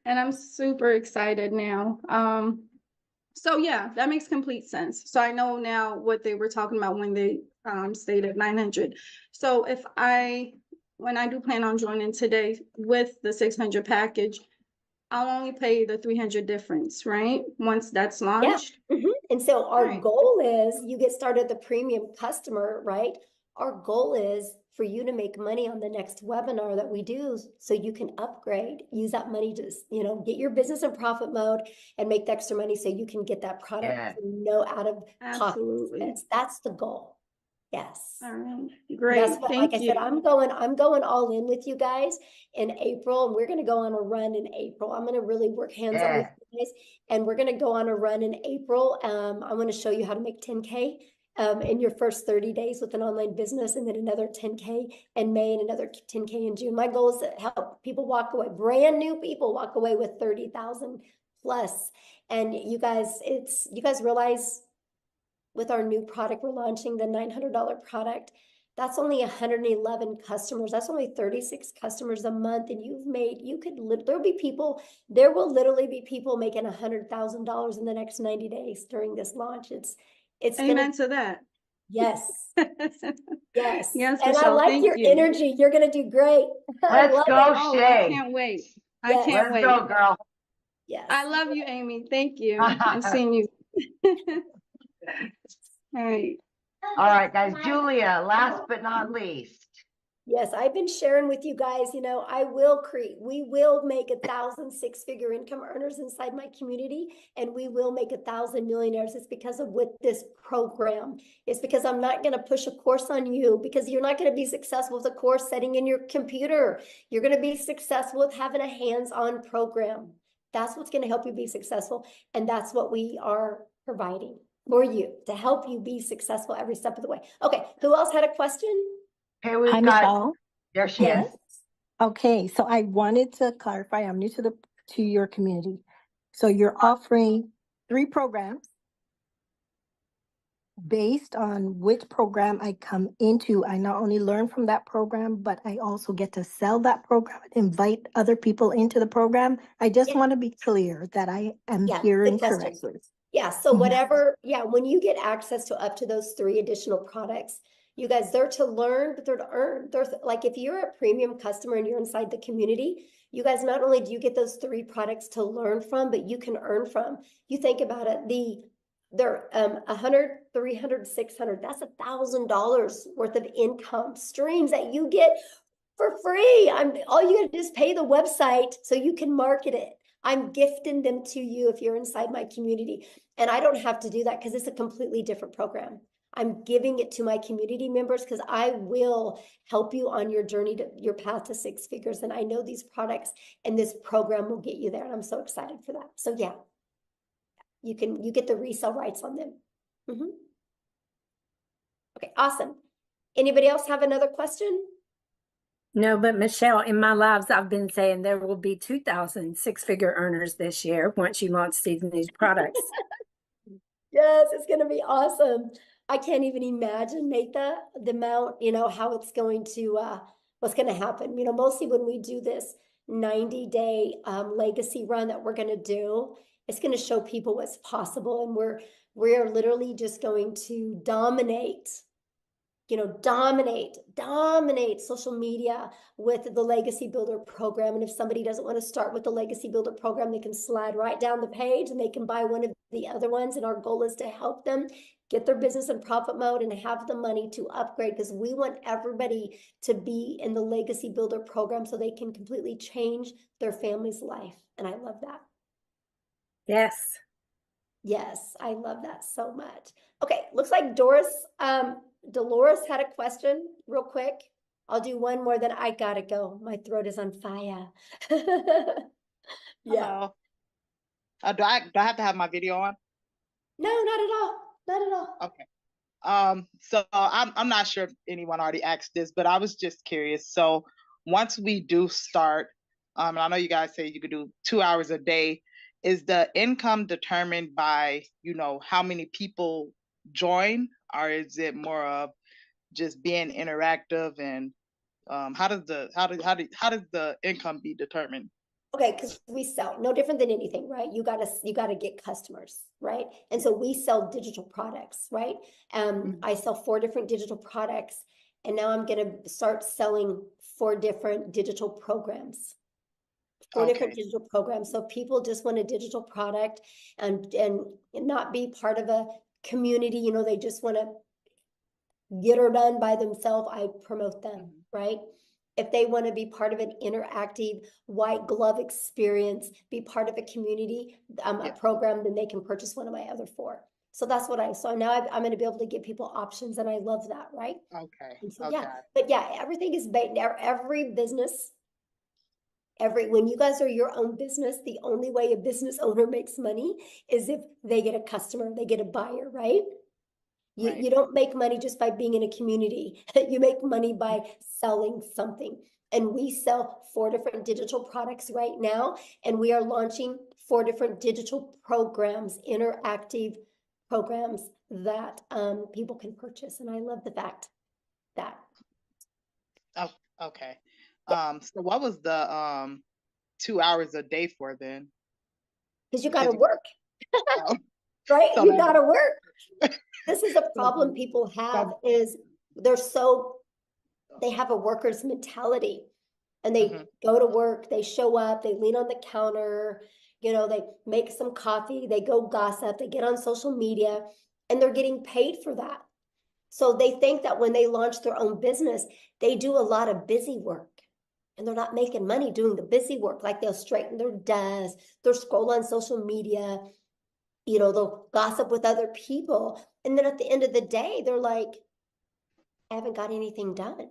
And I'm super excited now. So yeah, that makes complete sense. So I know now what they were talking about when they stated 900. So when I do plan on joining today with the 600 package, I'll only pay the 300 difference, right? Once that's launched. Yeah. And so our goal is you get started the premium customer, right? Our goal is for you to make money on the next webinar that we do so you can upgrade, use that money to, get your business in profit mode and make the extra money so you can get that product for no out of pocket expense. That's the goal. Yes. All right. Great. That's what, Thank like I you. said, I'm going all in with you guys in April, and we're going to go on a run in April. I'm going to really work hands-on with you guys, and we're going to go on a run in April. I want to show you how to make 10K in your first 30 days with an online business, and then another 10K in May and another 10K in June. My goal is to help people walk away, brand new people walk away with 30,000 plus. And you guys realize with our new product, we're launching the $900 product. That's only 111 customers. That's only 36 customers a month. And there will literally be people making $100,000 in the next 90 days during this launch. It's Amen to that. Yes. Yes. Yes, And Michelle, I like thank your you. energy. You're going to do great. Let's go, Oh, I Shay. can't wait. Yes. I can't wait. Let's go, girl. Yes. I love you, Amy. Thank you. And seeing you. All right. All right, guys. Julia, last but not least. Yes, I've been sharing with you guys, we will make 1,000 6-figure income earners inside my community, and we will make 1,000 millionaires. It's because of with this program. It's because I'm not going to push a course on you, because you're not going to be successful with a course setting in your computer. You're going to be successful with having a hands-on program. That's what's going to help you be successful. And that's what we are providing for you to help you be successful every step of the way. Okay. Who else had a question? Okay, we've Hi, got, Michelle. there she Yes. is. Okay, so I wanted to clarify, I'm new to your community. So you're offering 3 programs. based on which program I come into, I not only learn from that program, but I also get to sell that program and invite other people into the program. I just want to be clear that I am Yeah, hearing good question. correctly. Yeah, so Mhm. whatever, yeah, when you get access to up to those 3 additional products, you guys, they're to learn, but they're to earn. There's like, if you're a premium customer and you're inside the community, you guys, not only do you get those 3 products to learn from, but you can earn from. You think about it, they're 100, 300, 600, that's $1,000 worth of income streams that you get for free. All you gotta do is pay the website so you can market it. I'm gifting them to you if you're inside my community. And I don't have to do that because it's a completely different program. I'm giving it to my community members because I will help you on your journey to your path to 6 figures. And I know these products and this program will get you there. And I'm so excited for that. So yeah, you get the resale rights on them. Okay, awesome. Anybody else have another question? No, but Michelle, in my lives, I've been saying there will be 2,000 six-figure earners this year once you launch these new products. Yes, it's going to be awesome. I can't even imagine, Natha, the amount, how it's going to, what's going to happen. Mostly when we do this 90-day legacy run that we're going to do, it's going to show people what's possible. And we're literally just going to dominate social media with the Legacy Builder program. And if somebody doesn't want to start with the Legacy Builder program, they can slide right down the page and they can buy one of the other ones. And our goal is to help them get their business in profit mode and have the money to upgrade, because we want everybody to be in the Legacy Builder program so they can completely change their family's life. And I love that. Yes. Yes, I love that so much. Okay, looks like Dolores had a question real quick. I'll do one more, then I gotta go. My throat is on fire. Yeah. Hello. Do I have to have my video on? No, not at all. Not at all. Okay. So I'm not sure if anyone already asked this, but I was just curious. So once we do start, and I know you guys say you could do 2 hours a day, is the income determined by, how many people join, or is it more of just being interactive? And how does the income be determined? Okay, because we sell no different than anything, right? You gotta get customers, right? And so we sell digital products, right? I sell 4 different digital products, and now I'm gonna start selling 4 different digital programs. 4 different digital programs. So people just want a digital product and not be part of a community, they just want to get her done by themselves. I promote them, right? If they want to be part of an interactive white glove experience, be part of a community, a program, then they can purchase one of my other 4. So that's what so now I'm going to be able to give people options, and I love that, right? Okay. And so, yeah, but yeah, everything is based, every business, when you guys are your own business, the only way a business owner makes money is if they get a customer, they get a buyer, right? You don't make money just by being in a community. You make money by selling something. And we sell 4 different digital products right now, and we are launching 4 different digital programs, interactive programs that people can purchase. And I love the fact that. Oh, okay. So what was the 2 hours a day for then? Because you got to work, right? So You got to work. This is a problem people have, is they have a worker's mentality, and they go to work, they show up, they lean on the counter, they make some coffee, they go gossip, they get on social media, and they're getting paid for that. So they think that when they launch their own business, they do a lot of busy work. And they're not making money doing the busy work. Like, they'll straighten their desk, they'll scroll on social media, they'll gossip with other people. And then at the end of the day, they're like, I haven't got anything done.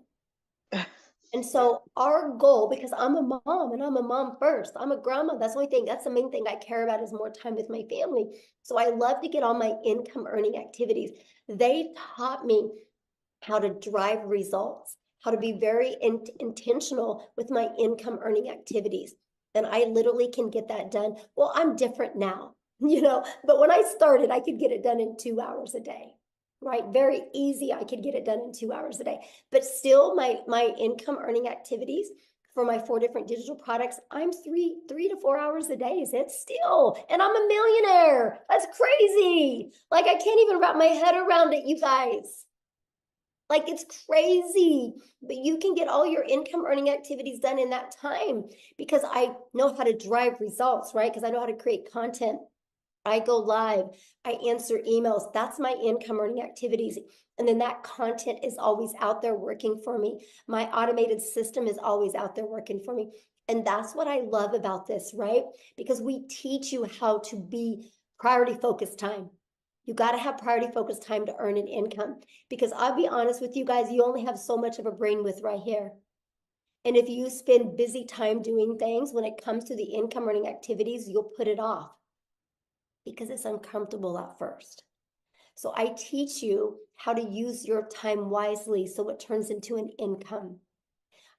And so our goal, because I'm a mom and I'm a mom first, I'm a grandma. That's the main thing I care about, is more time with my family. So I love to get all my income earning activities. They taught me how to drive results, how to be very intentional with my income earning activities. And I literally can get that done. Well, I'm different now, but when I started, I could get it done in 2 hours a day. right? Very easy. I could get it done in 2 hours a day. But still, my income earning activities for my 4 different digital products, I'm 3 to 4 hours a day. It's still, and I'm a millionaire. That's crazy. Like, I can't even wrap my head around it, you guys. Like, it's crazy, but you can get all your income earning activities done in that time because I know how to drive results, right? Because I know how to create content. I go live, I answer emails. That's my income earning activities. And then that content is always out there working for me. My automated system is always out there working for me. And that's what I love about this, right? Because we teach you how to be priority focused time. You got to have priority focused time to earn an income. Because I'll be honest with you guys, you only have so much of a brain width right here. And if you spend busy time doing things, when it comes to the income earning activities, you'll put it off because it's uncomfortable at first. So I teach you how to use your time wisely so it turns into an income.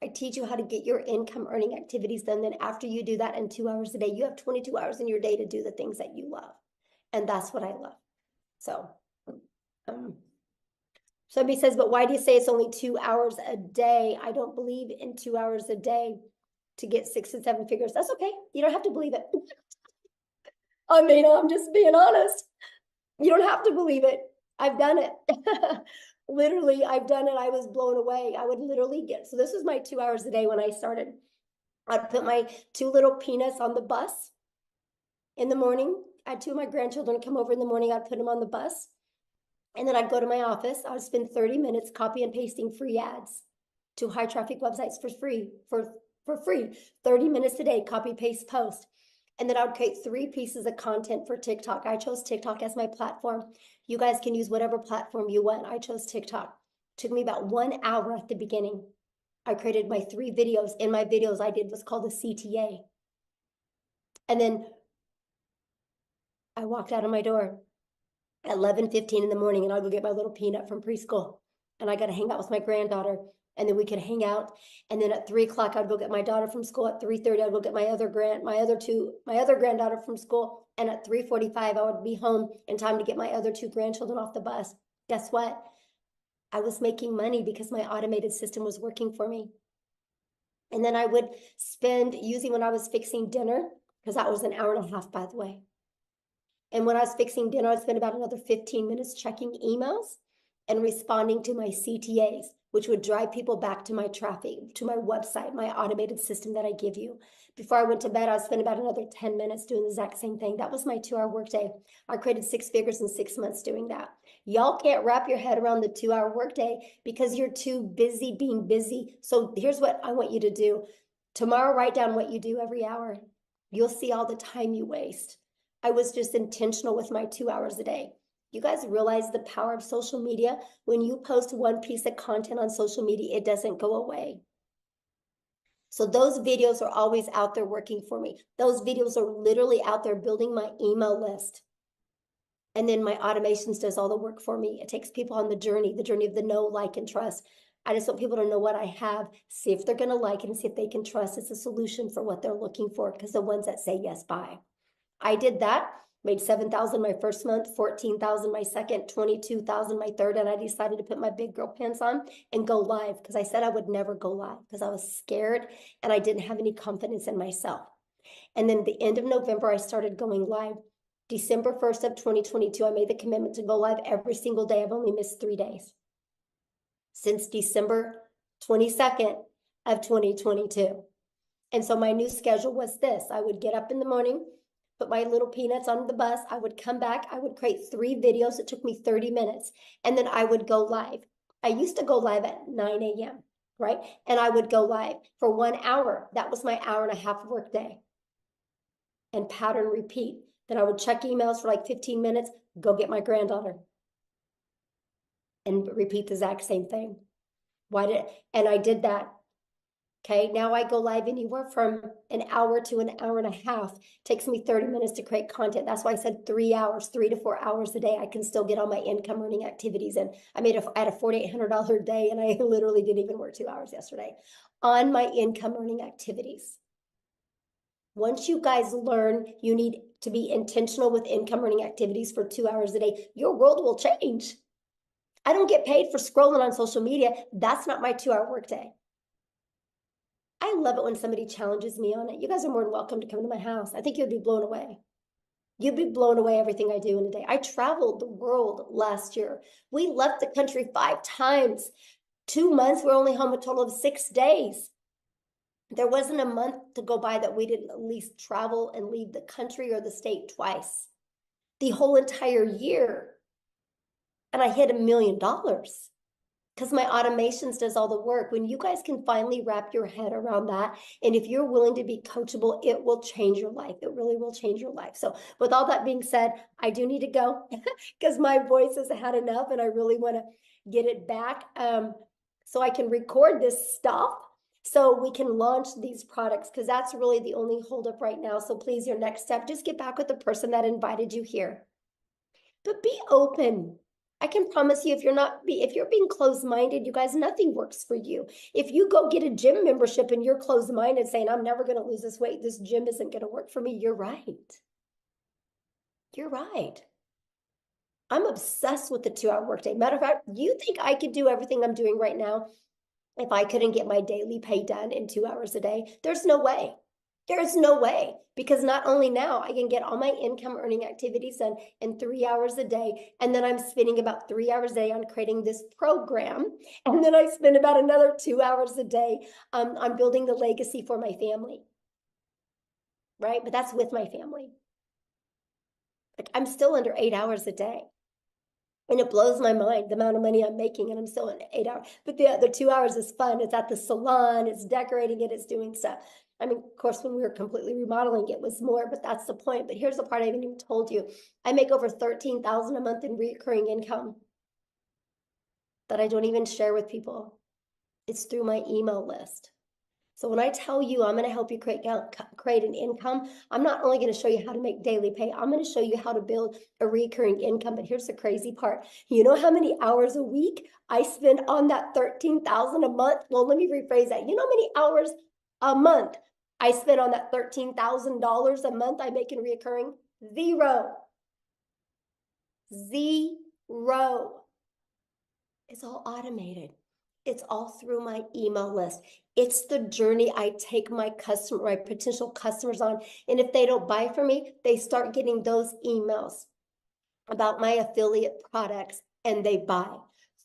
I teach you how to get your income earning activities done. Then after you do that in 2 hours a day, you have 22 hours in your day to do the things that you love. And that's what I love. So somebody says, but why do you say it's only 2 hours a day? I don't believe in 2 hours a day to get 6 and 7 figures. That's okay. You don't have to believe it. I mean, I'm just being honest. You don't have to believe it. I've done it. Literally, I've done it. I was blown away. I would literally so this was my 2 hours a day when I started. I'd put my 2 little peanuts on the bus in the morning. I had 2 of my grandchildren come over in the morning. I'd put them on the bus. And then I'd go to my office. I would spend 30 minutes copy and pasting free ads to high traffic websites for free, for free. 30 minutes a day, copy, paste, post. And then I would create 3 pieces of content for TikTok. I chose TikTok as my platform. You guys can use whatever platform you want. I chose TikTok. It took me about 1 hour at the beginning. I created my 3 videos. In my videos, I did what's called a CTA. And then I walked out of my door at 11:15 in the morning, and I'll go get my little peanut from preschool. And I got to hang out with my granddaughter. And then we could hang out. And then at 3 o'clock, I'd go get my daughter from school. At 3:30, I'd go get my other granddaughter from school. And at 3:45, I would be home in time to get my other 2 grandchildren off the bus. Guess what? I was making money because my automated system was working for me. And then I would spend, usually when I was fixing dinner, because that was an hour and a half, by the way. And when I was fixing dinner, I'd spend about another 15 minutes checking emails and responding to my CTAs, which would drive people back to my traffic, to my website, my automated system that I give you. Before I went to bed, I'd spend about another 10 minutes doing the exact same thing. That was my 2-hour workday. I created 6 figures in 6 months doing that. Y'all can't wrap your head around the 2-hour workday because you're too busy being busy. So here's what I want you to do. Tomorrow, write down what you do every hour. You'll see all the time you waste. I was just intentional with my 2 hours a day. You guys realize the power of social media? When you post 1 piece of content on social media, it doesn't go away. So those videos are always out there working for me. Those videos are literally out there building my email list. And then my automations does all the work for me. It takes people on the journey of the know, like, and trust. I just want people to know what I have, see if they're going to like it, and see if they can trust it's a solution for what they're looking for, because the ones that say yes, buy. I did that, made 7,000 my first month, 14,000 my second, 22,000 my third, and I decided to put my big girl pants on and go live, because I said I would never go live because I was scared and I didn't have any confidence in myself. And then the end of November, I started going live. December 1st of 2022, I made the commitment to go live every single day. I've only missed 3 days since December 22nd of 2022. And so my new schedule was this. I would get up in the morning, put my little peanuts on the bus. I would come back. I would create 3 videos. It took me 30 minutes. And then I would go live. I used to go live at 9 a.m., right? And I would go live for 1 hour. That was my hour and a half work day. And pattern repeat. Then I would check emails for like 15 minutes, go get my granddaughter. And repeat the exact same thing. And I did that. Okay, now I go live anywhere from an hour to an hour and a half. It takes me 30 minutes to create content. That's why I said 3 hours, 3 to 4 hours a day. I can still get all my income earning activities. And I had a $4,800 day, and I literally didn't even work 2 hours yesterday on my income earning activities. Once you guys learn you need to be intentional with income earning activities for 2 hours a day, your world will change. I don't get paid for scrolling on social media. That's not my 2-hour workday. I love it when somebody challenges me on it. You guys are more than welcome to come to my house. I think you'd be blown away. You'd be blown away everything I do in a day. I traveled the world last year. We left the country 5 times. 2 months, we're only home a total of 6 days. There wasn't a month to go by that we didn't at least travel and leave the country or the state twice. The whole entire year. And I hit $1 million because my automations does all the work. When you guys can finally wrap your head around that, and if you're willing to be coachable, it will change your life. It really will change your life. So with all that being said, I do need to go because my voice has had enough and I really want to get it back so I can record this stuff so we can launch these products, because that's really the only holdup right now. So please, your next step, just get back with the person that invited you here. But be open. I can promise you, if you're being closed-minded, you guys, nothing works for you. If you go get a gym membership and you're closed-minded saying, I'm never going to lose this weight, this gym isn't going to work for me, you're right. You're right. I'm obsessed with the 2-hour workday. Matter of fact, you think I could do everything I'm doing right now if I couldn't get my daily pay done in 2 hours a day? There's no way. There's no way, because not only now I can get all my income earning activities done in 3 hours a day, and then I'm spending about 3 hours a day on creating this program, and then I spend about another 2 hours a day on building the legacy for my family, right? But that's with my family. Like, I'm still under 8 hours a day. And it blows my mind the amount of money I'm making, and I'm still in 8 hours. But the 2 hours is fun. It's at the salon, it's decorating it, it's doing stuff. I mean, of course, when we were completely remodeling, it was more, but that's the point. But here's the part I haven't even told you. I make over $13,000 a month in recurring income that I don't even share with people. It's through my email list. So when I tell you I'm going to help you create an income, I'm not only going to show you how to make daily pay, I'm going to show you how to build a recurring income. But here's the crazy part. You know how many hours a week I spend on that $13,000 a month? Well, let me rephrase that. You know how many hours a month I spend on that $13,000 a month I make in recurring? 0. 0. It's all automated. It's all through my email list. It's the journey I take my potential customers on. And if they don't buy from me, they start getting those emails about my affiliate products and they buy.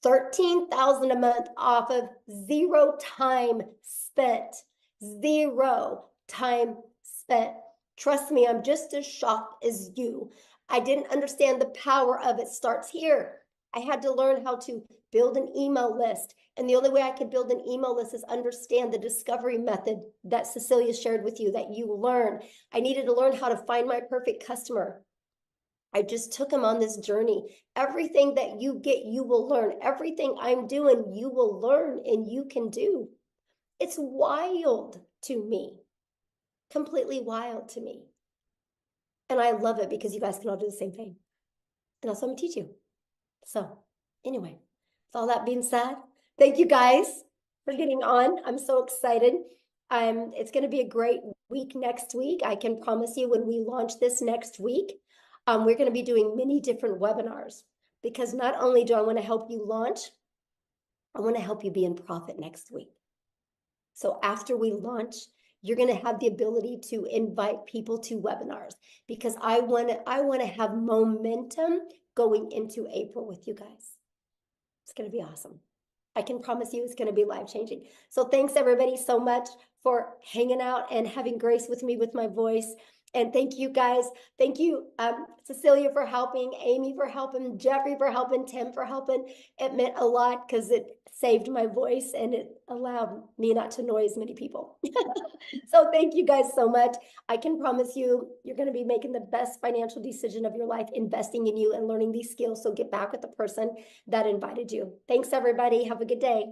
$13,000 a month off of 0 time spent. 0 time spent. Trust me, I'm just as shocked as you. I didn't understand the power of it starts here. I had to learn how to build an email list. And the only way I could build an email list is understand the discovery method that Cecilia shared with you, that you learn. I needed to learn how to find my perfect customer. I just took them on this journey. Everything that you get, you will learn. Everything I'm doing, you will learn and you can do. It's wild to me. Completely wild to me. And I love it because you guys can all do the same thing. And that's what I'm going to teach you. So anyway, with all that being said, thank you guys for getting on. I'm so excited. It's going to be a great week next week. I can promise you when we launch this next week, we're going to be doing many different webinars, because not only do I want to help you launch, I want to help you be in profit next week. So after we launch, you're going to have the ability to invite people to webinars, because I want to have momentum going into April with you guys. It's going to be awesome. I can promise you it's going to be life-changing. So thanks everybody so much for hanging out and having grace with me with my voice. And thank you guys. Thank you, Cecilia, for helping, Amy for helping, Jeffrey for helping, Tim for helping. It meant a lot because it saved my voice and it allowed me not to annoy as many people. So thank you guys so much. I can promise you, you're going to be making the best financial decision of your life, investing in you and learning these skills. So get back with the person that invited you. Thanks, everybody. Have a good day.